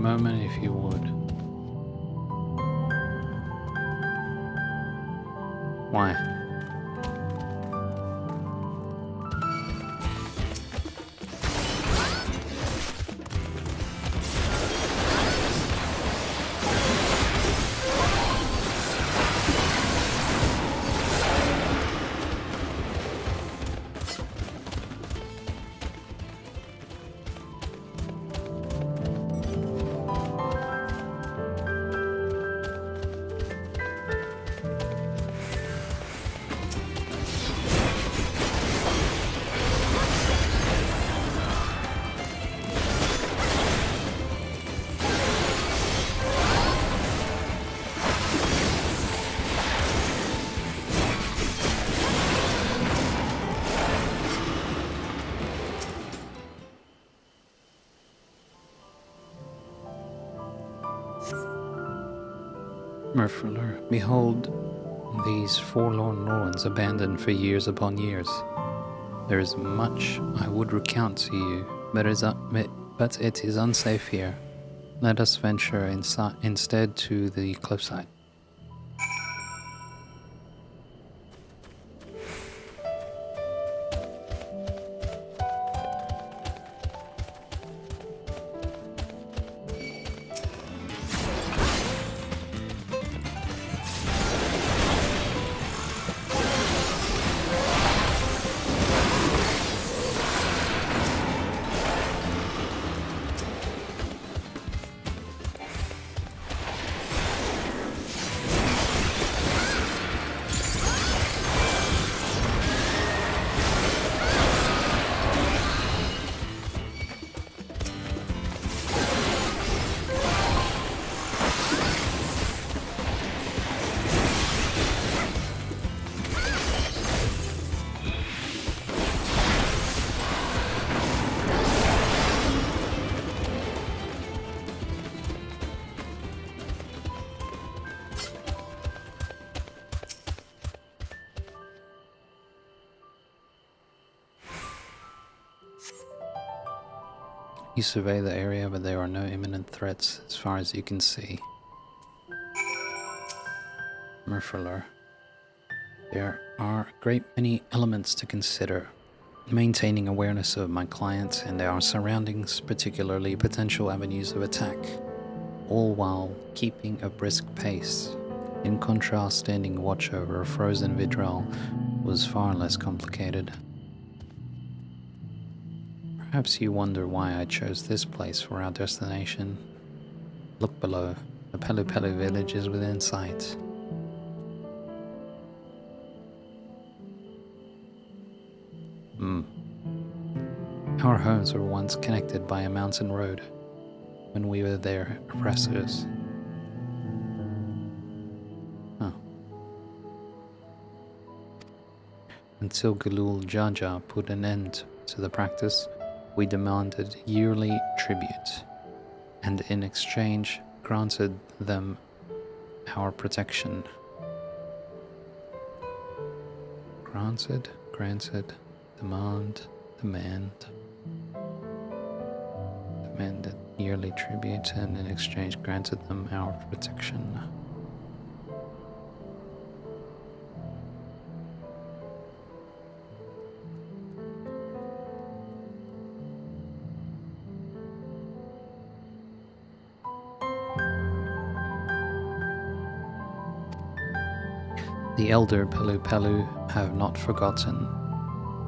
Speaker 1: moment if you would. Why? Merfolor, behold these forlorn ruins abandoned for years upon years. There is much I would recount to you, but it is unsafe here. Let us venture instead to the cliffside. You survey the area, but there are no imminent threats as far as you can see. Merfolor. There are a great many elements to consider. Maintaining awareness of my client and our surroundings, particularly potential avenues of attack, all while keeping a brisk pace. In contrast, standing watch over a frozen Vidral was far less complicated. Perhaps you wonder why I chose this place for our destination. Look below. The Pelu Pelu village is within sight. Our homes were once connected by a mountain road when we were their oppressors. Until Galul Jaja put an end to the practice, we demanded yearly tribute, and in exchange granted them our protection. Granted, demanded yearly tribute, and in exchange granted them our protection. The elder Pelu Pelu have not forgotten.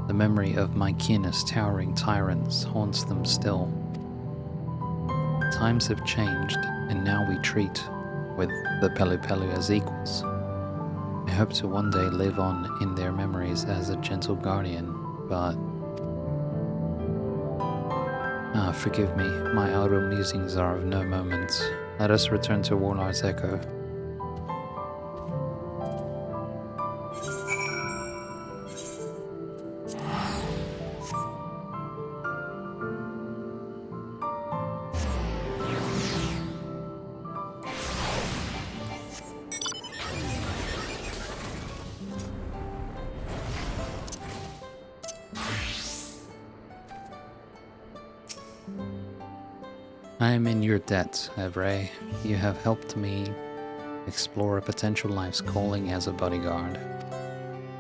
Speaker 1: The memory of my keenest towering tyrants haunts them still. Times have changed, and now we treat with the Pelu Pelu as equals. I hope to one day live on in their memories as a gentle guardian, but... forgive me, my idle musings are of no moment. Let us return to Warlar's Echo. I am in your debt, Evray. You have helped me explore a potential life's calling as a bodyguard.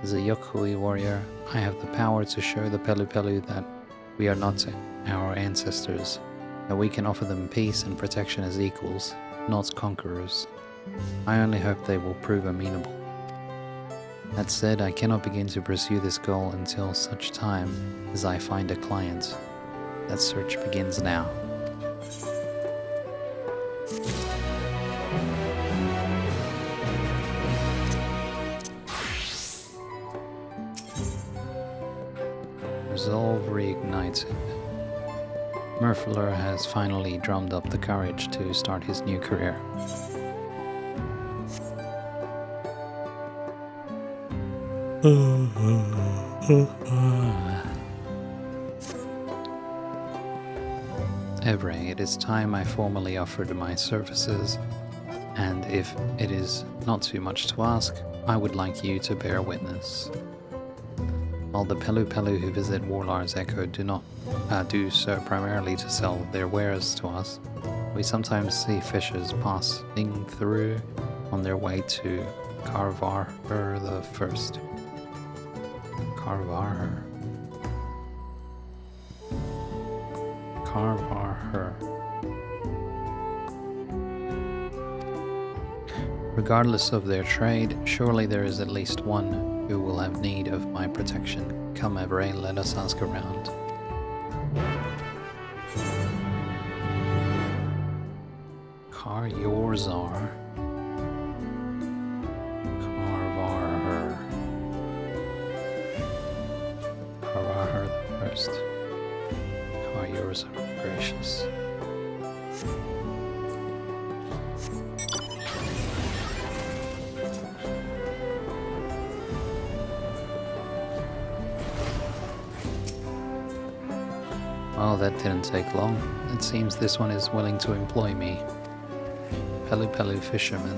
Speaker 1: As a Yokui warrior, I have the power to show the Pelu Pelu that we are not our ancestors, that we can offer them peace and protection as equals, not conquerors. I only hope they will prove amenable. That said, I cannot begin to pursue this goal until such time as I find a client. That search begins now. Resolve reignited. Murphyler has finally drummed up the courage to start his new career. Evray, it is time I formally offered my services, and if it is not too much to ask, I would like you to bear witness. While the Pelu Pelu who visit Warlar's Echo do so primarily to sell their wares to us, we sometimes see fishers passing through on their way to Carvarher the First. Carvarher. Regardless of their trade, surely there is at least one who will have need of my protection. Come, Evray, let us ask around. Yorzar. Carvarher the First. Yorzar, gracious. Well, that didn't take long. It seems this one is willing to employ me. Pelu Pelu fisherman.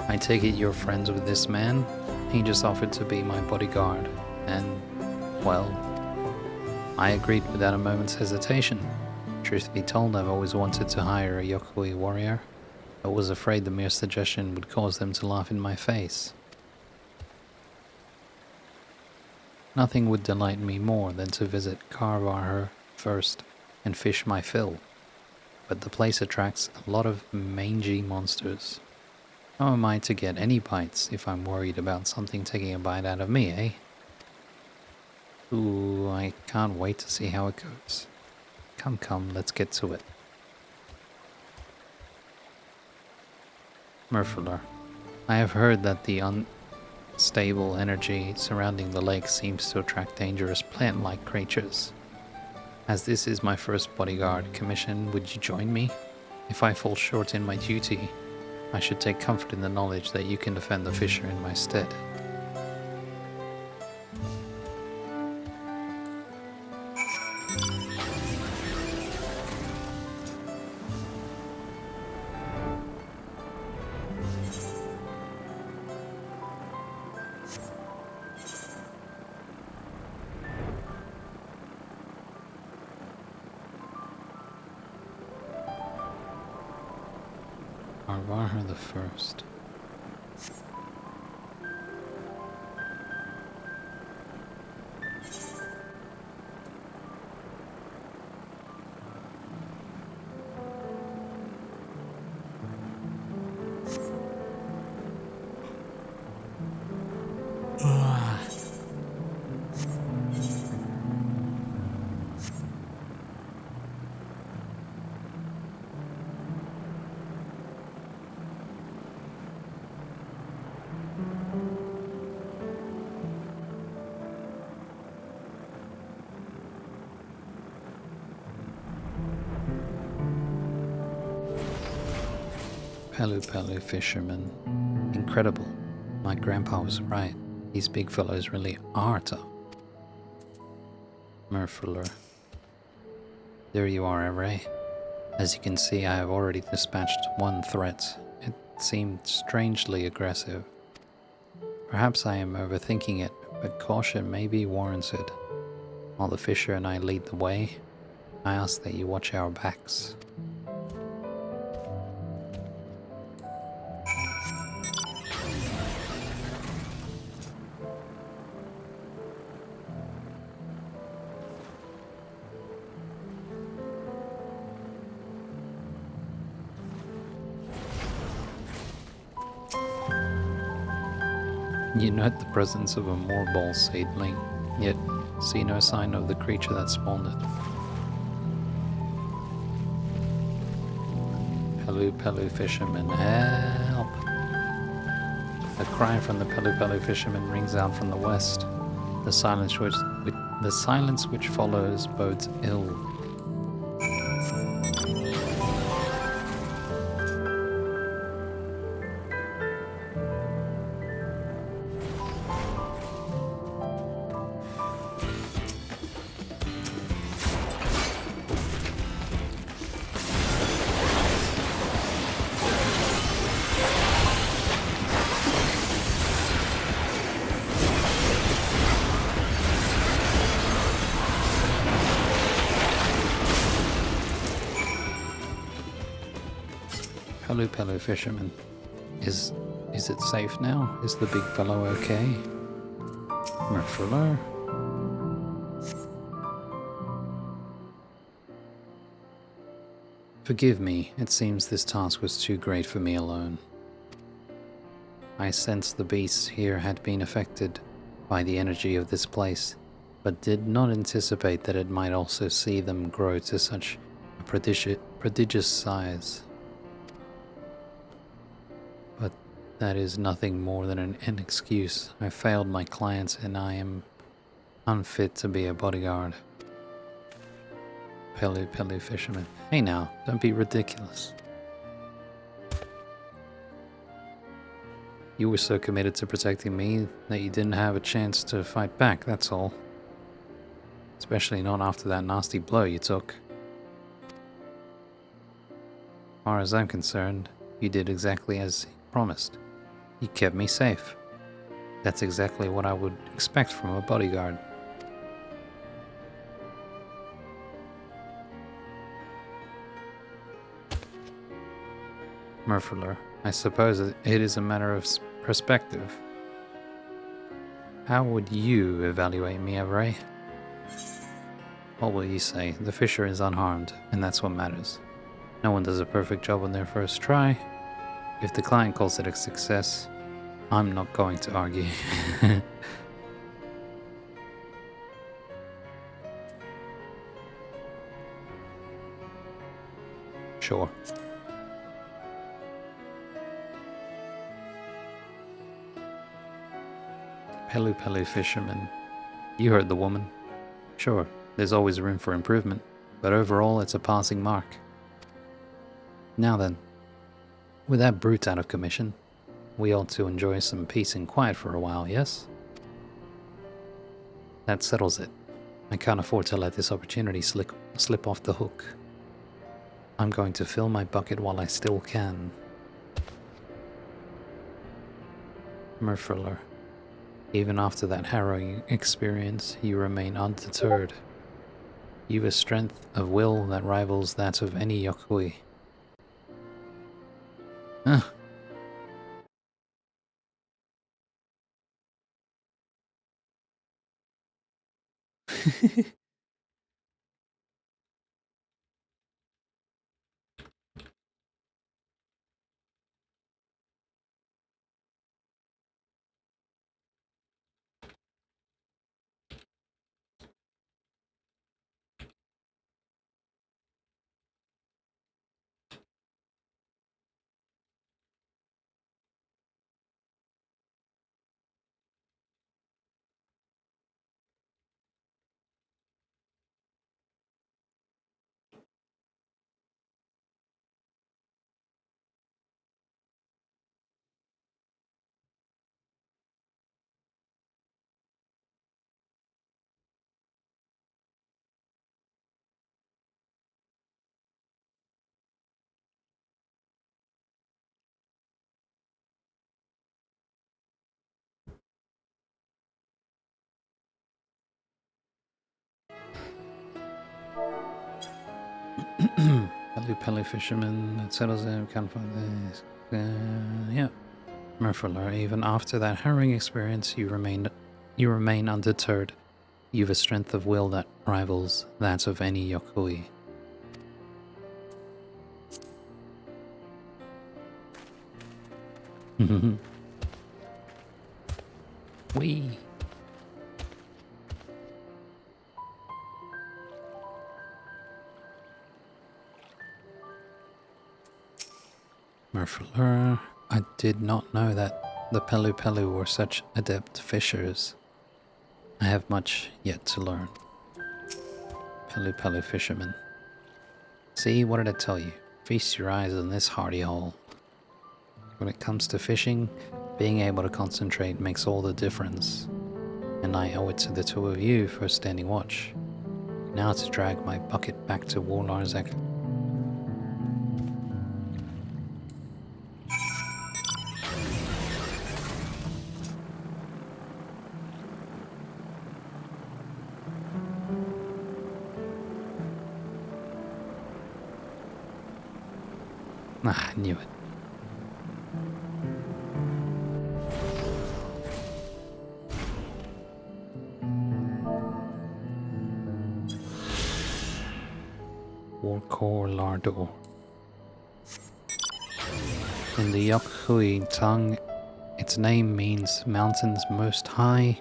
Speaker 1: I take it you're friends with this man? He just offered to be my bodyguard, and, well, I agreed without a moment's hesitation. Truth be told, I've always wanted to hire a Yokui warrior, but was afraid the mere suggestion would cause them to laugh in my face. Nothing would delight me more than to visit Carvarher first and fish my fill, but the place attracts a lot of mangy monsters. How am I to get any bites if I'm worried about something taking a bite out of me, eh? Ooh, I can't wait to see how it goes. Come, let's get to it. Murphyler, I have heard that the unstable energy surrounding the lake seems to attract dangerous plant-like creatures. As this is my first bodyguard commission, would you join me? If I fall short in my duty, I should take comfort in the knowledge that you can defend the fisher in my stead. Carvarher the First. Pelu Pelu fisherman. Incredible. My grandpa was right. These big fellows really are tough. Murphyler. There you are, Evray. As you can see, I have already dispatched one threat. It seemed strangely aggressive. Perhaps I am overthinking it, but caution may be warranted. While the fisher and I lead the way, I ask that you watch our backs. You note the presence of a moorball seedling, yet see no sign of the creature that spawned it. Pelu Pelu fisherman, help! A cry from the Pelu Pelu fisherman rings out from the west. The silence which follows bodes ill. Pelu Pelu fisherman. Is it safe now? Is the big fellow okay? Merfuller? Forgive me, it seems this task was too great for me alone. I sensed the beasts here had been affected by the energy of this place, but did not anticipate that it might also see them grow to such a prodigious size. But that is nothing more than an excuse. I failed my clients and I am unfit to be a bodyguard. Pelu Pelu fisherman. Hey now, don't be ridiculous. You were so committed to protecting me that you didn't have a chance to fight back, that's all. Especially not after that nasty blow you took. As far as I'm concerned, you did exactly as promised. You kept me safe. That's exactly what I would expect from a bodyguard. Merfuller, I suppose it is a matter of perspective. How would you evaluate me, Avery? What will you say? The fisher is unharmed, and that's what matters. No one does a perfect job on their first try. If the client calls it a success, I'm not going to argue. Sure. Pelu Pelu fisherman. You heard the woman. Sure, there's always room for improvement, but overall it's a passing mark. Now then, with that brute out of commission, we ought to enjoy some peace and quiet for a while, yes? That settles it. I can't afford to let this opportunity slip off the hook. I'm going to fill my bucket while I still can. Merfuller. Even after that harrowing experience, you remain undeterred. You've a strength of will that rivals that of any Yokui. Huh. Pelu fisherman that settles in, can't find this. Yeah. Merfolor, even after that harrowing experience, you remain undeterred. You've a strength of will that rivals that of any Yokoi. Wee. Merfolor, I did not know that the Pelu Pelu were such adept fishers. I have much yet to learn. Pelu Pelu fisherman. See, what did I tell you? Feast your eyes on this hardy hole. When it comes to fishing, being able to concentrate makes all the difference. And I owe it to the two of you for standing watch. Now to drag my bucket back to Warlarzek. Ah, I knew it. Warkor Lardor. In the Yokoi tongue, its name means mountains most high,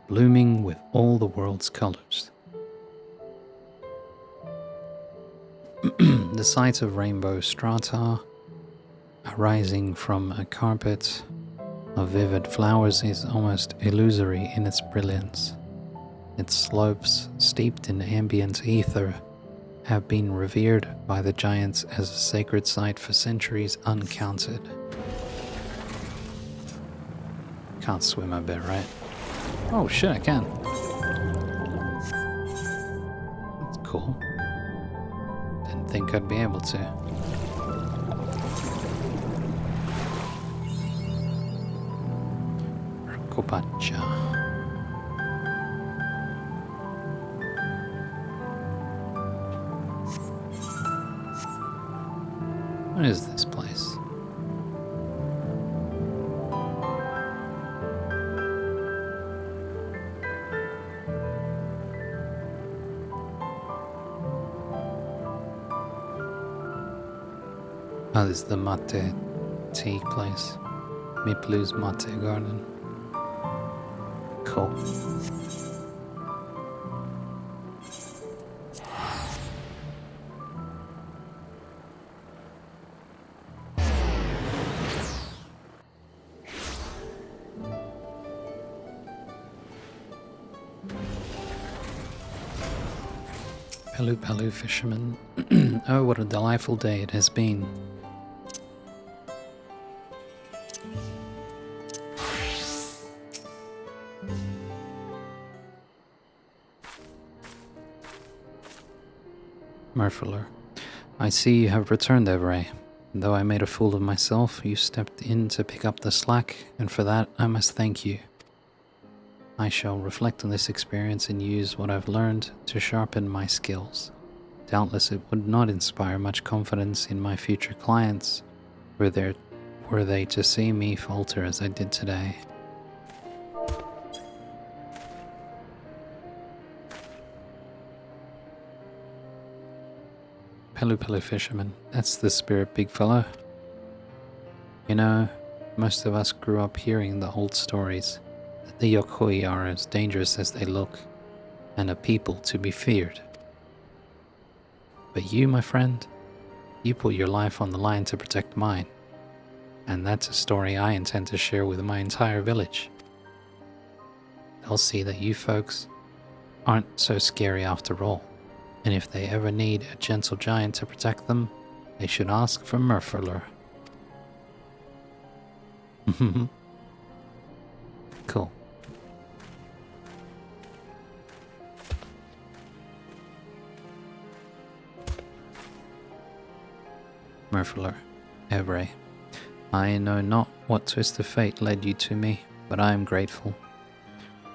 Speaker 1: blooming with all the world's colors. The sight of rainbow strata arising from a carpet of vivid flowers is almost illusory in its brilliance. Its slopes, steeped in ambient ether, have been revered by the giants as a sacred site for centuries uncounted. Can't swim, I bet, right? Oh shit, I can. That's cool. Didn't think I'd be able to. Kopacha. What is this place? Oh, this is the mate tea place. Miplu's mate garden. Cool. Pelu Pelu fisherman. Oh, what a delightful day it has been. Merfolor, I see you have returned, Evray. Though I made a fool of myself, you stepped in to pick up the slack, and for that I must thank you. I shall reflect on this experience and use what I've learned to sharpen my skills. Doubtless it would not inspire much confidence in my future clients, were they to see me falter as I did today. Pelu Pelu fisherman, that's the spirit, big fellow. You know, most of us grew up hearing the old stories that the Yokoi are as dangerous as they look, and a people to be feared. But you, my friend, you put your life on the line to protect mine, and that's a story I intend to share with my entire village. They'll see that you folks aren't so scary after all. And if they ever need a gentle giant to protect them, they should ask for Merfolor. Cool. Merfolor, Evray, I know not what twist of fate led you to me, but I am grateful.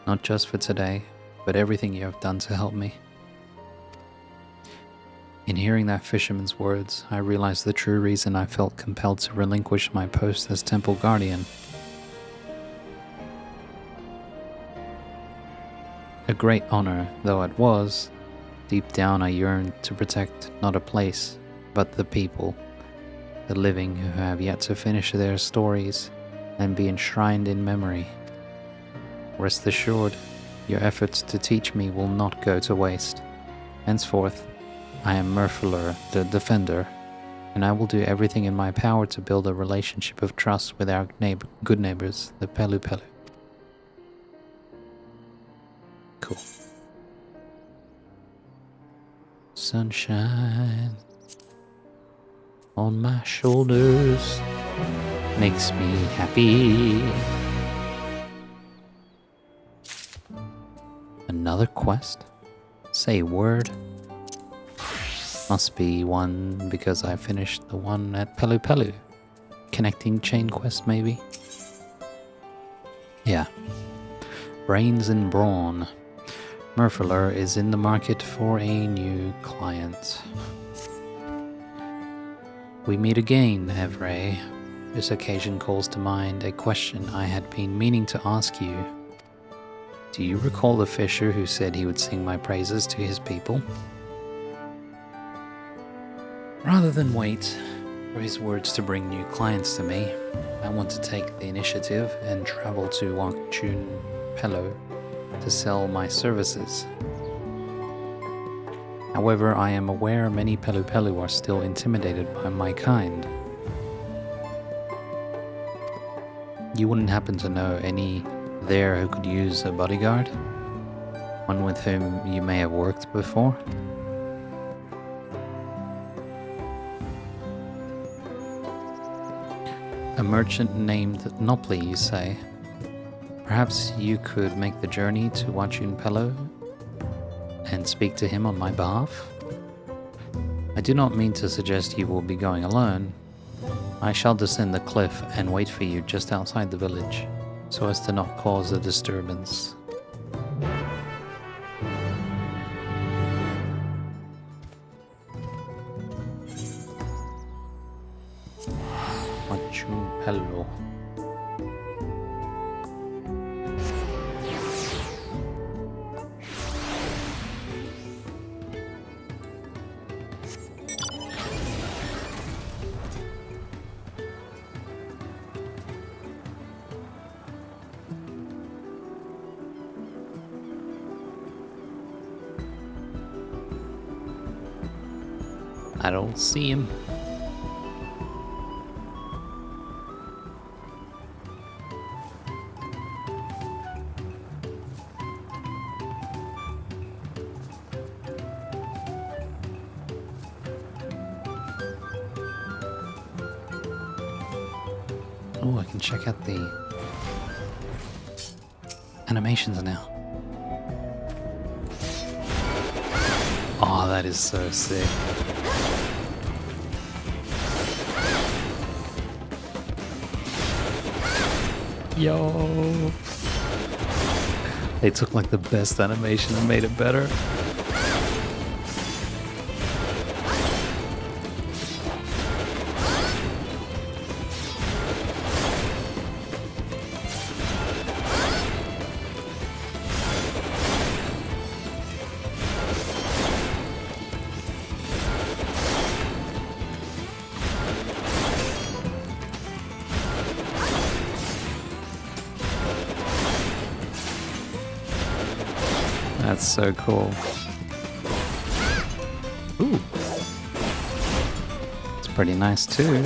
Speaker 1: Not just for today, but everything you have done to help me. In hearing that fisherman's words, I realized the true reason I felt compelled to relinquish my post as Temple Guardian. A great honor, though it was, deep down I yearned to protect not a place, but the people, the living who have yet to finish their stories and be enshrined in memory. Rest assured, your efforts to teach me will not go to waste. Henceforth, I am Murphalur, the Defender, and I will do everything in my power to build a relationship of trust with our good neighbors, the Pelu Pelu. Cool. Sunshine on my shoulders makes me happy. Another quest? Say word. Must be one because I finished the one at Pelu Pelu. Connecting chain quest maybe? Yeah. Brains and brawn. Murphalur is in the market for a new client. We meet again, Evray. This occasion calls to mind a question I had been meaning to ask you. Do you recall the fisher who said he would sing my praises to his people? Rather than wait for his words to bring new clients to me, I want to take the initiative and travel to Wakchun Pelo to sell my services. However, I am aware many Pelu Pelu are still intimidated by my kind. You wouldn't happen to know any there who could use a bodyguard? One with whom you may have worked before? A merchant named Longplay, you say? Perhaps you could make the journey to Wakchun Pelo and speak to him on my behalf? I do not mean to suggest you will be going alone. I shall descend the cliff and wait for you just outside the village, so as to not cause a disturbance. Wakchun Pelo. I don't see him. Oh, I can check out the animations now. Oh, that is so sick. Yo! They took like the best animation and made it better. That's so cool. Ooh. It's pretty nice too,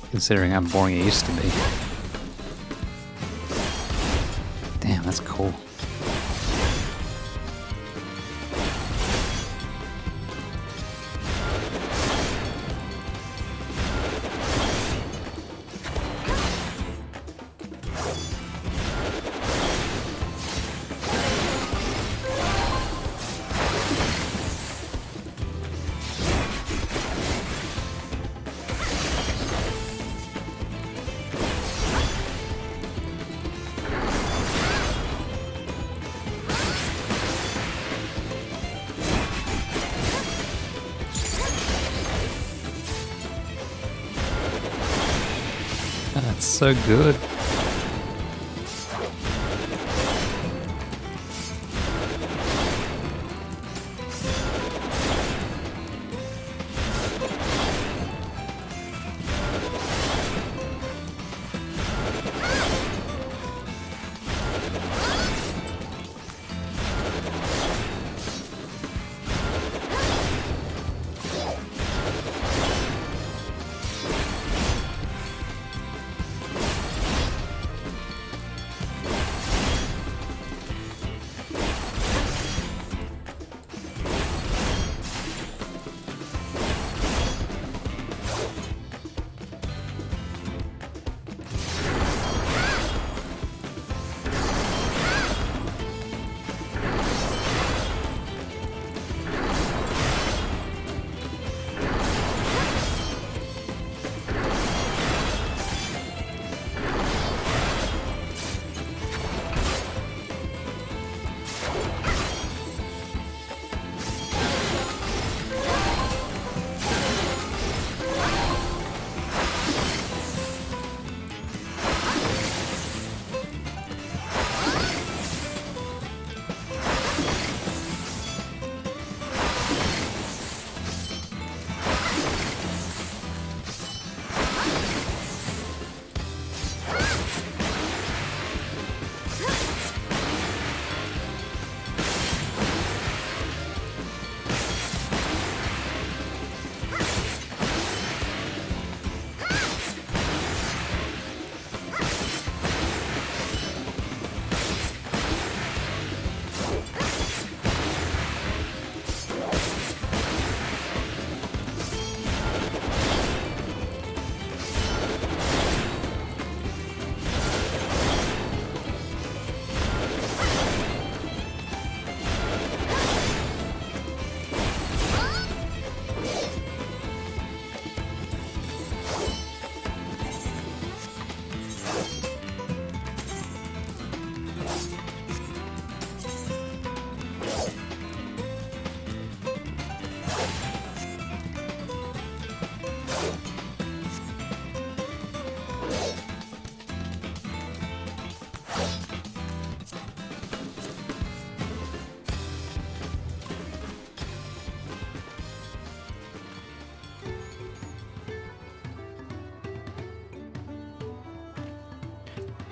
Speaker 1: considering how boring it used to be. Damn, that's cool. That's so good.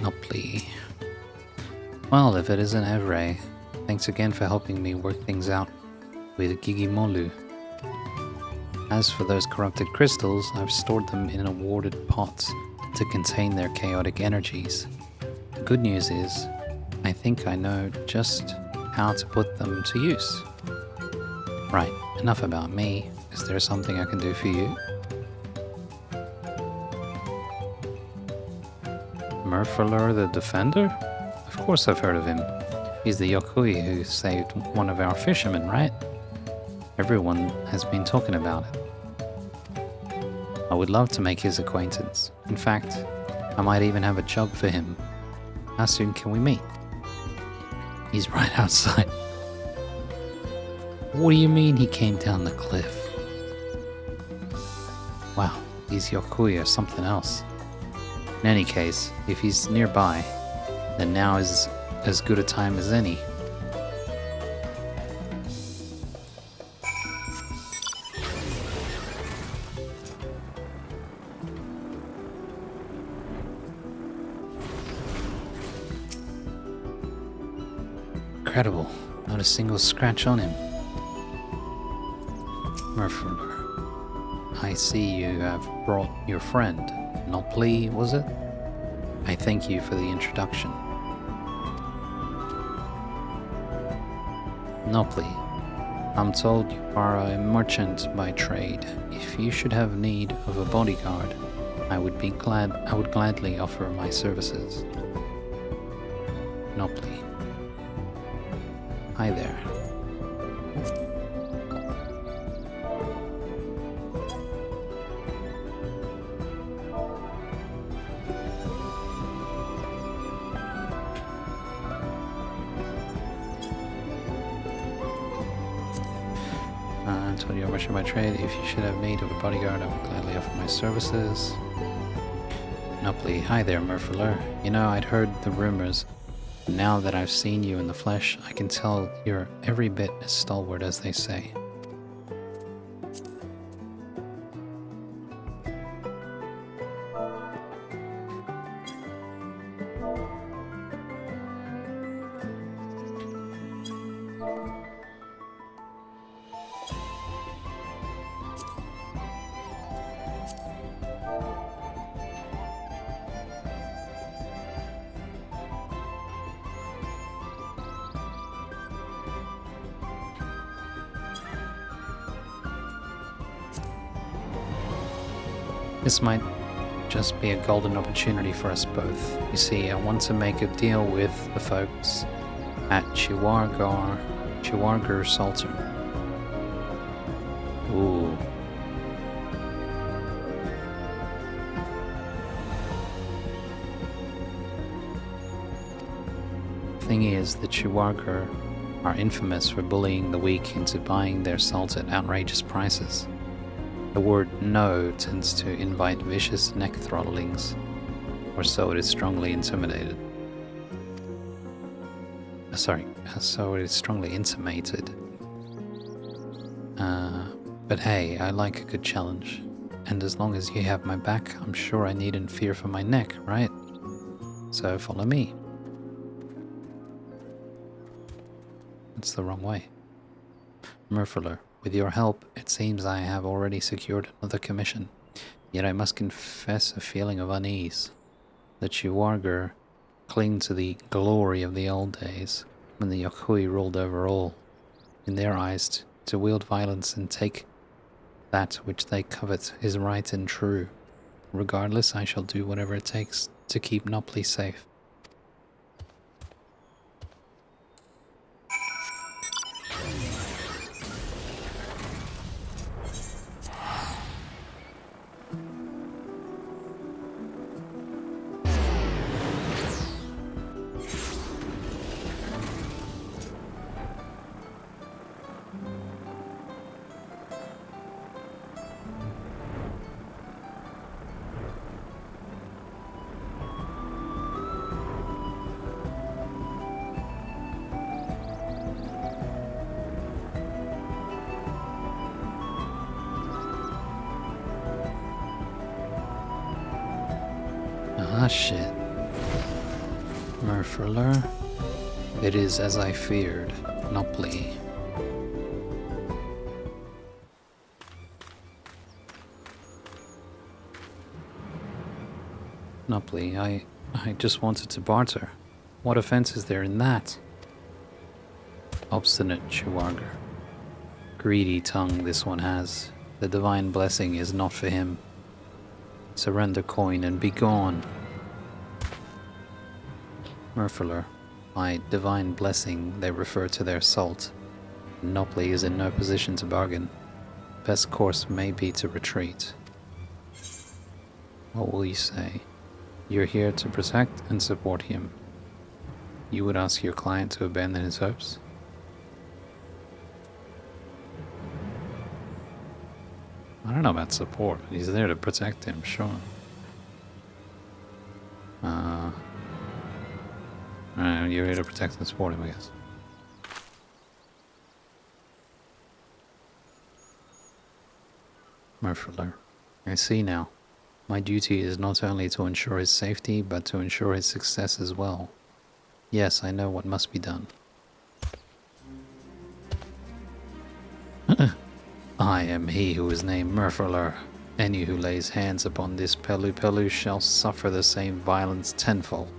Speaker 1: Longplay. Well, if it isn't Evray, thanks again for helping me work things out with Gigimolu. As for those corrupted crystals, I've stored them in awarded pots to contain their chaotic energies. The good news is, I think I know just how to put them to use. Right, enough about me. Is there something I can do for you? Murphalur the Defender? Of course I've heard of him. He's the Yokui who saved one of our fishermen, right? Everyone has been talking about it. I would love to make his acquaintance. In fact, I might even have a job for him. How soon can we meet? He's right outside. What do you mean he came down the cliff? Wow, these Yokui are something else. In any case, if he's nearby, then now is as good a time as any. Incredible, not a single scratch on him. Murphalur, I see you have brought your friend. Longplay, was it? I thank you for the introduction. Longplay, I'm told you are a merchant by trade. If you should have need of a bodyguard, I would gladly offer my services. Longplay. Hi there. I told you how much of my trade. If you should have need of a bodyguard, I would gladly offer my services. Nupley, hi there, Murphyler. You know, I'd heard the rumors, but now that I've seen you in the flesh, I can tell you're every bit as stalwart as they say. This might just be a golden opportunity for us both. You see, I want to make a deal with the folks at Chiwargar Salter. Ooh. Thing is, the Chiwargar are infamous for bullying the weak into buying their salt at outrageous prices. The word no tends to invite vicious neck throttlings, or so it is strongly intimated. So it is strongly intimated. But hey, I like a good challenge. And as long as you have my back, I'm sure I needn't fear for my neck, right? So follow me. It's the wrong way. Murphyler. With your help, it seems I have already secured another commission. Yet I must confess a feeling of unease. The Chiwargar cling to the glory of the old days, when the Yokui ruled over all. In their eyes, to wield violence and take that which they covet is right and true. Regardless, I shall do whatever it takes to keep Nopley safe. Ah, shit. Murphyler. It is as I feared. Nopley. Nopley, I just wanted to barter. What offense is there in that? Obstinate Chiwargar. Greedy tongue this one has. The divine blessing is not for him. Surrender coin and be gone. Murphyler, by divine blessing they refer to their salt. Nopley is in no position to bargain. Best course may be to retreat. What will you say? You're here to protect and support him. You would ask your client to abandon his hopes? I don't know about support, but he's there to protect him, sure. You're here to protect and support him, I guess. Murphyler, I see now. My duty is not only to ensure his safety, but to ensure his success as well. Yes, I know what must be done. I am he who is named Murphyler. Any who lays hands upon this Pelu shall suffer the same violence tenfold.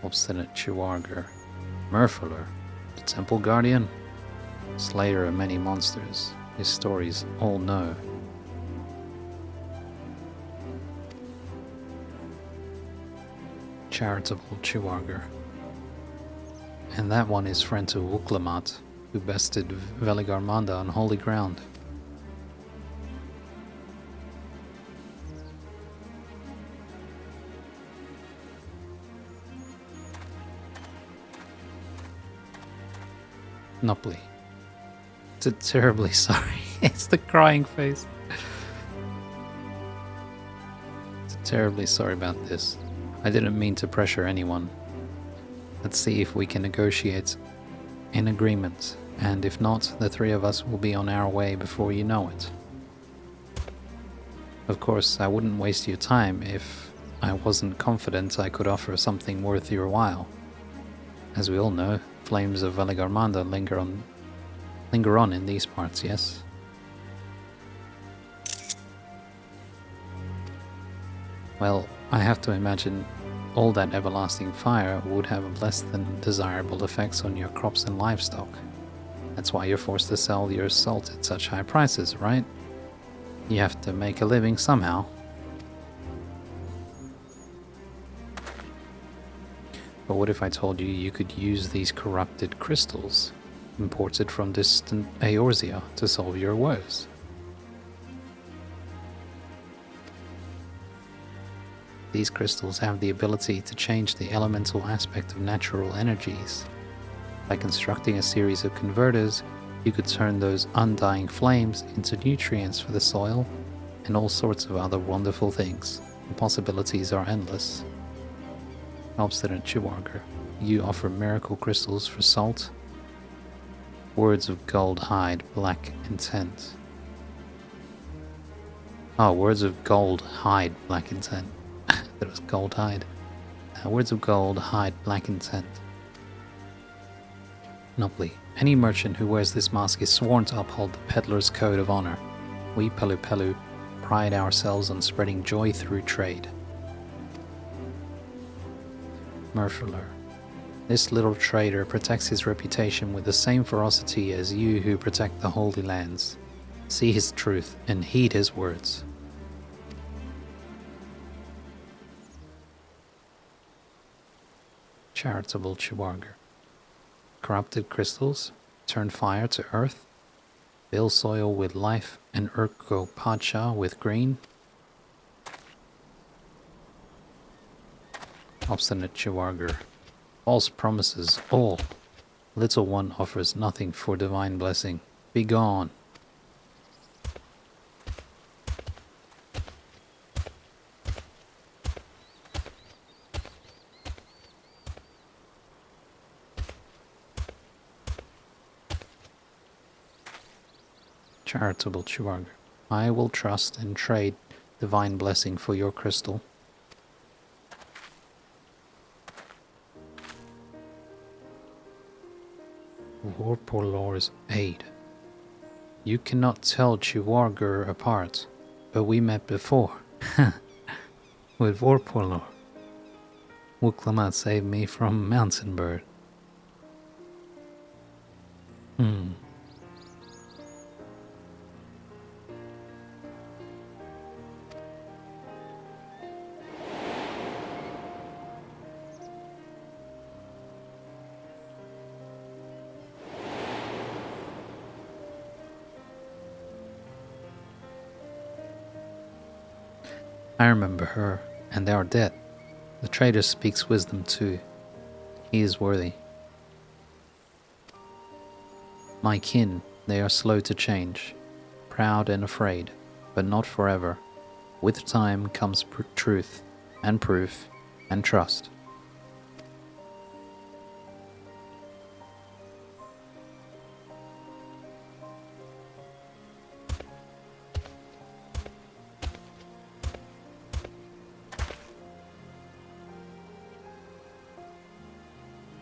Speaker 1: Obstinate Chiwargar. Murphyler, the Temple Guardian, slayer of many monsters. His stories all know. Charitable Chiwargar. And that one is friend to Wuklamat, who bested Veligarmanda on holy ground. Nopley. Terribly sorry. It's the crying face. Terribly sorry about this. I didn't mean to pressure anyone. Let's see if we can negotiate an agreement, and if not, the three of us will be on our way before you know it. Of course, I wouldn't waste your time if I wasn't confident I could offer something worth your while. As we all know, flames of Valigarmanda linger on in these parts, yes? Well, I have to imagine all that everlasting fire would have less than desirable effects on your crops and livestock. That's why you're forced to sell your salt at such high prices, right? You have to make a living somehow. But what if I told you you could use these corrupted crystals, imported from distant Eorzea, to solve your woes? These crystals have the ability to change the elemental aspect of natural energies. By constructing a series of converters, you could turn those undying flames into nutrients for the soil and all sorts of other wonderful things. The possibilities are endless. Obstinate Chiwarger, you offer miracle crystals for salt? Words of gold hide black intent. Oh, words of gold hide black intent. That was gold hide. Words of gold hide black intent. Nobly, any merchant who wears this mask is sworn to uphold the peddler's code of honor. We Pelu Pelu pride ourselves on spreading joy through trade. Murfler, this little trader protects his reputation with the same ferocity as you who protect the Holy Lands. See his truth and heed his words. Charitable Chiwarger. Corrupted crystals, turn fire to earth, fill soil with life, and Urko Pacha with green. Obstinate Chiwarger. False promises, all. Little one offers nothing for divine blessing. Be gone. Charitable Chiwarger. I will trust and trade divine blessing for your crystal. Vorpolor's aid. You cannot tell Chiwarger apart, but we met before. With Vorpolor. Wuklamat saved me from Mountain Bird. I remember her, and they are dead. The trader speaks wisdom too. He is worthy. My kin, they are slow to change, proud and afraid, but not forever. With time comes truth, and proof, and trust.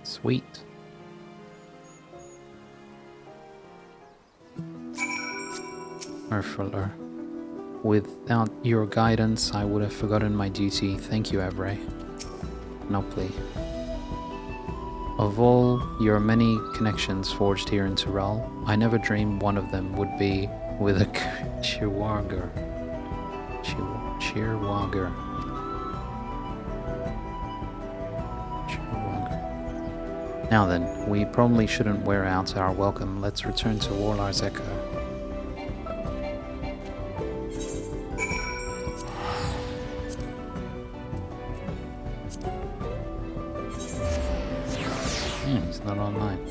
Speaker 1: Sweet. Merfuller. Without your guidance, I would have forgotten my duty. Thank you, Avray. Nopli. Of all your many connections forged here in Tyrell, I never dreamed one of them would be with a Chiwarger. Chiwarger. Now then, we probably shouldn't wear out our welcome. Let's return to Warlar's Echo. He's not online.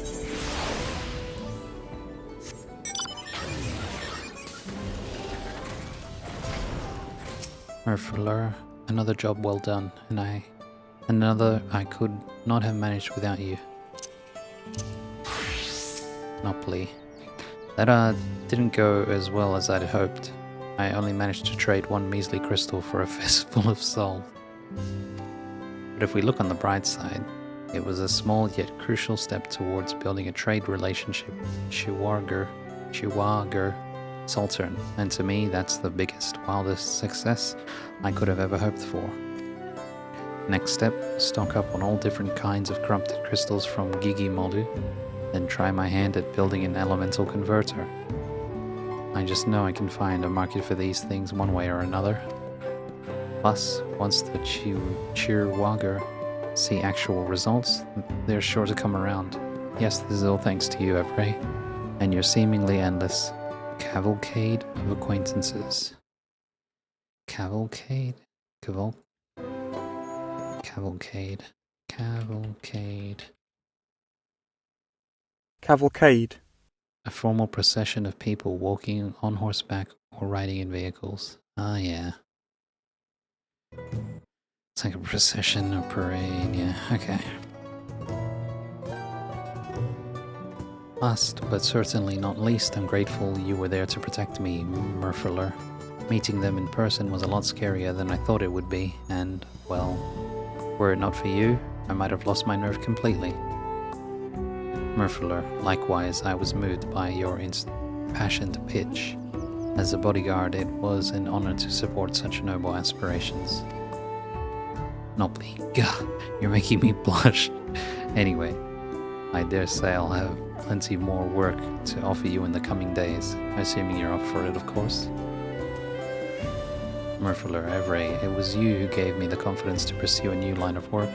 Speaker 1: Merfuller, another job well done, and another I could not have managed without you. Monopoly. That didn't go as well as I'd hoped. I only managed to trade one measly crystal for a fist full of soul. But if we look on the bright side, it was a small yet crucial step towards building a trade relationship with Chihuahua Sultan, and to me that's the biggest, wildest success I could have ever hoped for. Next step, stock up on all different kinds of corrupted crystals from Gigi Modu, then try my hand at building an elemental converter. I just know I can find a market for these things one way or another. Plus, once the Chihuahua see actual results, they're sure to come around. Yes, this is all thanks to you, Evray, and your seemingly endless cavalcade of acquaintances. Cavalcade? Cavalcade.
Speaker 13: Cavalcade.
Speaker 1: A formal procession of people walking on horseback or riding in vehicles. Ah, yeah. It's like a procession, a parade, yeah, okay. Last, but certainly not least, I'm grateful you were there to protect me, Merfuller. Meeting them in person was a lot scarier than I thought it would be, and, well, were it not for you, I might have lost my nerve completely. Merfuller, likewise, I was moved by your impassioned pitch. As a bodyguard, it was an honor to support such noble aspirations. Monopoly. Gah, you're making me blush. Anyway, I dare say I'll have plenty more work to offer you in the coming days, assuming you're up for it, of course. Merfuller, Evray, it was you who gave me the confidence to pursue a new line of work,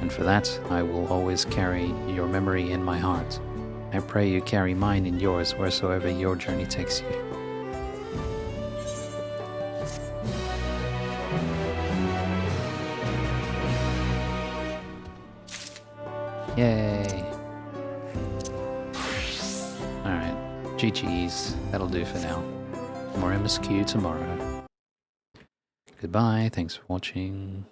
Speaker 1: and for that I will always carry your memory in my heart. I pray you carry mine in yours wheresoever your journey takes you. Yay! Alright, GG's, that'll do for now. More MSQ tomorrow. Goodbye, thanks for watching.